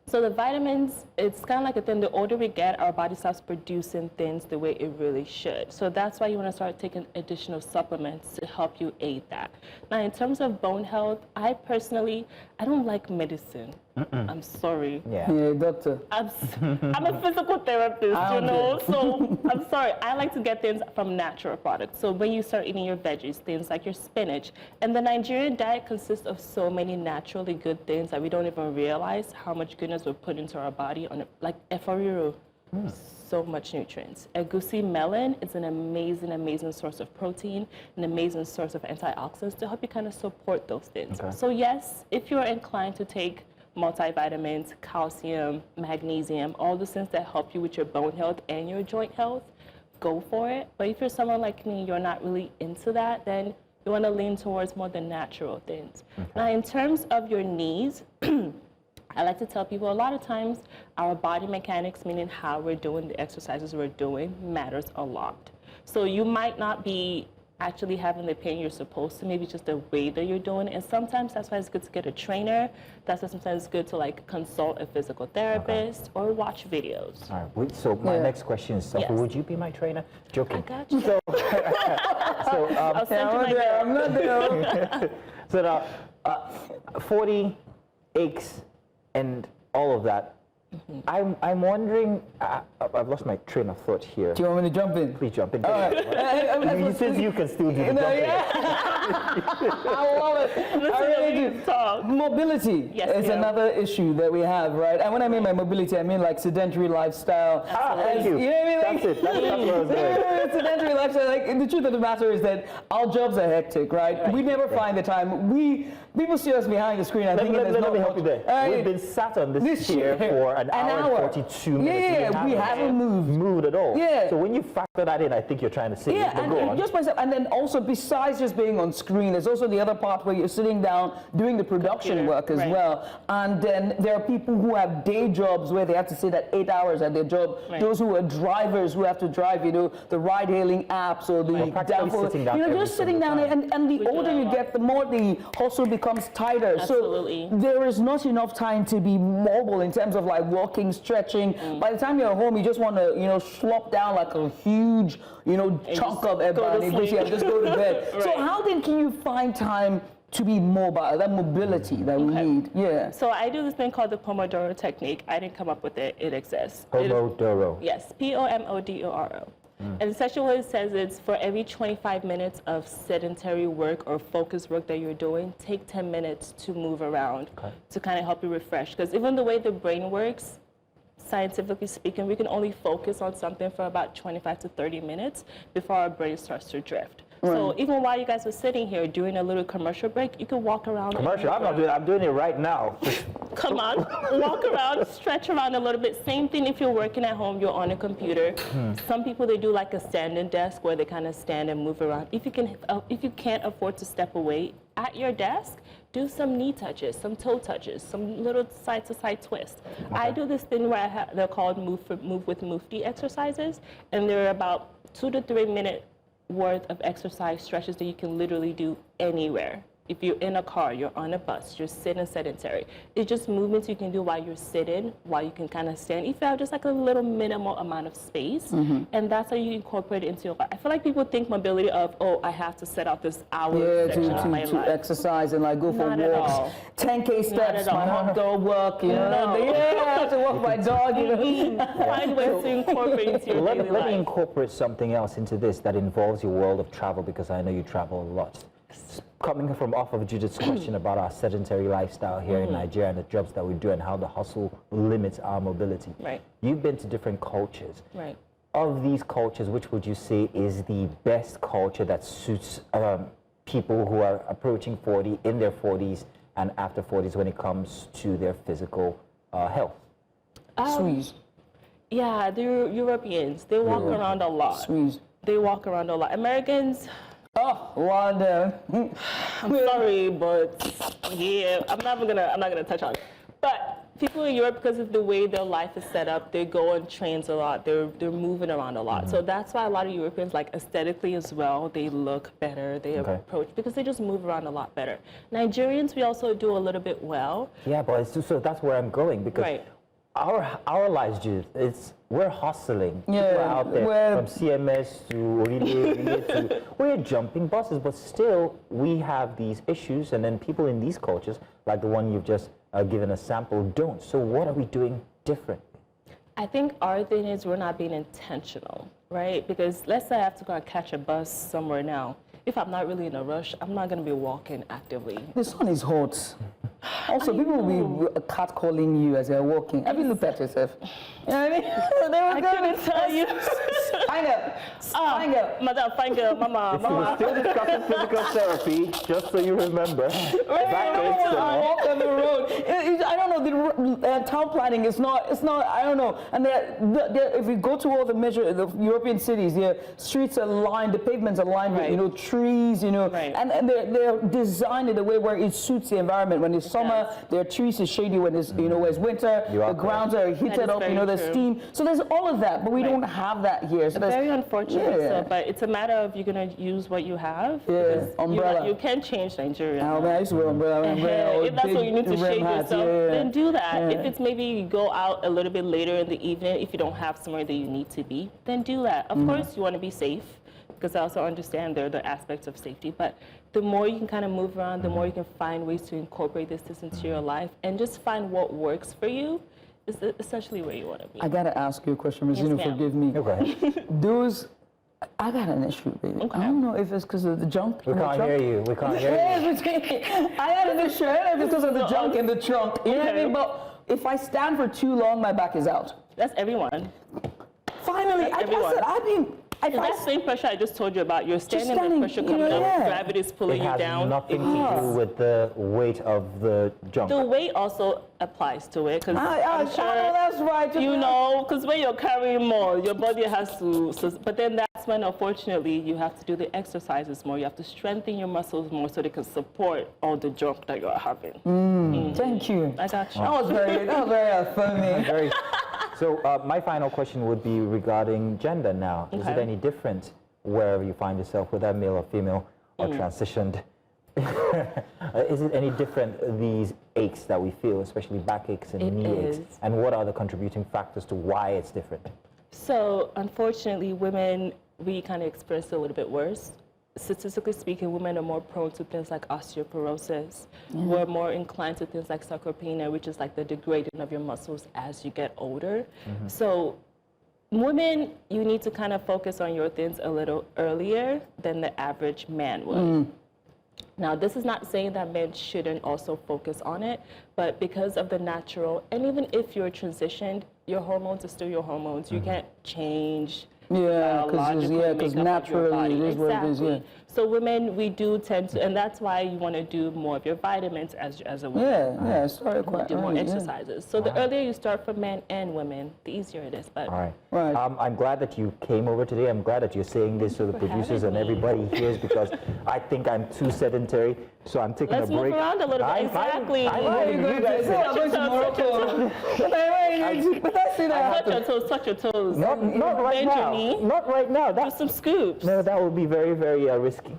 So the vitamins, it's kind of like a thing, the older we get, our body stops producing things the way it really should. So that's why you want to start taking additional supplements to help you aid that. Now, in terms of bone health, I personally, I don't like medicine. I'm sorry. Yeah, doctor. I'm a physical therapist, you know, so I'm sorry. I like to get things from natural products. So when you start eating your veggies, things like your spinach, and the Nigerian diet consists of so many naturally good things that we don't even realize how much goodness we're putting into our body, on like eforiru. So much nutrients. Egusi melon is an amazing, amazing source of protein, an amazing source of antioxidants to help you kind of support those things. Okay. So yes, if you're inclined to take multivitamins, calcium, magnesium, all the things that help you with your bone health and your joint health, go for it. But if you're someone like me, you're not really into that, then you want to lean towards more the natural things. Okay. Now, in terms of your knees, I like to tell people a lot of times our body mechanics, meaning how we're doing the exercises we're doing, matters a lot. So you might not be actually having the pain you're supposed to, maybe just the way that you're doing it. And sometimes that's why it's good to get a trainer. That's why sometimes it's good to like consult a physical therapist or watch videos. All right. So my next question is, would you be my trainer? Joking. I got you. So, I'll send you my bill. I'm not there. So now, 40 aches and all of that. I'm wondering, I've lost my train of thought here. Do you want me to jump in? Please jump in. Since you can still do the jumping. I love it. I really do. Mobility is another issue that we have, right? And when I mean by mobility, I mean like sedentary lifestyle. Thank you. You know what I mean? Like, that's it. That's what I was doing. Sedentary lifestyle. Like, the truth of the matter is that our jobs are hectic, right? We never find the time. People see us behind the screen. Let me help you there. We've been sat on this chair for an hour and 42 minutes. We haven't moved at all. Yeah. So when you factor that in, I think you're trying to say, and then also besides just being on screen, there's also the other part where you're sitting down doing the production work as well. And then there are people who have day jobs where they have to sit at 8 hours at their job. Those who are drivers who have to drive, you know, the ride-hailing apps or the just sitting down there. And the older you get, the more the hustle becomes tighter. Absolutely. So there is not enough time to be mobile in terms of like walking, stretching. By the time you're home, you just want to, you know, slop down like a huge, you know, chunk of everybody and just go to bed. So how then can you find time to be mobile, that mobility that we need? Yeah. So I do this thing called the Pomodoro technique. I didn't come up with it. It exists. Pomodoro. Yes, Pomodoro. And essentially what it says is for every 25 minutes of sedentary work or focused work that you're doing, take 10 minutes to move around to kind of help you refresh. Because even the way the brain works, scientifically speaking, we can only focus on something for about 25 to 30 minutes before our brain starts to drift. So even while you guys were sitting here doing a little commercial break, you could walk around. Commercial? I'm not doing it. I'm doing it right now. Come on, walk around, stretch around a little bit. Same thing if you're working at home, you're on a computer. Some people, they do like a standing desk where they kind of stand and move around. If you can't afford to step away at your desk, do some knee touches, some toe touches, some little side-to-side twist. I do this thing where they're called move with Mufti exercises, and they're about 2 to 3 minute worth of exercise stretches that you can literally do anywhere. If you're in a car, you're on a bus, you're sitting sedentary. It's just movements you can do while you're sitting, while you can kind of stand. If you have just like a little minimal amount of space, and that's how you incorporate it into your life. I feel like people think mobility of, oh, I have to set out this hour section of my life. To exercise and like go for walks. 10K steps, my mom go work, you know. I have to walk my dog, you know. Find ways to incorporate into your daily life. Let me incorporate something else into this that involves your world of travel, because I know you travel a lot. Coming from off of Judith's question about our sedentary lifestyle here in Nigeria and the jobs that we do and how the hustle limits our mobility. You've been to different cultures. Of these cultures, which would you say is the best culture that suits people who are approaching 40, in their 40s and after 40s when it comes to their physical health? Swedes. Yeah, they're Europeans. They walk around a lot. Swedes. They walk around a lot. Americans, Oh, Wanda. I'm sorry, but yeah, I'm not gonna touch on it. But people in Europe, because of the way their life is set up, they go on trains a lot. They're moving around a lot. So that's why a lot of Europeans, like aesthetically as well, they look better. They approach because they just move around a lot better. Nigerians, we also do a little bit well. Yeah, but it's just, so that's where I'm going because our lives, Judith, we're hustling. Yeah, we're out there from CMS to Obele to we're jumping buses, but still we have these issues, and then people in these cultures, like the one you've just given a sample, don't. So what are we doing different? I think our thing is we're not being intentional, right? Because let's say I have to go and catch a bus somewhere now. If I'm not really in a rush, I'm not going to be walking actively. The sun is hot. Also, people will be catcalling you as they're walking. Have you looked at yourself? You know what I mean? I couldn't tell you. Fine girl. Madam, fine girl, mama. We're still discussing physical therapy, just so you remember. Walk on the road. I don't know, the town planning is not, I don't know. And if we go to all the European cities, the streets are lined, the pavements are lined with, trees, and they're designed in a way where it suits the environment. When it's summer, there are trees is shady. When it's, when it's winter, the grounds are heated up, there's steam. So there's all of that, but we don't have that here. So very unfortunate, but it's a matter of you're going to use what you have. Umbrella. You can change Nigeria. I used to wear umbrella. If that's what you need to shade yourself, then do that. If it's maybe you go out a little bit later in the evening, if you don't have somewhere that you need to be, then do that. Of course, you want to be safe, because I also understand there are the aspects of safety, but the more you can kind of move around, the more you can find ways to incorporate this into your life and just find what works for you is essentially where you want to be. I got to ask you a question, Ms. Zino, forgive me. I got an issue, baby. I don't know if it's because of the junk. We can't hear you. We can't hear you. I had an issue. I don't know if it's because of the junk in the trunk. You know what I mean? But if I stand for too long, my back is out. That's everyone. Finally, It's that same pressure I just told you about. You're standing, the pressure coming up, gravity is pulling you down. It has nothing to do with the weight of the junk. The weight also applies to it, because I'm sure, that's right. because when you're carrying more, your body has to, but then that's when, unfortunately, you have to do the exercises more. You have to strengthen your muscles more so they can support all the junk that you're having. Thank you. I got you. That was very affirming. So my final question would be regarding gender now. Is it any different wherever you find yourself, whether male or female or transitioned? Is it any different, these aches that we feel, especially backaches and knee aches? And what are the contributing factors to why it's different? So unfortunately, women, we kind of experience it a little bit worse. Statistically speaking, women are more prone to things like osteoporosis. We're more inclined to things like sarcopenia, which is like the degrading of your muscles as you get older. So women, you need to kind of focus on your things a little earlier than the average man would. Now, this is not saying that men shouldn't also focus on it, but because of the natural, and even if you're transitioned, your hormones are still your hormones. You can't change. Because naturally it is what it is. So women, we do tend to, and that's why you want to do more of your vitamins as a woman. Start quite do more exercises. So the earlier you start for men and women, the easier it is. But I'm glad that you came over today. I'm glad that you're saying this so the producers and everybody hears, because I think I'm too sedentary. So I'm taking a break. Let's move around a little bit. Exactly. Touch your toes. Not right now. Not right now. Do some scoops. No, that would be very, very risky.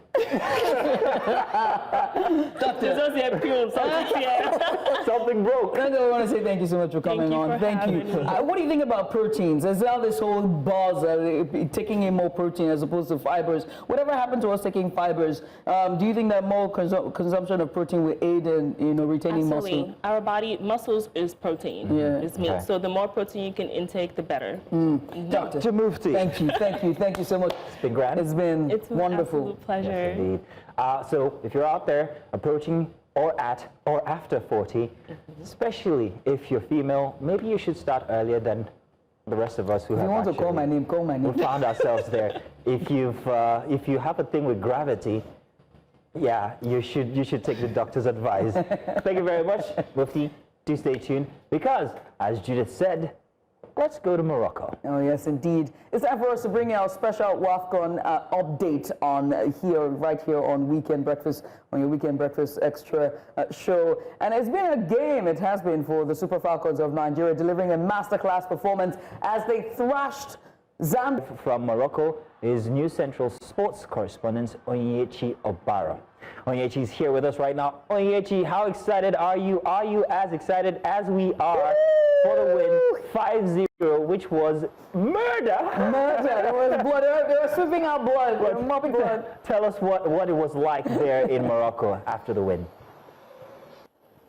Something broke. I want to say thank you so much for coming on. Thank you. What do you think about proteins? There's now this whole buzz taking in more protein as opposed to fibers. Whatever happened to us taking fibers? Do you think that more consumption of protein will aid in retaining muscle? Our body muscles is protein. It's meat. So the more protein you can intake, the better. Dr. Mufti. Thank you so much. It's been grand. It's been wonderful. Absolute pleasure. Yes, indeed. So if you're out there approaching or at or after 40, especially if you're female, maybe you should start earlier than the rest of us who have to call my name, call my name. We found ourselves there. If you have a thing with gravity, you should take the doctor's advice. Thank you very much, Mufti. Do stay tuned, because as Judith said, let's go to Morocco. Oh, yes, indeed. It's time for us to bring you our special WAFCON update on right here on Weekend Breakfast, on your Weekend Breakfast Extra show. And it's been a game, it has been, for the Super Falcons of Nigeria, delivering a masterclass performance as they thrashed Zambia. From Morocco is News Central sports correspondent Onyechi Obara. Onyechi is here with us right now. Onyechi, how excited are you? Are you as excited as we are for the win 5-0, which was murder? Murder. It was blood. They were sweeping out blood. They were mopping blood. Tell us what it was like there in Morocco after the win.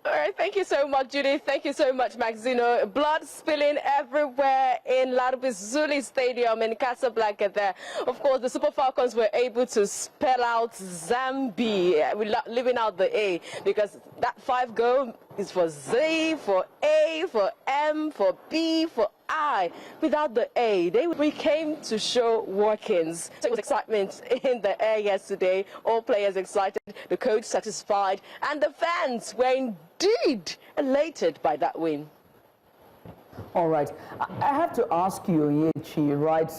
All right, thank you so much, Judith. Thank you so much, Maxino. Blood spilling everywhere in Ladubizuli Stadium in Casablanca there. Of course, the Super Falcons were able to spell out Zambia without leaving out the A, because that 5 goal is for Z, for A, for M, for B, for I. Without the A, we came to show workings. So it was excitement in the air yesterday. All players excited, the coach satisfied, and the fans were indeed elated by that win. All right. I have to ask you, Onyechi, right?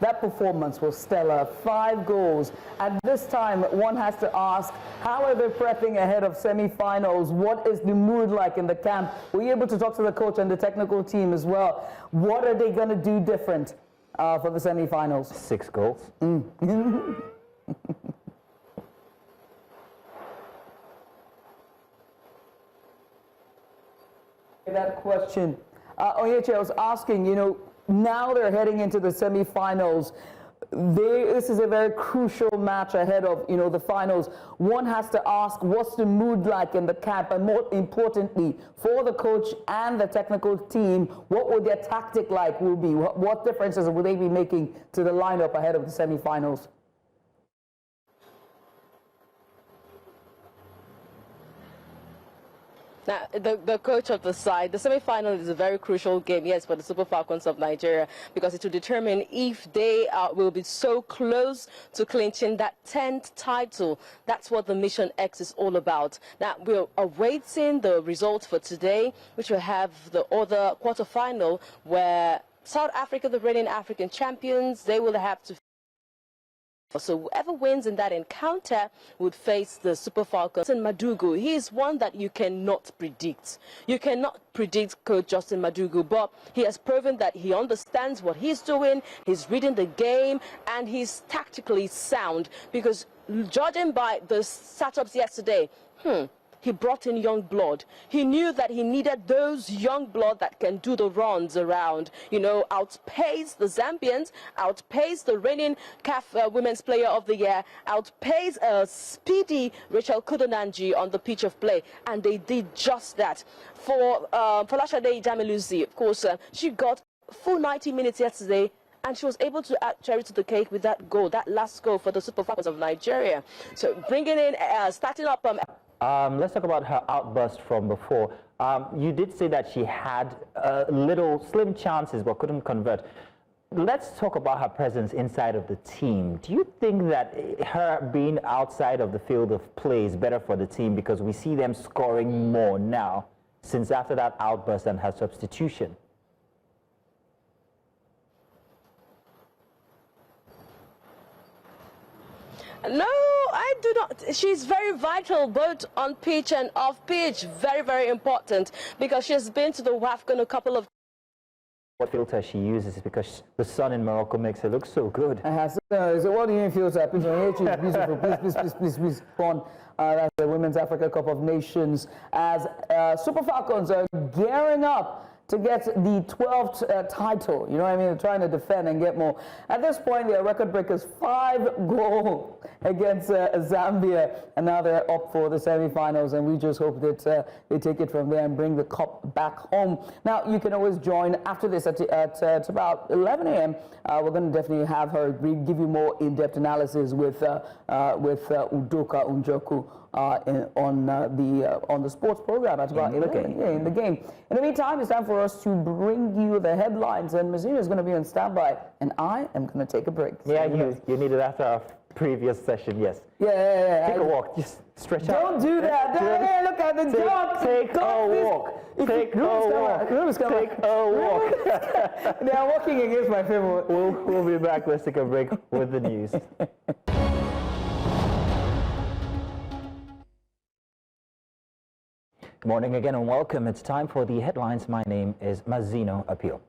That performance was stellar. 5 goals. At this time, one has to ask, how are they prepping ahead of semi-finals? What is the mood like in the camp? Were you able to talk to the coach and the technical team as well? What are they going to do different for the semi-finals? 6 goals. That question. Onyechi, I was asking, you know, now they're heading into the semi-finals. This is a very crucial match ahead of, you know, the finals. One has to ask, what's the mood like in the camp? And more importantly, for the coach and the technical team, what would their tactic like will be? What differences will they be making to the lineup ahead of the semi-finals? Now, the coach of the side, the semi-final is a very crucial game, yes, for the Super Falcons of Nigeria, because it will determine if they will be so close to clinching that 10th title. That's what the Mission X is all about. Now, we're awaiting the results for today, which will have the other quarterfinal, where South Africa, the reigning African champions, they will have to. So whoever wins in that encounter would face the Super Falcons. Justin Madugu, he is one that you cannot predict. You cannot predict Coach Justin Madugu, but he has proven that he understands what he's doing, he's reading the game, and he's tactically sound, because judging by the setups yesterday, he brought in young blood. He knew that he needed those young blood that can do the runs around, you know, outpace the Zambians, outpace the reigning CAF Women's Player of the Year, outpace speedy Rachel Kudonanji on the pitch of play. And they did just that. For Folashade Jamiluzi, of course, she got full 90 minutes yesterday, and she was able to add cherry to the cake with that goal, that last goal for the Super Falcons of Nigeria. So bringing in, starting up... let's talk about her outburst from before. You did say that she had little slim chances but couldn't convert. Let's talk about her presence inside of the team. Do you think that her being outside of the field of play is better for the team, because we see them scoring more now since after that outburst and her substitution? No, I do not. She's very vital, both on pitch and off pitch. Very, very important, because she's been to the WAFCON a couple of... What filter she uses is because the sun in Morocco makes her look so good. So what do you filter? Please, beautiful. Please. That's the Women's Africa Cup of Nations, as Super Falcons are gearing up to get the 12th title. You know what I mean? They're trying to defend and get more. At this point, their record breakers 5 goals against Zambia, and now they're up for the semi-finals, and we just hope that they take it from there and bring the cup back home. Now, you can always join after this at about 11 a.m. We're going to definitely have her give you more in-depth analysis with Udoka Unjoku on the sports program at about 11 in the game. In the meantime, it's time for for us to bring you the headlines, and Mazina is going to be on standby, and I am going to take a break. Yeah, you need it after our previous session, yes. Yeah. Take a walk, just stretch out. Don't do that. Hey, look at the dog. Take a walk. Take a walk. Take a walk. They are walking against my favor. We'll be back. Let's take a break with the news. Good morning again and welcome. It's time for the headlines. My name is Mazino Appeal.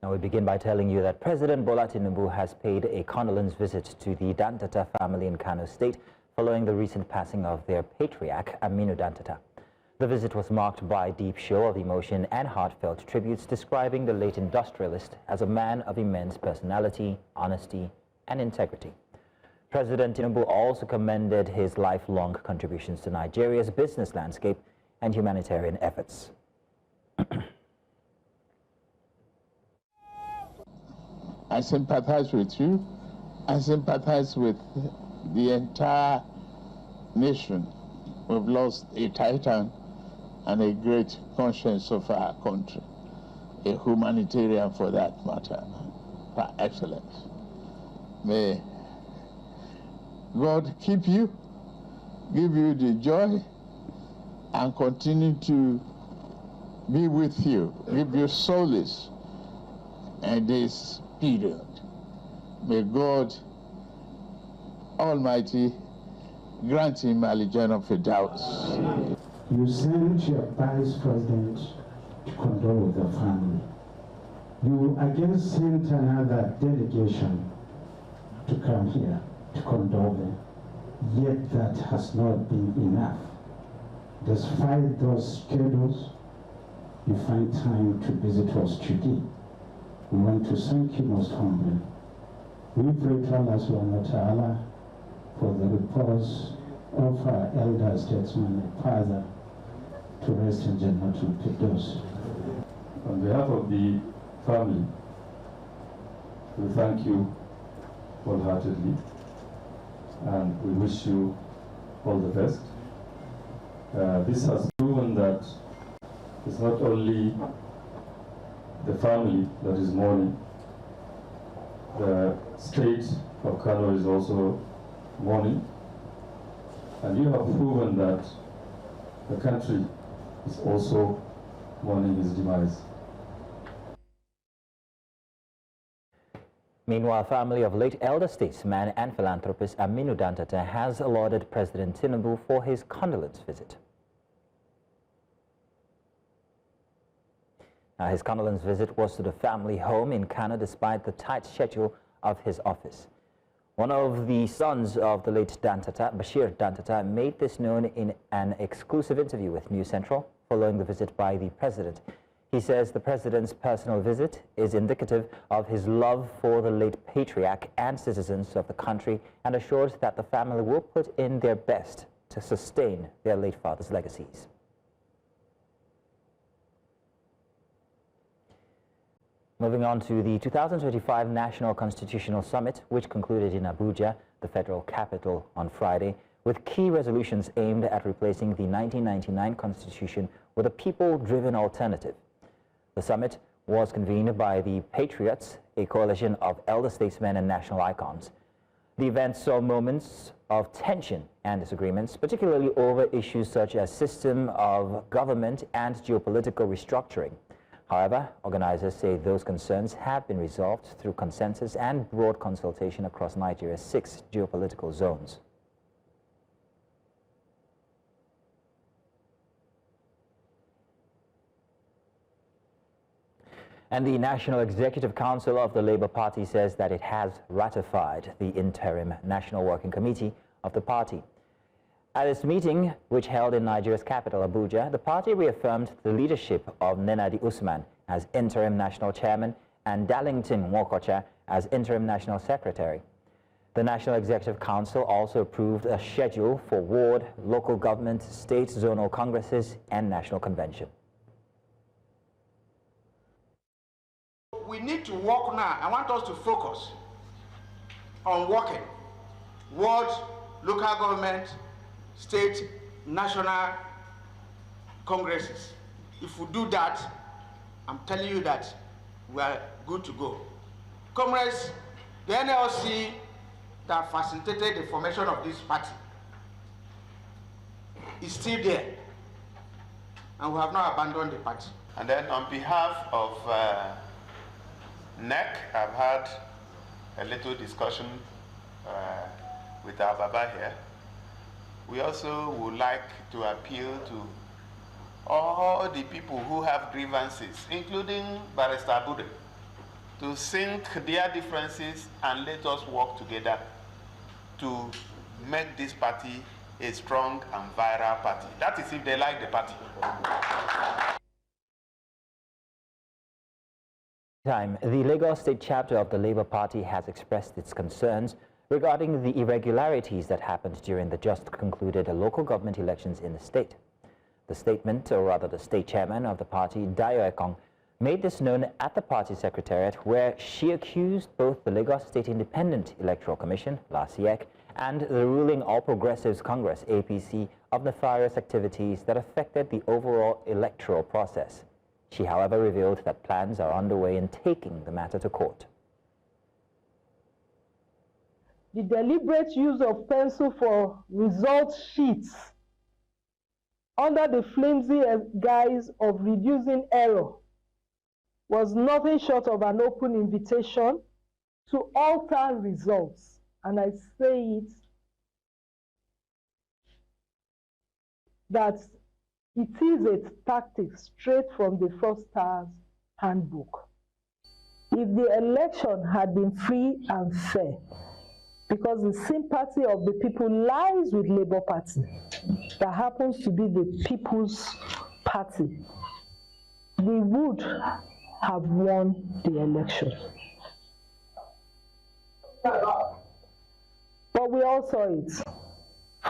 Now we begin by telling you that President Bola Tinubu has paid a condolence visit to the Dantata family in Kano State following the recent passing of their patriarch, Aminu Dantata. The visit was marked by a deep show of emotion and heartfelt tributes describing the late industrialist as a man of immense personality, honesty, and integrity. President Tinubu also commended his lifelong contributions to Nigeria's business landscape and humanitarian efforts. I sympathize with you. I sympathize with the entire nation. We've lost a titan and a great conscience of our country, a humanitarian for that matter, par excellence. May God keep you, give you the joy, and continue to be with you, give you solace in this period. May God Almighty grant him Al-Jannah Firdaus. You sent your vice president to condole with the family. You again sent another delegation to come here to condole them. Yet that has not been enough. Despite those schedules, you find time to visit us today. We want to thank you most humbly. We pray to Allah subhanahu wa ta'ala for the repose of our elder statesman and father to rest in Jannatul Firdaus. On behalf of the family, we thank you wholeheartedly and we wish you all the best. This has proven that it's not only the family that is mourning, the state of Kano is also mourning, and you have proven that the country is also mourning his demise. Meanwhile, family of late elder statesman and philanthropist Aminu Dantata has lauded President Tinubu for his condolence visit. Now, his condolence visit was to the family home in Kano despite the tight schedule of his office. One of the sons of the late Dantata, Bashir Dantata, made this known in an exclusive interview with News Central following the visit by the president. He says the president's personal visit is indicative of his love for the late patriarch and citizens of the country and assures that the family will put in their best to sustain their late father's legacies. Moving on to the 2025 National Constitutional Summit, which concluded in Abuja, the federal capital, on Friday, with key resolutions aimed at replacing the 1999 Constitution with a people-driven alternative. The summit was convened by the Patriots, a coalition of elder statesmen and national icons. The event saw moments of tension and disagreements, particularly over issues such as system of government and geopolitical restructuring. However, organizers say those concerns have been resolved through consensus and broad consultation across Nigeria's 6 geopolitical zones. And the National Executive Council of the Labour Party says that it has ratified the interim National Working Committee of the party. At its meeting, which held in Nigeria's capital, Abuja, the party reaffirmed the leadership of Nenadi Usman as interim national chairman and Darlington Nwokocha as interim national secretary. The National Executive Council also approved a schedule for ward, local government, state zonal congresses, and national convention. We need to work now. I want us to focus on working ward, local government, state, national congresses. If we do that, I'm telling you that we are good to go. Comrades, the NLC that facilitated the formation of this party is still there, and we have not abandoned the party. And then on behalf of NEC, I've had a little discussion with our Baba here. We also would like to appeal to all the people who have grievances, including Barrister Bude, to sink their differences and let us work together to make this party a strong and viral party. That is if they like the party. The Lagos State chapter of the Labour Party has expressed its concerns regarding the irregularities that happened during the just concluded local government elections in the state. The statement, or rather the state chairman of the party, Dayo Ekong, made this known at the party secretariat, where she accused both the Lagos State Independent Electoral Commission, LASIEC, and the ruling All Progressives Congress, APC, of nefarious activities that affected the overall electoral process. She, however, revealed that plans are underway in taking the matter to court. The deliberate use of pencil for result sheets under the flimsy guise of reducing error was nothing short of an open invitation to alter results. And I say it that it is a tactic straight from the fraudster's handbook. If the election had been free and fair, because the sympathy of the people lies with Labour Party, that happens to be the People's Party, we would have won the election. But we all saw it.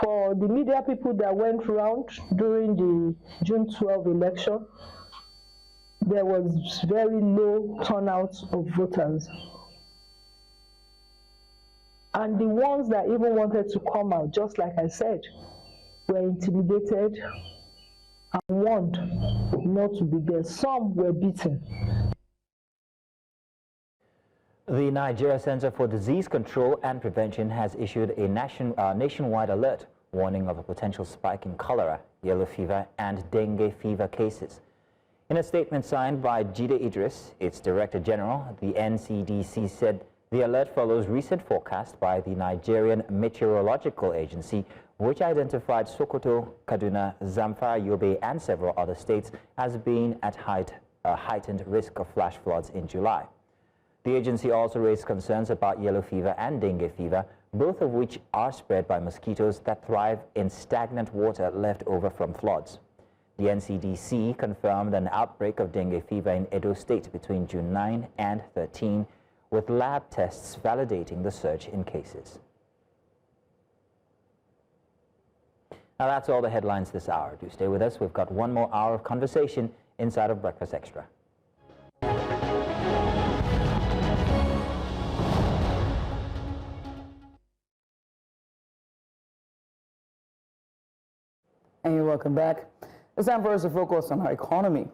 For the media people that went round during the June 12 election, there was very low turnout of voters. And the ones that even wanted to come out, just like I said, were intimidated and warned not to be there. Some were beaten. The Nigeria Center for Disease Control and Prevention has issued a nationwide alert warning of a potential spike in cholera, yellow fever, and dengue fever cases. In a statement signed by Jide Idris, its Director General, the NCDC said the alert follows recent forecast by the Nigerian Meteorological Agency, which identified Sokoto, Kaduna, Zamfara, Yobe, and several other states as being at heightened risk of flash floods in July. The agency also raised concerns about yellow fever and dengue fever, both of which are spread by mosquitoes that thrive in stagnant water left over from floods. The NCDC confirmed an outbreak of dengue fever in Edo State between June 9 and 13, with lab tests validating the surge in cases. Now that's all the headlines this hour. Do stay with us. We've got one more hour of conversation inside of Breakfast Extra. And you're welcome back. It's time for us to focus on our economy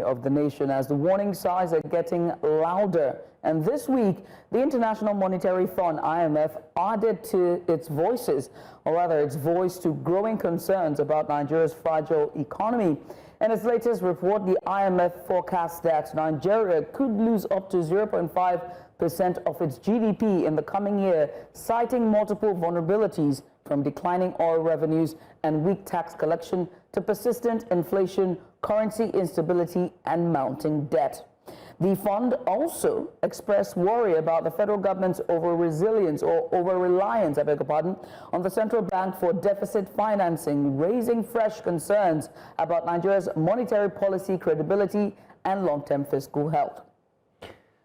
of the nation, as the warning signs are getting louder. And this week, the International Monetary Fund, IMF, added to its voices, or rather its voice to growing concerns about Nigeria's fragile economy. In its latest report, the IMF forecasts that Nigeria could lose up to 0.5% of its GDP in the coming year, citing multiple vulnerabilities from declining oil revenues and weak tax collection to persistent inflation, currency instability, and mounting debt. The fund also expressed worry about the federal government's over-resilience or over-reliance, I beg your pardon, on the central bank for deficit financing, raising fresh concerns about Nigeria's monetary policy credibility and long-term fiscal health.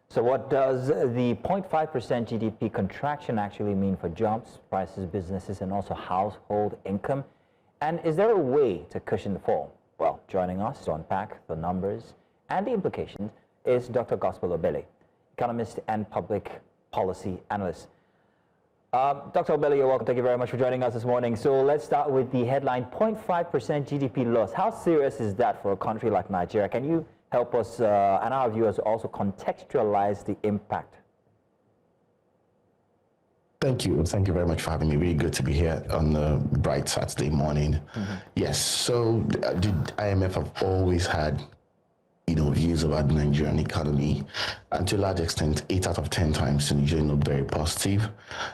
So what does the 0.5% GDP contraction actually mean for jobs, prices, businesses, and also household income? And is there a way to cushion the fall? Well, joining us to unpack the numbers and the implications is Dr. Gospel Obele, economist and public policy analyst. Dr. Obele, you're welcome. Thank you very much for joining us this morning. So let's start with the headline, 0.5% GDP loss. How serious is that for a country like Nigeria? Can you help us and our viewers also contextualize the impact? Thank you. Thank you very much for having me. Really good to be here on the bright Saturday morning. Yes, so the IMF have always had, views about the Nigerian economy, and to a large extent, 8 out of 10 times, Nigeria look very positive.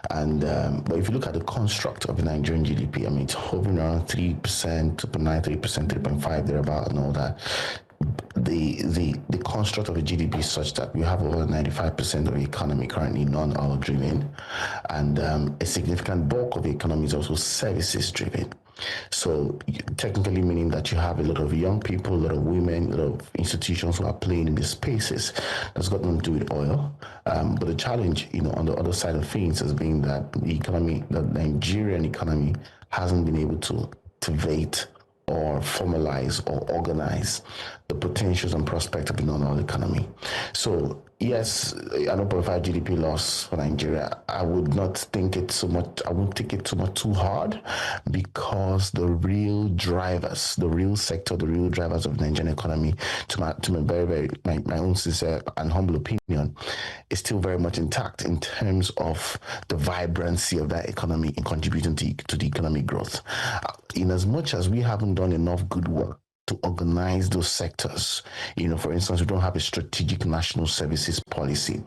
And but if you look at the construct of the Nigerian GDP, I mean, it's hovering around 3%, 2.9, 3%, 3.5, thereabout, and all that. The construct of the GDP is such that we have over 95% of the economy currently non-oil driven, and a significant bulk of the economy is also services driven. So technically meaning that you have a lot of young people, a lot of women, a lot of institutions who are playing in these spaces. That's got nothing to do with oil. But the challenge, on the other side of things has been that the Nigerian economy hasn't been able to activate or formalize or organize the potentials and prospects of the non-oil economy. So yes, I don't provide GDP loss for Nigeria. I would not think it so much, I won't take it too hard, because the real drivers, the real sector, the real drivers of the Nigerian economy, to my own sincere and humble opinion, is still very much intact in terms of the vibrancy of that economy in contributing to the economic growth. In as much as we haven't done enough good work to organize those sectors. For instance, we don't have a strategic national services policy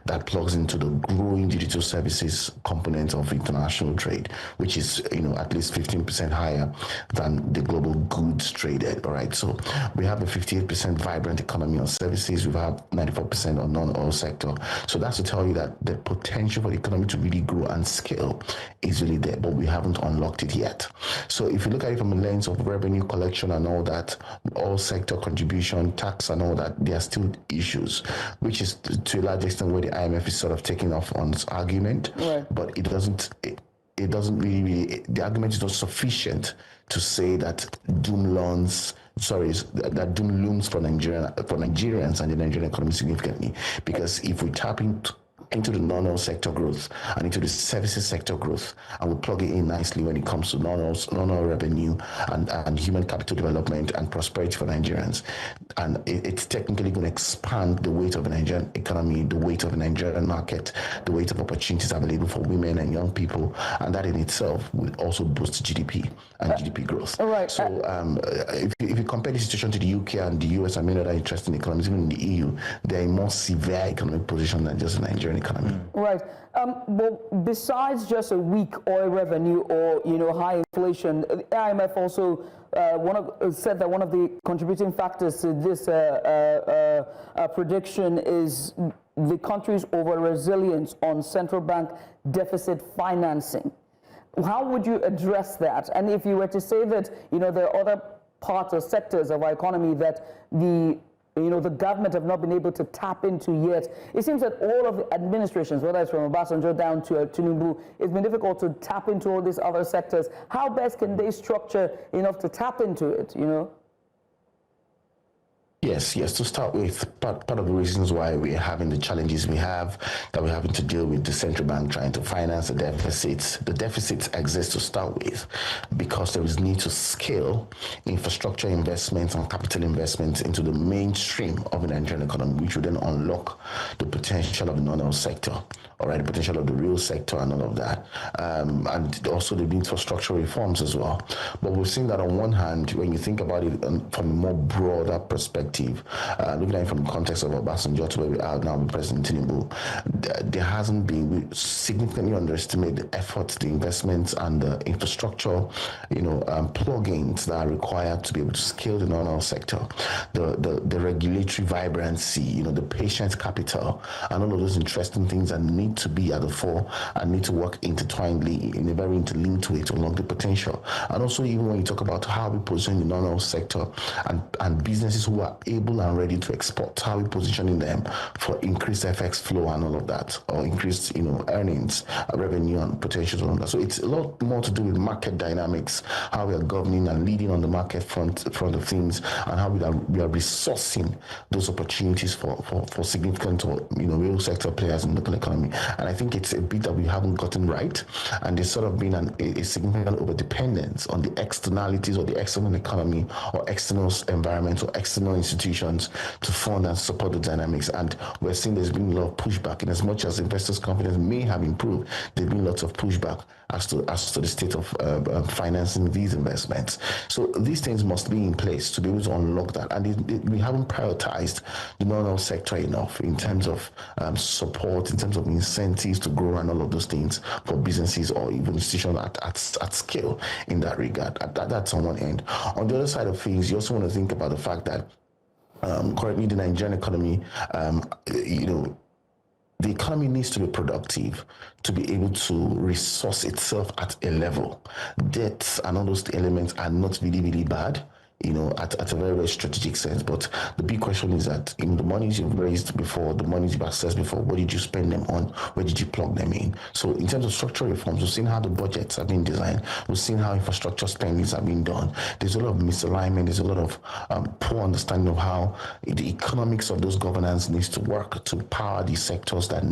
that plugs into the growing digital services component of international trade, which is, at least 15% higher than the global goods traded, all right? So we have a 58% vibrant economy on services. We have 94% on non-oil sector. So that's to tell you that the potential for the economy to really grow and scale is really there, but we haven't unlocked it yet. So if you look at it from a lens of revenue collection and all that, all sector contribution, tax and all that, there are still issues, which is to a large extent where the IMF is sort of taking off on its argument, right. But it doesn't really, the argument is not sufficient to say that doom looms for Nigerians and the Nigerian economy significantly, because if we tap into the non-oil sector growth and into the services sector growth, and we plug it in nicely when it comes to non-oil revenue and human capital development and prosperity for Nigerians. And it's technically going to expand the weight of the Nigerian economy, the weight of the Nigerian market, the weight of opportunities available for women and young people, and that in itself will also boost GDP and GDP growth. All right. So if you compare the situation to the UK and the US and many other interesting economies, even in the EU, they're in more severe economic position than just the Nigerian economy. Right. Well, besides just a weak oil revenue or high inflation, the IMF also said that one of the contributing factors to this prediction is the country's over resilience on central bank deficit financing. How would you address that? And if you were to say that there are other parts or sectors of our economy that the government have not been able to tap into yet. It seems that all of the administrations, whether it's from Obasanjo down to Tinubu, it's been difficult to tap into all these other sectors. How best can they structure enough to tap into it, Yes, to start with, part of the reasons why we're having the challenges we have, that we're having to deal with the central bank trying to finance the deficits. The deficits exist to start with because there is need to scale infrastructure investments and capital investments into the mainstream of the Nigerian economy, which would then unlock the potential of the non-oil sector, all right, the potential of the real sector and all of that. And also the need for structural reforms as well. But we've seen that on one hand, when you think about it from a more broader perspective, looking at it from the context of Obasanjo to where we are now with President Tinubu, there hasn't been, we significantly underestimate the efforts, the investments and the infrastructure, plugins that are required to be able to scale the non-oil sector, the regulatory vibrancy, the patient capital, and all of those interesting things that need to be at the fore and need to work intertwinedly in a very interlinked way to unlock the potential. And also even when you talk about how we position the non-oil sector and businesses who are able and ready to export, how we positioning them for increased FX flow and all of that, or increased earnings, revenue and potential and all that. So it's a lot more to do with market dynamics, how we are governing and leading on the market front of things, and how we are resourcing those opportunities for significant real sector players in the local economy. And I think it's a bit that we haven't gotten right. And there's sort of been a significant overdependence on the externalities or the external economy or external environment or external institutions to fund and support the dynamics. And we're seeing there's been a lot of pushback. In as much as investors' confidence may have improved, there's been lots of pushback as to the state of financing these investments. So these things must be in place to be able to unlock that. And we haven't prioritized the non-oil sector enough in terms of support, in terms of incentives to grow and all of those things for businesses or even institutions at scale in that regard. That's on one end. On the other side of things, you also want to think about the fact that currently the Nigerian economy, the economy needs to be productive to be able to resource itself at a level. Debts and all those elements are not really, really bad, at a very, very strategic sense. But the big question is that the monies you've raised before, the monies you've accessed before, what did you spend them on? Where did you plug them in? So in terms of structural reforms, we've seen how the budgets have been designed. We've seen how infrastructure spendings have been done. There's a lot of misalignment. There's a lot of poor understanding of how the economics of those governance needs to work to power these sectors that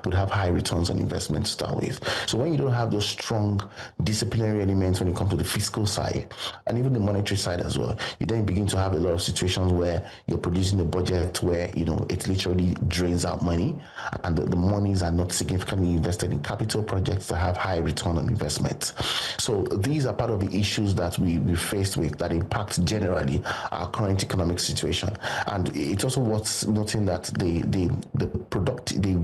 would have high returns on investment to start with. So when you don't have those strong disciplinary elements when it comes to the fiscal side and even the monetary side as well, you then begin to have a lot of situations where you're producing a budget where it literally drains out money, and the monies are not significantly invested in capital projects that have high return on investment. So these are part of the issues that we're faced with that impact generally our current economic situation. And it's also worth noting that the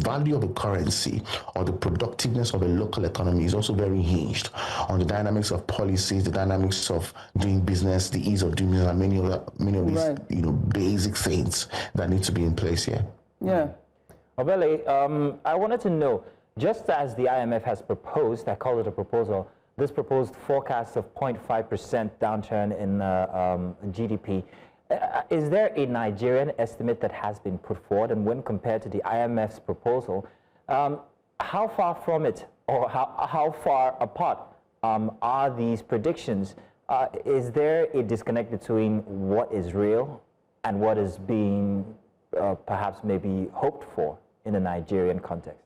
value of a currency or the productiveness of a local economy is also very hinged on the dynamics of policies, the dynamics of doing business, the ease of doing business, and many of these basic things that need to be in place here. Yeah. Obele, I wanted to know, just as the IMF has proposed, I call it a proposal, this proposed forecast of 0.5% downturn in GDP, is there a Nigerian estimate that has been put forward? And when compared to the IMF's proposal, how far from it, or how far apart are these predictions? Is there a disconnect between what is real and what is being perhaps maybe hoped for in a Nigerian context?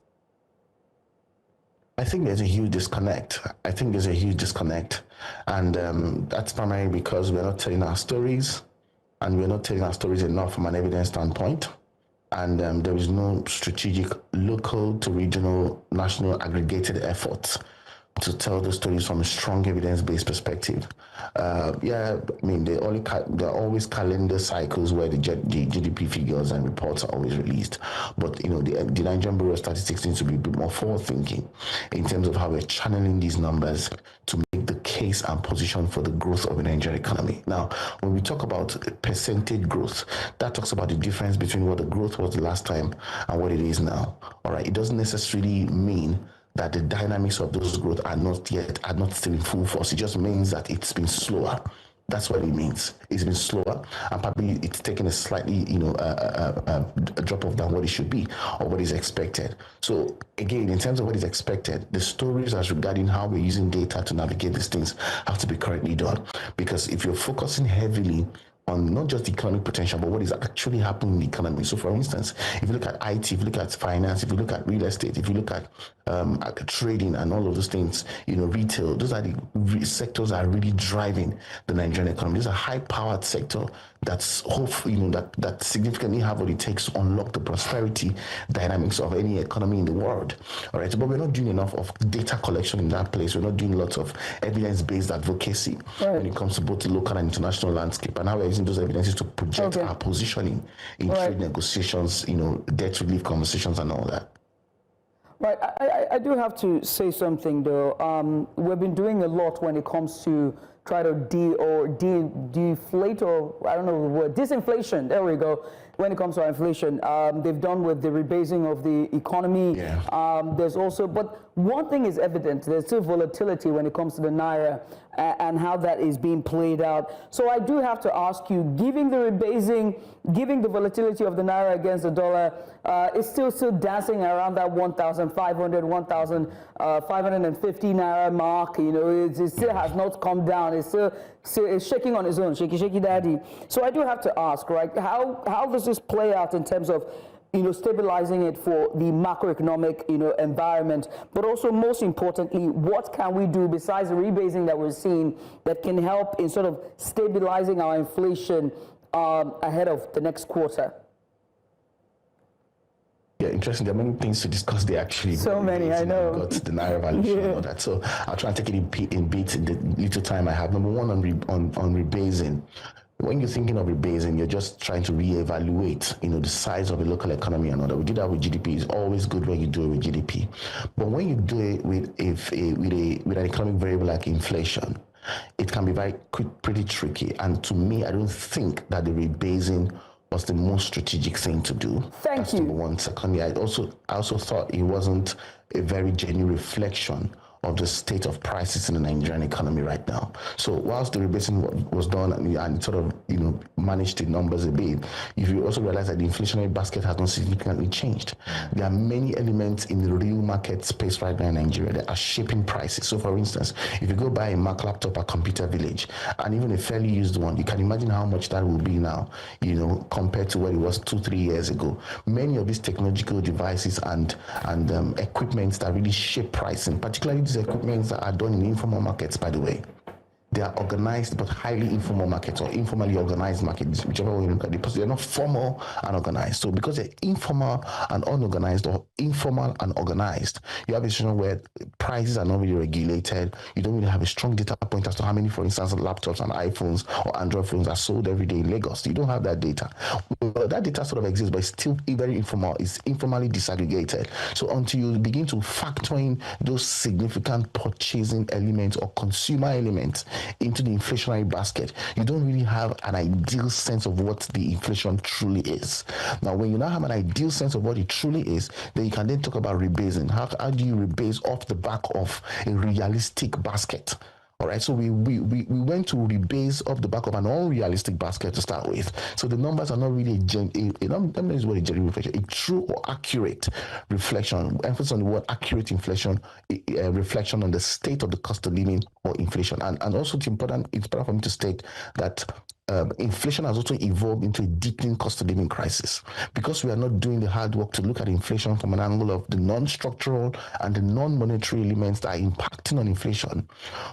I think there's a huge disconnect. And that's primarily because we're not telling our stories, and we're not telling our stories enough from an evidence standpoint. And there is no strategic local to regional, national aggregated efforts to tell the stories from a strong evidence-based perspective. There are always calendar cycles where the GDP figures and reports are always released. But the Nigerian Bureau of Statistics needs to be a bit more forward-thinking in terms of how we're channeling these numbers to make the case and position for the growth of the Nigerian economy. Now, when we talk about percentage growth, that talks about the difference between what the growth was the last time and what it is now. All right, it doesn't necessarily mean that the dynamics of those growth are not still in full force. It just means that it's been slower. That's what it means. It's been slower, and probably it's taken a slightly, a drop off than what it should be or what is expected. So again, in terms of what is expected, the stories as regarding how we're using data to navigate these things have to be correctly done. Because if you're focusing heavily on not just the economic potential, but what is actually happening in the economy. So for instance, if you look at IT, if you look at finance, if you look at real estate, if you look at trading and all of those things, retail, those are the sectors that are really driving the Nigerian economy. These are high-powered sector that's hopefully, that significantly have what it takes to unlock the prosperity dynamics of any economy in the world. All right, but we're not doing enough of data collection in that place. We're not doing lots of evidence-based advocacy when it comes to both the local and international landscape. And now we're using those evidences to project our positioning in trade negotiations, debt relief conversations and all that. Right, I do have to say something though. We've been doing a lot when it comes to try to deflate, or I don't know the word, disinflation, there we go, when it comes to our inflation. They've done with the rebasing of the economy. There's also, but one thing is evident, there's still volatility when it comes to the Naira and how that is being played out. So I do have to ask you, giving the rebasing, giving the volatility of the Naira against the dollar, it's still dancing around that 1,500, 1,550 Naira mark. It still has not come down. It's still it's shaking on its own, shaky daddy. So I do have to ask, right, how does this play out in terms of stabilizing it for the macroeconomic, environment, but also most importantly, what can we do besides the rebasing that we're seeing that can help in sort of stabilizing our inflation ahead of the next quarter? Yeah, interesting. There are many things to discuss there, actually. So many, I know. Got the Naira valuation and all that. So I'll try and take it in bits in the little time I have. Number one, on rebasing. When you're thinking of rebasing, you're just trying to reevaluate, the size of a local economy and all that. We did that with GDP. It's always good when you do it with GDP. But when you do it with an economic variable like inflation, it can be pretty tricky. And to me, I don't think that the rebasing was the most strategic thing to do. That's number one. Secondly, I also thought it wasn't a very genuine reflection of the state of prices in the Nigerian economy right now. So whilst the rebasing was done and sort of managed the numbers a bit, if you also realize that the inflationary basket has not significantly changed. There are many elements in the real market space right now in Nigeria that are shaping prices. So for instance, if you go buy a Mac laptop at Computer Village and even a fairly used one, you can imagine how much that will be now, compared to what it was 2-3 years ago. Many of these technological devices and equipment that really shape pricing, particularly these equipment that are done in informal markets, by the way. They are organized but highly informal markets or informally organized markets, whichever way you look at it, because they're not formal and organized. So because they're informal and unorganized or informal and organized, you have a situation where prices are not really regulated. You don't really have a strong data point as to how many, for instance, laptops and iPhones or Android phones are sold every day in Lagos. You don't have that data. Well, that data sort of exists, but it's still very informal. It's informally disaggregated. So until you begin to factor in those significant purchasing elements or consumer elements into the inflationary basket, you don't really have an ideal sense of what the inflation truly is. Now, when you now have an ideal sense of what it truly is, then you can then talk about rebasing. How do you rebase off the back of a realistic basket? All right, so we went to rebase off the back of an unrealistic basket to start with. So the numbers are not really a genuine reflection, a true or accurate reflection. Emphasis on the word accurate inflation, reflection on the state of the cost of living or inflation. And also it's important for me to state that inflation has also evolved into a deepening cost of living crisis because we are not doing the hard work to look at inflation from an angle of the non-structural and the non-monetary elements that are impacting on inflation.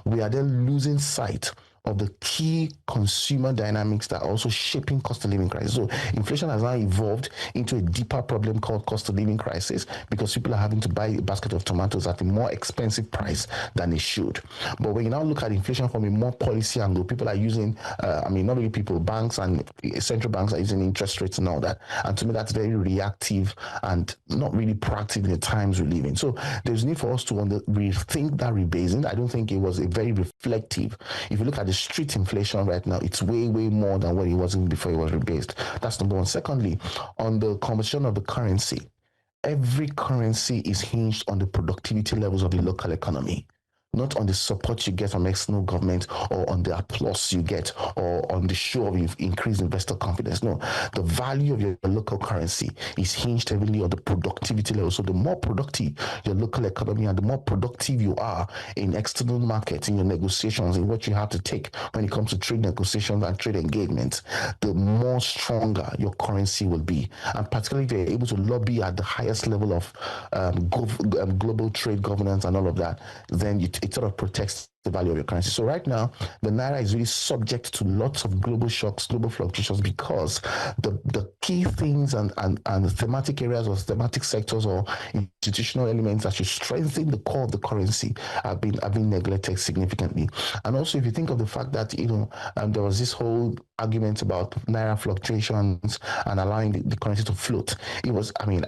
We are then losing sight of the key consumer dynamics that are also shaping cost of living crisis. So inflation has now evolved into a deeper problem called cost of living crisis because people are having to buy a basket of tomatoes at a more expensive price than they should. But when you now look at inflation from a more policy angle, people are using, not only people, banks and central banks are using interest rates and all that. And to me, that's very reactive and not really proactive in the times we live in. So there's need for us to rethink that rebasing. I don't think it was a very reflective. If you look at the street inflation right now, it's way more than what it was before it was rebased. That's number one. Secondly, on the conversion of the currency, every currency is hinged on the productivity levels of the local economy, not on the support you get from external government or on the applause you get or on the show of increased investor confidence. No, the value of your local currency is hinged heavily on the productivity level. So the more productive your local economy and the more productive you are in external markets, in your negotiations, in what you have to take when it comes to trade negotiations and trade engagements, the more stronger your currency will be. And particularly if you're able to lobby at the highest level of global trade governance and all of that, then it sort of protects the value of your currency. So right now, the Naira is really subject to lots of global shocks, global fluctuations, because the key things and the thematic areas or thematic sectors or institutional elements that should strengthen the core of the currency have been neglected significantly. And also, if you think of the fact that, there was this whole argument about Naira fluctuations and allowing the currency to float. It was, in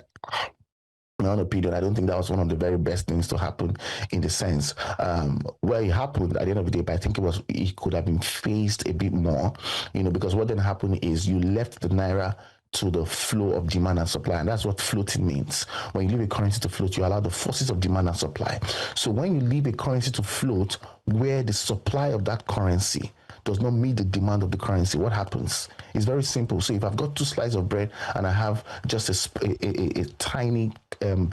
my own opinion, I don't think that was one of the very best things to happen in the sense where it happened at the end of the day, but I think it could have been phased a bit more, because what then happened is you left the Naira to the flow of demand and supply, and that's what floating means. When you leave a currency to float, you allow the forces of demand and supply. So when you leave a currency to float where the supply of that currency does not meet the demand of the currency, what happens? It's very simple. So if I've got 2 slices of bread and I have just a tiny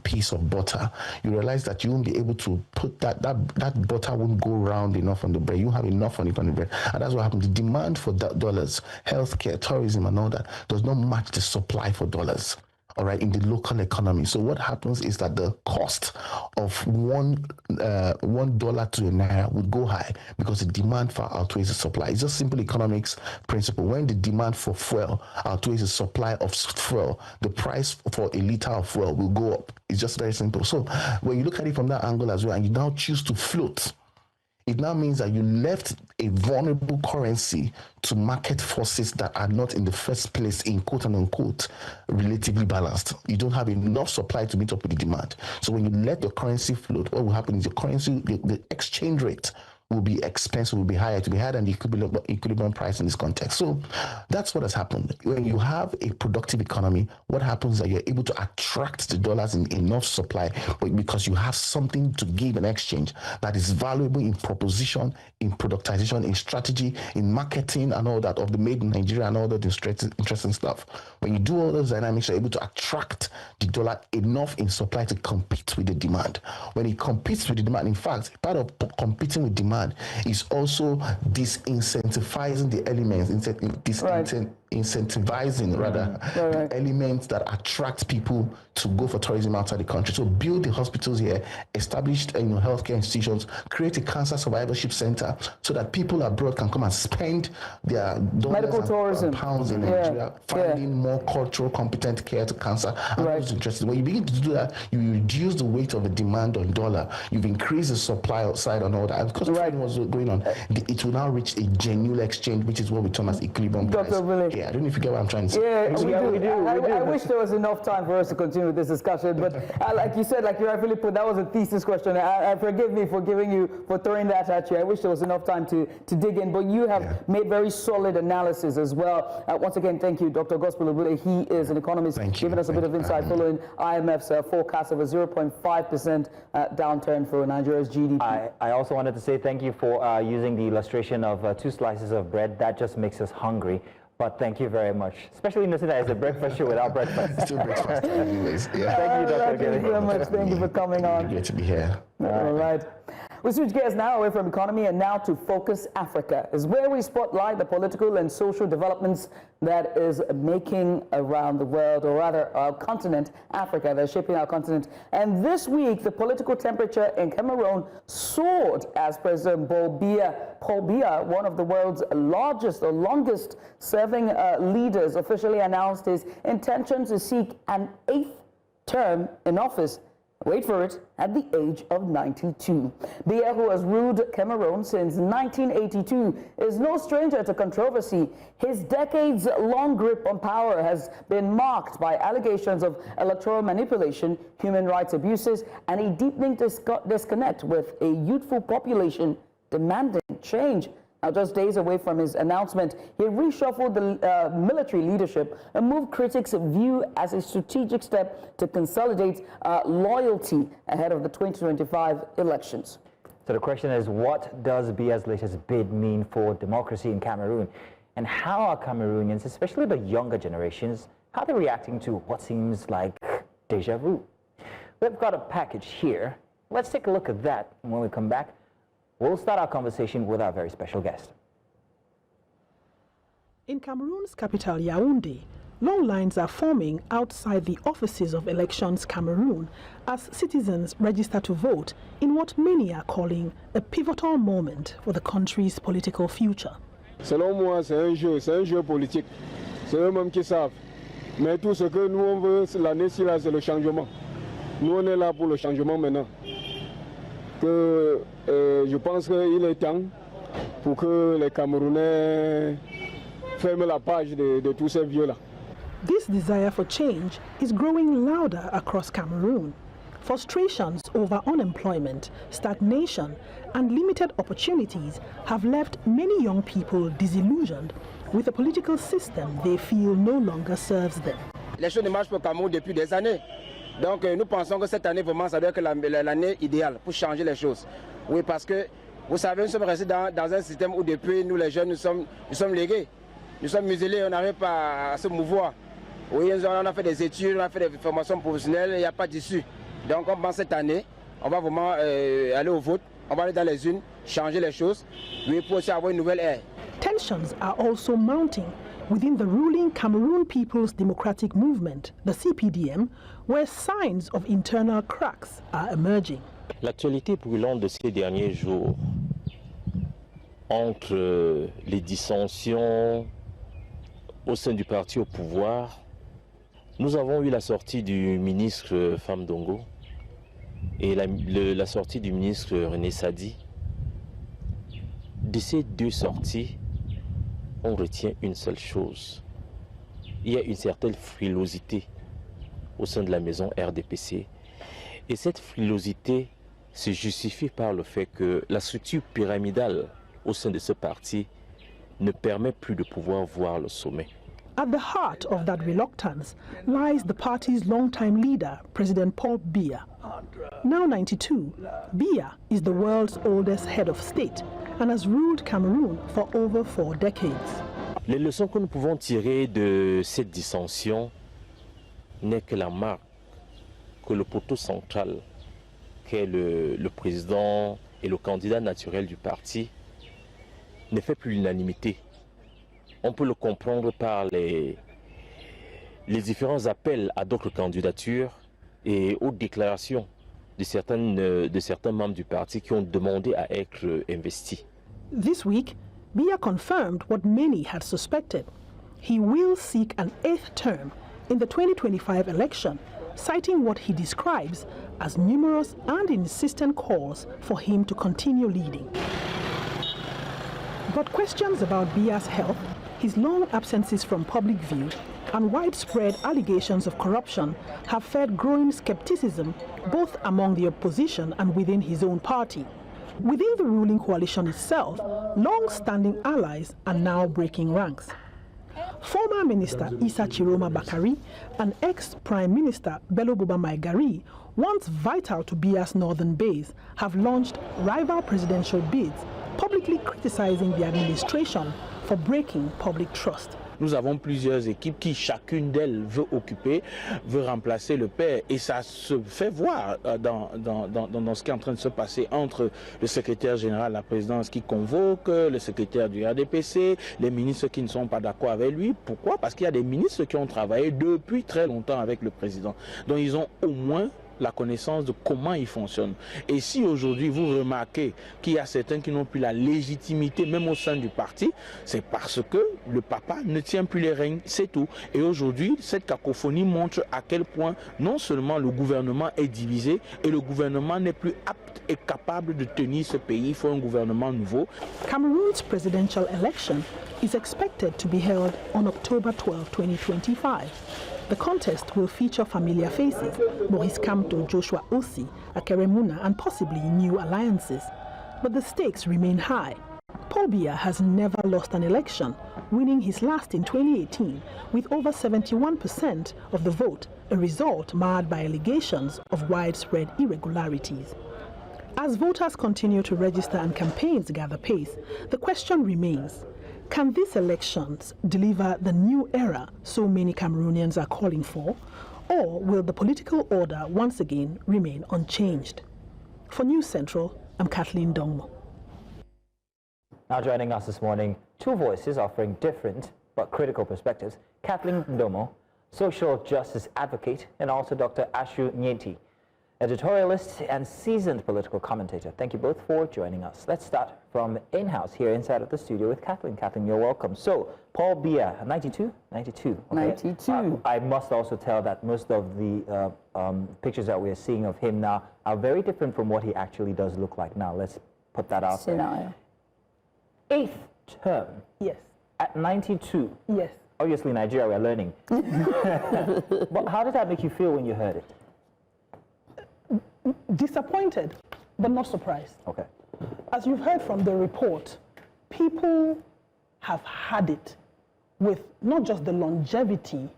piece of butter, you realize that you won't be able to put that butter won't go round enough on the bread. You have enough on it on the bread. And that's what happens. The demand for dollars, healthcare, tourism and all that does not match the supply for dollars. all right, in the local economy. So what happens is that the cost of $1 to a naira would go high because the demand far outweighs the supply. It's just simple economics principle. When the demand for fuel outweighs the supply of fuel, the price for a liter of fuel will go up. It's just very simple. So when you look at it from that angle as well, and you now choose to float, it now means that you left a vulnerable currency to market forces that are not in the first place, in quote and unquote, relatively balanced. You don't have enough supply to meet up with the demand. So when you let the currency float, what will happen is the currency, the exchange rate will be expensive, will be higher, to be higher than the equilibrium price in this context. So that's what has happened. When you have a productive economy, what happens is that you're able to attract the dollars in enough supply, but because you have something to give in exchange that is valuable in proposition, in productization, in strategy, in marketing and all that of the made in Nigeria and all that interesting stuff. When you do all those dynamics, you're able to attract the dollar enough in supply to compete with the demand. When it competes with the demand, in fact, part of competing with demand is also disincentivizing the elements, incentivizing the elements that attract people to go for tourism outside the country. So build the hospitals here, establish healthcare institutions, create a cancer survivorship center so that people abroad can come and spend their medical tourism pounds in Nigeria, finding more cultural competent care to cancer. And those interested. When you begin to do that, you reduce the weight of the demand on dollar. You've increased the supply outside on all that. And because what's going on, it will now reach a genuine exchange, which is what we term as equilibrium price. Dr. Obele. Yeah, I don't know if you get what I'm trying to say. Yeah, we do. I wish there was enough time for us to continue with this discussion, but like you said, like you rightfully put, that was a thesis question. Forgive me for throwing that at you. I wish there was enough time to dig in, but you have made very solid analysis as well. Once again, thank you, Dr. Gospel Obele. He is an economist, giving us a bit of insight following IMF's forecast of a 0.5% downturn for Nigeria's GDP. I also wanted to say thank you for using the illustration of 2 slices of bread. That just makes us hungry. But thank you very much, especially in the city. It's a breakfast show without breakfast. Still breakfast anyways. Yeah. Thank you, Dr. Thank you so much. Thank you for coming on. Great to be here. All right. We switch gears now away from economy and now to Focus Africa, is where we spotlight the political and social developments that is making around the world, or rather our continent, Africa, they're shaping our continent. And this week, the political temperature in Cameroon soared as President Paul Biya, one of the world's largest or longest serving leaders, officially announced his intention to seek an 8th term in office. Wait for it, at the age of 92. Biya, who has ruled Cameroon since 1982, is no stranger to controversy. His decades-long grip on power has been marked by allegations of electoral manipulation, human rights abuses, and a deepening disconnect with a youthful population demanding change. Now, just days away from his announcement, he reshuffled the military leadership, a move critics view as a strategic step to consolidate loyalty ahead of the 2025 elections. So the question is, what does Biya's latest bid mean for democracy in Cameroon? And how are Cameroonians, especially the younger generations, how they're reacting to what seems like deja vu? We've got a package here. Let's take a look at that. And when we come back, we'll start our conversation with our very special guest. In Cameroon's capital, Yaoundé, long lines are forming outside the offices of Elections Cameroon as citizens register to vote in what many are calling a pivotal moment for the country's political future. Selon moi, c'est un jeu politique. C'est eux-mêmes qui savent. Mais tout ce que nous on veut l'année-ci là, c'est le changement. Nous on est là pour le changement maintenant. Je pense qu'il est temps pour que les Camerounais ferment la page de tous ces vieux-là. This desire for change is growing louder across Cameroon. Frustrations over unemployment, stagnation, and limited opportunities have left many young people disillusioned with a political system they feel no longer serves them. Les choses ne marchent pas au Cameroun depuis des années. Donc nous pensons que cette année, vraiment, ça doit être l'année idéale pour changer les choses. Oui, parce que, vous savez, nous sommes restés dans un système où depuis, nous les jeunes, nous sommes légués. Nous sommes muselés, on n'arrive pas à se mouvoir. Oui, on a fait des études, on a fait des formations professionnelles, il n'y a pas d'issue. Donc on pense cette année, on va vraiment aller au vote, on va aller dans les urnes, changer les choses, oui, pour aussi avoir une nouvelle ère. Tensions are also mounting within the ruling Cameroon People's Democratic Movement, the CPDM, where signs of internal cracks are emerging. L'actualité brûlante de ces derniers jours, entre les dissensions au sein du parti au pouvoir, nous avons eu la sortie du ministre Famdongo et la sortie du ministre René Sadi. De ces deux sorties, on retient une seule chose. Il y a une certaine frilosité au sein de la maison RDPC. Et cette frilosité se justifie par le fait que la structure pyramidale au sein de ce parti ne permet plus de pouvoir voir le sommet. At the heart of that reluctance lies the party's longtime leader, President Paul Biya. Now 92, Biya is the world's oldest head of state and has ruled Cameroon for over 4 decades. Les leçons que nous pouvons tirer de cette dissension n'est que la marque que le poteau central, qu'est le président et le candidat naturel du parti, ne fait plus l'unanimité. On peut le comprendre par les différents appels à d'autres candidatures et aux déclarations de certains membres du parti qui ont demandé à être investis. This week, Biya confirmed what many had suspected. He will seek an 8th term in the 2025 election, citing what he describes as numerous and insistent calls for him to continue leading. But questions about Biya's health, his long absences from public view, and widespread allegations of corruption have fed growing skepticism both among the opposition and within his own party. Within the ruling coalition itself, long-standing allies are now breaking ranks. Former Minister Issa Chiroma Bakari and ex-Prime Minister Bello Buba Maigari, once vital to Biya's northern base, have launched rival presidential bids, publicly criticizing the administration for breaking public trust. Nous avons plusieurs équipes qui, chacune d'elles, veut remplacer le père. Et ça se fait voir dans ce qui est en train de se passer entre le secrétaire général de la présidence qui convoque, le secrétaire du RDPC, les ministres qui ne sont pas d'accord avec lui. Pourquoi? Parce qu'il y a des ministres qui ont travaillé depuis très longtemps avec le président. Donc ils ont au moins la connaissance de comment il fonctionne. Et si aujourd'hui vous remarquez qu'il y a certains qui n'ont plus la légitimité, même au sein du parti, c'est parce que le papa ne tient plus les rênes, c'est tout. Et aujourd'hui, cette cacophonie montre à quel point non seulement le gouvernement est divisé, et le gouvernement n'est plus apte et capable de tenir ce pays. Il faut un gouvernement nouveau. Cameroon's presidential election is expected to be held on October 12, 2025. The contest will feature familiar faces, Maurice Kamto, Joshua Ossi, Akeremuna, and possibly new alliances. But the stakes remain high. Paul Biya has never lost an election, winning his last in 2018 with over 71% of the vote, a result marred by allegations of widespread irregularities. As voters continue to register and campaigns gather pace, the question remains, can these elections deliver the new era so many Cameroonians are calling for, or will the political order once again remain unchanged? For News Central, I'm Kathleen Dongmo. Now joining us this morning, two voices offering different but critical perspectives. Kathleen Ndomo, social justice advocate, and also Dr. Ashu Nyeti, editorialist and seasoned political commentator. Thank you both for joining us. Let's start from in-house here inside of the studio with Kathleen. Kathleen, you're welcome. So, Paul Biya, 92? 92. Okay. 92. I must also tell that most of the pictures that we're seeing of him now are very different from what he actually does look like now. Let's put that out there. 8th term. Yes. At 92. Yes. Obviously, Nigeria, we're learning. But how did that make you feel when you heard it? Disappointed, but not surprised. Okay. As you've heard from the report, people have had it with not just the longevity,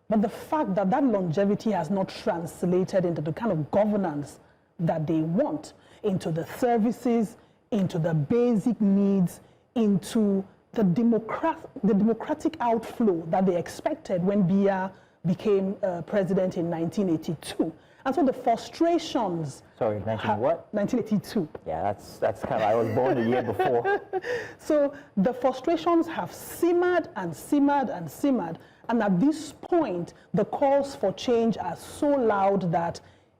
but the fact that that longevity has not translated into the kind of governance that they want, into the services, into the basic needs, into the democratic outflow that they expected when Biya became president in 1982. And so the frustrations... Sorry, 1982. Yeah, that's kind of, I was born a year before. So the frustrations have simmered and simmered and simmered. And at this point, the calls for change are so loud that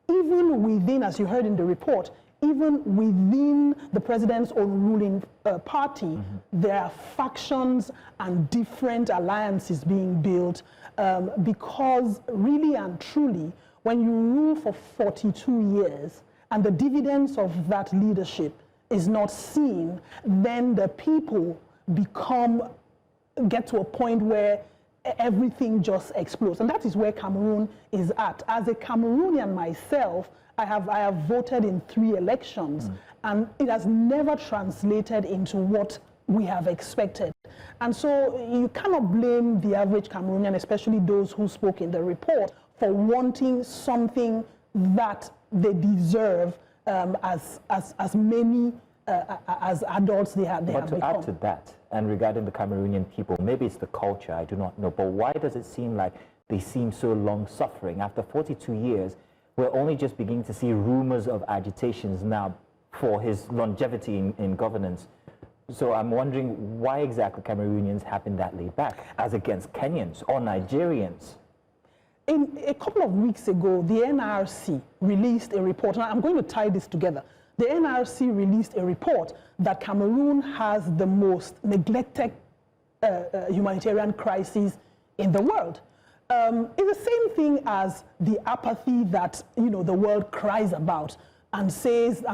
even within, as you heard in the report, even within the president's own ruling party, there are factions and different alliances being built because really and truly, when you rule for 42 years and the dividends of that leadership is not seen, then the people get to a point where everything just explodes. And that is where Cameroon is at. As a Cameroonian myself, I have voted in 3 elections, and it has never translated into what we have expected. And so you cannot blame the average Cameroonian, especially those who spoke in the report, for wanting something that they deserve as many as adults they have become. But to add to that, and regarding the Cameroonian people, maybe it's the culture, I do not know, but why does it seem like they seem so long-suffering? After 42 years, we're only just beginning to see rumors of agitations now for his longevity in governance. So I'm wondering why exactly Cameroonians have been that laid back as against Kenyans or Nigerians? A couple of weeks ago, the NRC released a report, and I'm going to tie this together. The NRC released a report that Cameroon has the most neglected humanitarian crisis in the world. It's the same thing as the apathy that the world cries about and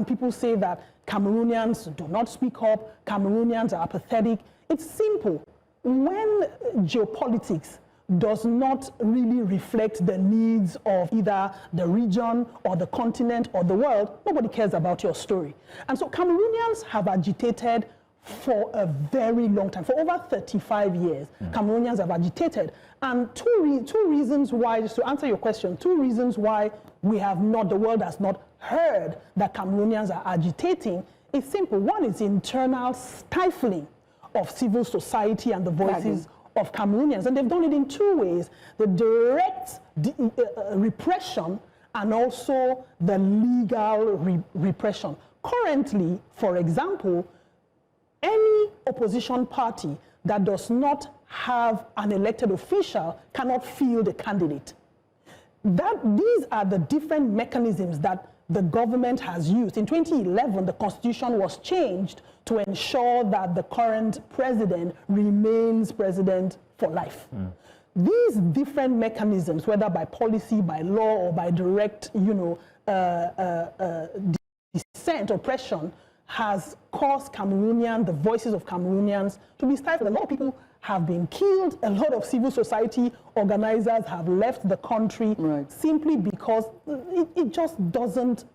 people say that Cameroonians do not speak up, Cameroonians are apathetic. It's simple. When geopolitics does not really reflect the needs of either the region or the continent or the world, nobody cares about your story. And so Cameroonians have agitated for a very long time, for over 35 years. Cameroonians have agitated. And two reasons why, just to answer your question, 2 reasons why the world has not heard that Cameroonians are agitating is simple. One is internal stifling of civil society and the voices of Cameroonians. And they've done it in 2 ways: the direct repression and also the legal repression. Currently, for example, any opposition party that does not have an elected official cannot field a candidate. These are the different mechanisms that the government has used. In 2011, the constitution was changed to ensure that the current president remains president for life. These different mechanisms, whether by policy, by law, or by direct, dissent, oppression, has caused the voices of Cameroonians to be stifled. A lot of people have been killed. A lot of civil society organizers have left the country simply because it just doesn't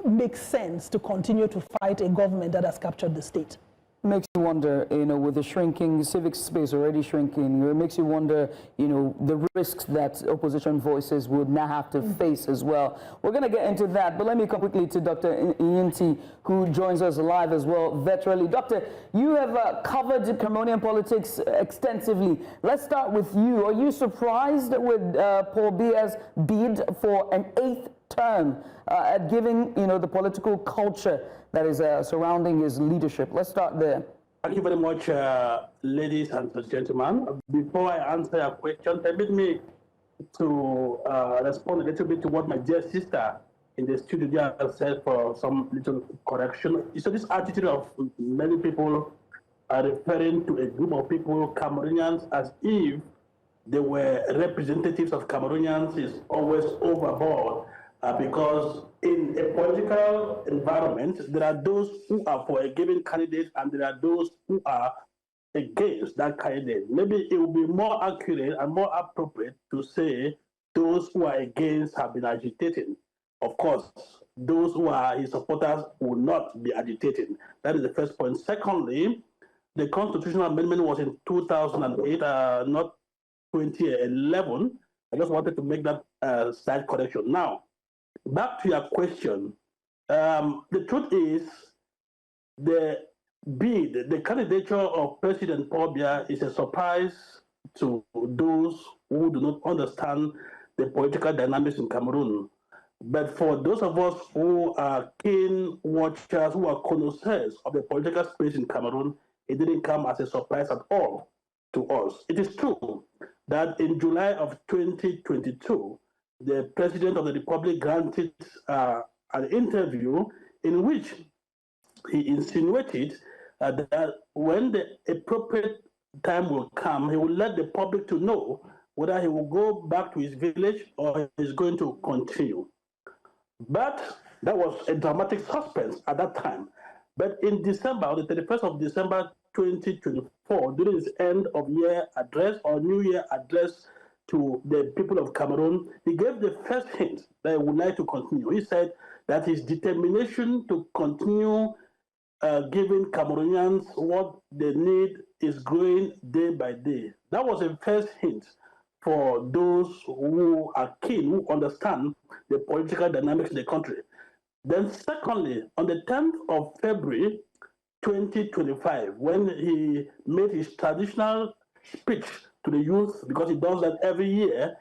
make sense to continue to fight a government that has captured the state. Makes you wonder, with the shrinking civic space already shrinking, it makes you wonder, the risks that opposition voices would now have to face as well. We're going to get into that, but let me come quickly to Dr. Inyinti, who joins us live as well, virtually. Doctor, you have covered Cameroonian politics extensively. Let's start with you. Are you surprised with Paul Biya's bid for an 8th term, at giving, the political culture that is surrounding his leadership? Let's start there. Thank you very much, ladies and gentlemen. Before I answer your question, permit me to respond a little bit to what my dear sister in the studio said for some little correction. So this attitude of many people are referring to a group of people, Cameroonians, as if they were representatives of Cameroonians is always overboard. Because in a political environment, there are those who are for a given candidate and there are those who are against that candidate. Maybe it would be more accurate and more appropriate to say those who are against have been agitating. Of course, those who are his supporters will not be agitating. That is the first point. Secondly, the constitutional amendment was in 2008, not 2011. I just wanted to make that slight correction. Now, back to your question. The truth is, the candidature of President Paul Biya is a surprise to those who do not understand the political dynamics in Cameroon. But for those of us who are keen watchers, who are connoisseurs of the political space in Cameroon, it didn't come as a surprise at all to us. It is true that in July of 2022, the President of the Republic granted an interview in which he insinuated that when the appropriate time will come, he will let the public to know whether he will go back to his village or he's going to continue. But that was a dramatic suspense at that time. But in December, on the 31st of December 2024, during his end of year address or New Year address to the people of Cameroon, he gave the first hint that he would like to continue. He said that his determination to continue giving Cameroonians what they need is growing day by day. That was a first hint for those who are keen, who understand the political dynamics in the country. Then secondly, on the 10th of February 2025, when he made his traditional speech to the youth, because he does that every year,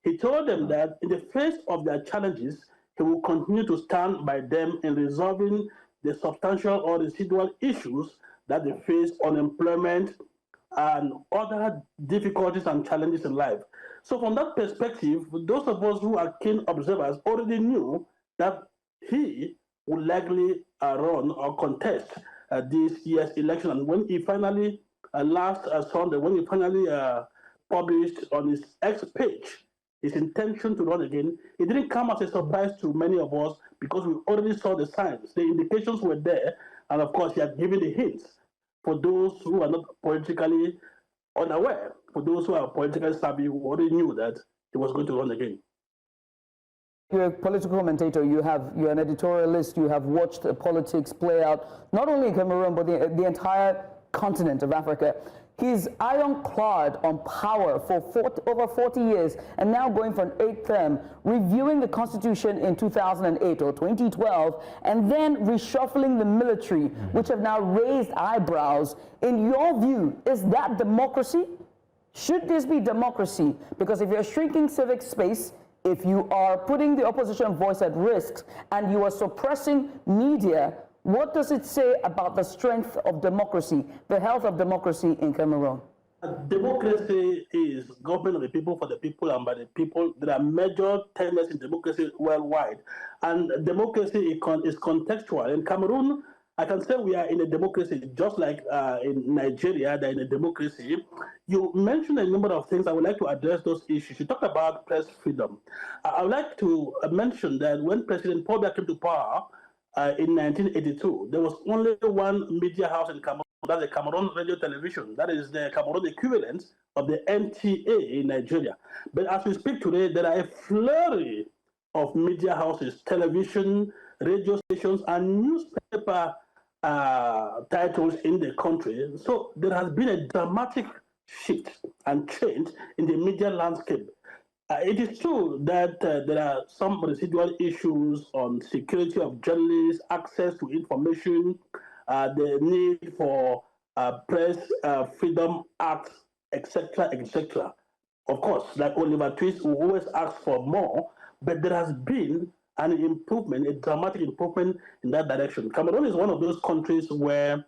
he told them that in the face of their challenges, he will continue to stand by them in resolving the substantial or residual issues that they face, unemployment, and other difficulties and challenges in life. So from that perspective, those of us who are keen observers already knew that he would likely run or contest this year's election. And when he finally, last Sunday, when he finally published on his X page his intention to run again, it didn't come as a surprise to many of us because we already saw the signs. The indications were there, and of course he had given the hints for those who are not politically unaware, for those who are politically savvy, who already knew that he was going to run again. You're a political commentator, you're an editorialist, you have watched politics play out, not only in Cameroon, but the entire continent of Africa. He's ironclad on power for over 40 years, and now going for an 8th term, reviewing the Constitution in 2008 or 2012, and then reshuffling the military, which have now raised eyebrows. In your view, is that democracy? Should this be democracy? Because if you're shrinking civic space, if you are putting the opposition voice at risk, and you are suppressing media, what does it say about the strength of democracy, the health of democracy in Cameroon? Democracy is government of the people, for the people, and by the people. There are major tenets in democracy worldwide. And democracy is contextual. In Cameroon, I can say we are in a democracy, just like in Nigeria, they're in a democracy. You mentioned a number of things. I would like to address those issues. You talked about press freedom. I would like to mention that when President Paul Biya came to power, in 1982, there was only one media house in Cameroon, that's the Cameroon Radio Television. That is the Cameroon equivalent of the NTA in Nigeria. But as we speak today, there are a flurry of media houses, television, radio stations, and newspaper titles in the country. So there has been a dramatic shift and change in the media landscape. It is true that there are some residual issues on security of journalists, access to information, the need for Press Freedom Act, etc., etc. Of course, like Oliver Twist, who always asks for more, but there has been an improvement, a dramatic improvement in that direction. Cameroon is one of those countries where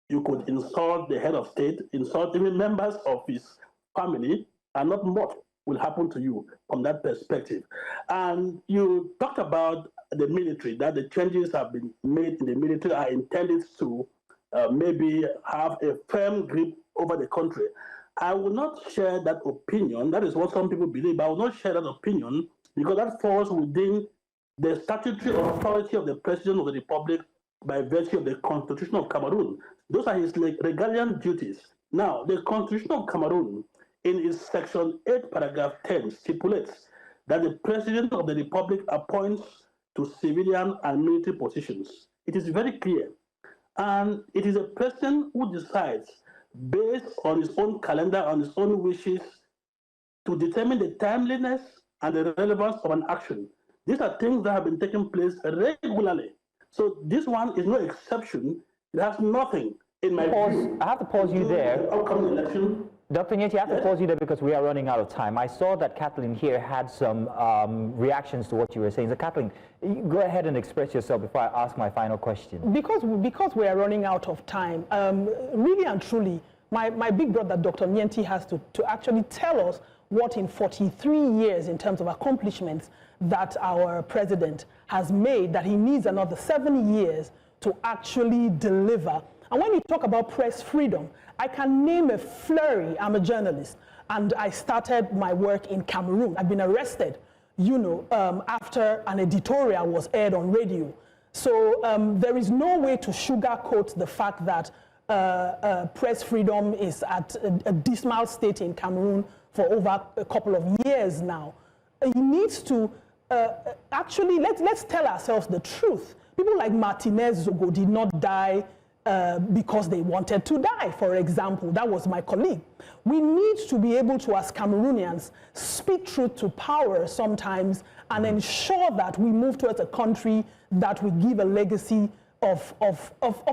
you could insult the head of state, insult even members of his family, and not much will happen to you from that perspective. And you talked about the military, that the changes have been made in the military are intended to maybe have a firm grip over the country. I will not share that opinion. That is what some people believe, but I will not share that opinion because that falls within the statutory authority of the President of the Republic by virtue of the Constitution of Cameroon. Those are his regalian duties. Now, the Constitution of Cameroon, in its section 8, paragraph 10, stipulates that the President of the Republic appoints to civilian and military positions. It is very clear. And it is a president who decides, based on his own calendar, on his own wishes, to determine the timeliness and the relevance of an action. These are things that have been taking place regularly. So this one is no exception. It has nothing, in my view. I have to pause you there. The upcoming election. Dr. Nyeti, I have to pause you there because we are running out of time. I saw that Kathleen here had some reactions to what you were saying. So Kathleen, go ahead and express yourself before I ask my final question. Because we are running out of time, really and truly, my big brother, Dr. Nyeti, has to actually tell us what in 43 years in terms of accomplishments that our president has made, that he needs another 7 years to actually deliver. And when you talk about press freedom, I can name a flurry. I'm a journalist, and I started my work in Cameroon. I've been arrested, you know, after an editorial was aired on radio. So there is no way to sugarcoat the fact that press freedom is at a dismal state in Cameroon for over a couple of years now. He needs to actually, let's tell ourselves the truth. People like Martinez Zogo did not die because they wanted to die, for example. That was my colleague. We need to be able to, as Cameroonians, speak truth to power sometimes and ensure that we move towards a country that will give a legacy of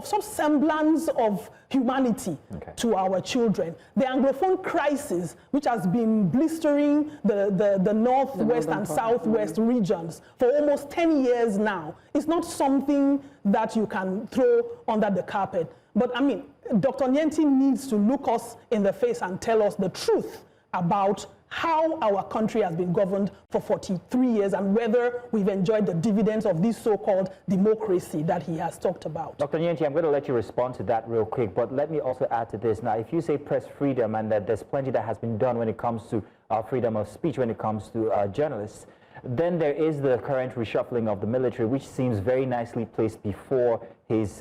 some semblance of humanity to our children. The Anglophone crisis, which has been blistering the northwest and southwest regions for almost 10 years now, is not something that you can throw under the carpet. But I mean, Dr. Nyeti needs to look us in the face and tell us the truth about how our country has been governed for 43 years and whether we've enjoyed the dividends of this so-called democracy that he has talked about. Dr. Nyeti, I'm going to let you respond to that real quick, but let me also add to this. Now, if you say press freedom and that there's plenty that has been done when it comes to freedom of speech, when it comes to journalists, then there is the current reshuffling of the military, which seems very nicely placed before his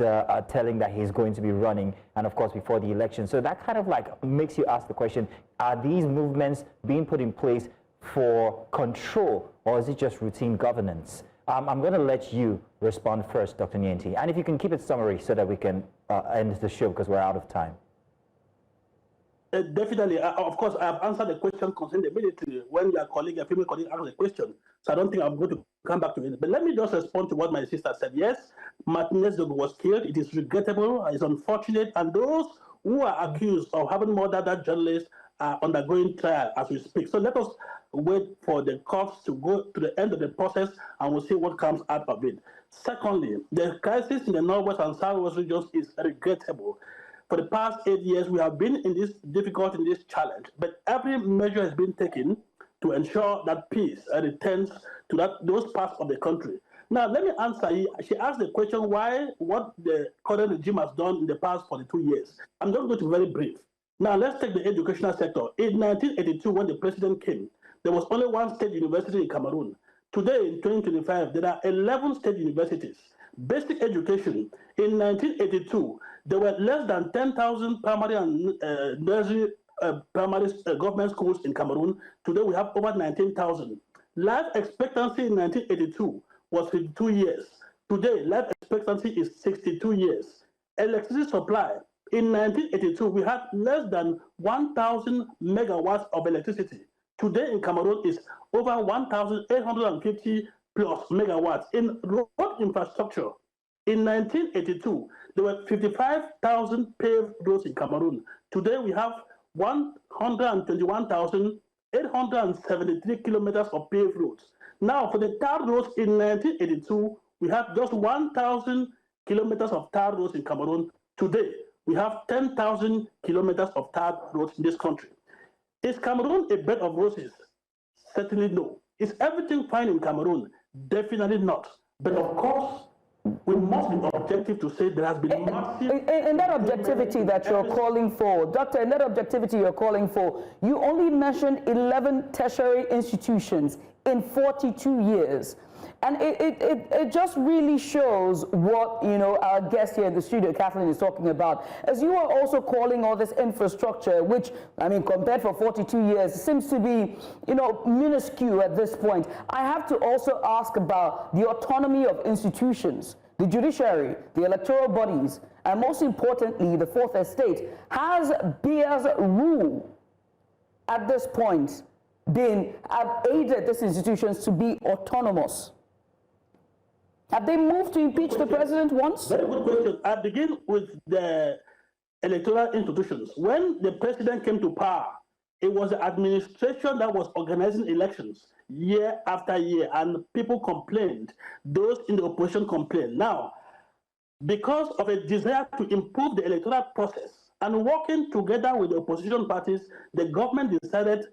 telling that he's going to be running, and of course before the election. So that kind of like makes you ask the question, are these movements being put in place for control, or is it just routine governance? I'm going to let you respond first, Dr. Nyeti, and if you can keep it summary so that we can end the show because we're out of time. Definitely. Of course, I have answered the question concerning the military when your colleague, a female colleague, asked the question. So I don't think I'm going to come back to it. But let me just respond to what my sister said. Yes, Martinez Zogo was killed. It is regrettable. It's unfortunate. And those who are accused of having murdered that journalist are undergoing trial as we speak. So let us wait for the courts to go to the end of the process, and we'll see what comes out of it. Secondly, the crisis in the northwest and southwest regions is regrettable. For the past 8 years, we have been in this difficulty, in this challenge, but every measure has been taken to ensure that peace returns to those parts of the country. Now, let me answer. She asked the question what the current regime has done in the past 42 years. I'm just going to be very brief. Now, let's take the educational sector. In 1982, when the president came, there was only one state university in Cameroon. Today, in 2025, there are 11 state universities. Basic education, in 1982, there were less than 10,000 primary and nursery primary government schools in Cameroon. Today, we have over 19,000. Life expectancy in 1982 was 52 years. Today, life expectancy is 62 years. Electricity supply, in 1982, we had less than 1,000 megawatts of electricity. Today in Cameroon is over 1,850 plus megawatts. In road infrastructure, in 1982, there were 55,000 paved roads in Cameroon. Today we have 121,873 kilometers of paved roads. Now for the tarred roads in 1982, we had just 1,000 kilometers of tarred roads in Cameroon. Today, we have 10,000 kilometers of tarred roads in this country. Is Cameroon a bed of roses? Certainly no. Is everything fine in Cameroon? Definitely not. But of course, we must be objective to say there has been massive... In that objectivity that you're calling for, Doctor, in that objectivity you're calling for, you only mentioned 11 tertiary institutions in 42 years. And it just really shows what, you know, our guest here in the studio, Kathleen, is talking about. As you are also calling all this infrastructure, which, I mean, compared for 42 years, seems to be, you know, minuscule at this point. I have to also ask about the autonomy of institutions, the judiciary, the electoral bodies, and most importantly, the Fourth Estate. Has Biya's rule at this point aided these institutions to be autonomous? Have they moved to impeach the president once? Very good question. I begin with the electoral institutions. When the president came to power, it was the administration that was organizing elections year after year, and people complained. Those in the opposition complained. Now, because of a desire to improve the electoral process and working together with the opposition parties, the government decided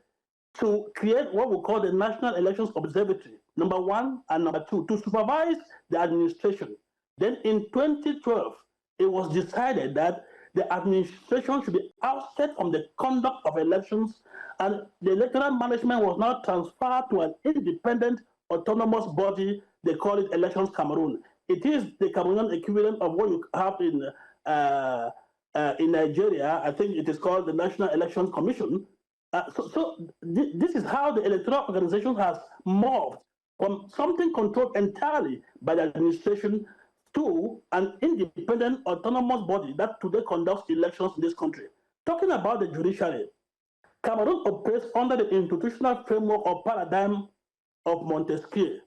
to create what we call the National Elections Observatory, number one, and number two, to supervise the administration. Then in 2012, it was decided that the administration should be ousted from the conduct of elections, and the electoral management was now transferred to an independent, autonomous body. They call it Elections Cameroon. It is the Cameroonian equivalent of what you have in Nigeria. I think it is called the National Elections Commission. This is how the electoral organization has morphed from something controlled entirely by the administration to an independent, autonomous body that today conducts elections in this country. Talking about the judiciary, Cameroon operates under the institutional framework or paradigm of Montesquieu,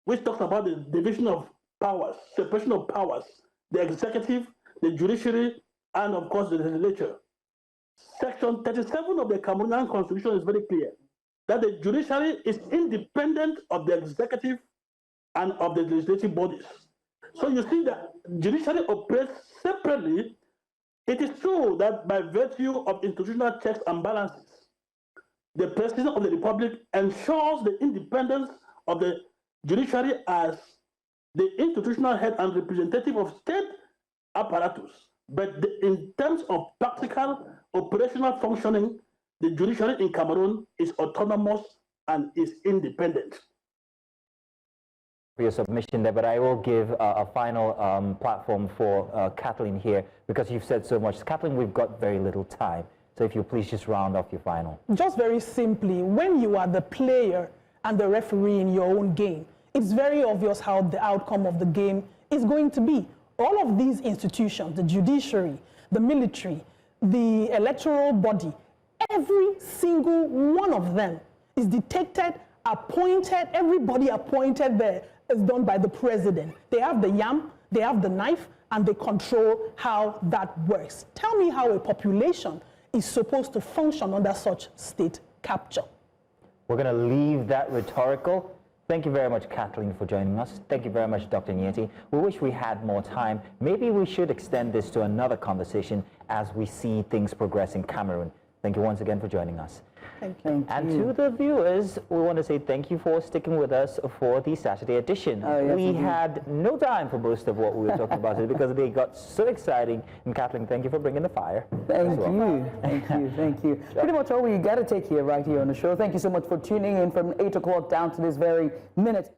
which talks about the division of powers, separation of powers, the executive, the judiciary, and of course the legislature. Section 37 of the Cameroonian Constitution is very clear that the judiciary is independent of the executive and of the legislative bodies. So you see that judiciary operates separately. It is true that by virtue of institutional checks and balances, the President of the Republic ensures the independence of the judiciary as the institutional head and representative of state apparatus. But in terms of practical operational functioning, the judiciary in Cameroon is autonomous and is independent. For your submission there, but I will give a final platform for Kathleen here, because you've said so much. Kathleen, we've got very little time, so if you please just round off your final. Just very simply, when you are the player and the referee in your own game, it's very obvious how the outcome of the game is going to be. All of these institutions, the judiciary, the military, the electoral body, every single one of them is detected, appointed, everybody appointed there is done by the president. They have the yam, they have the knife, and they control how that works. Tell me how a population is supposed to function under such state capture. We're going to leave that rhetorical. Thank you very much, Kathleen, for joining us. Thank you very much, Dr. Nyeti. We wish we had more time. Maybe we should extend this to another conversation as we see things progress in Cameroon. Thank you once again for joining us. Thank you. And to the viewers, we want to say thank you for sticking with us for the Saturday edition. Yes, we had no time for most of what we were talking about because they got so exciting. And Kathleen, thank you for bringing the fire. Thank you. Thank you. Thank you. Pretty much all we got to take here right here on the show. Thank you so much for tuning in from 8 o'clock down to this very minute.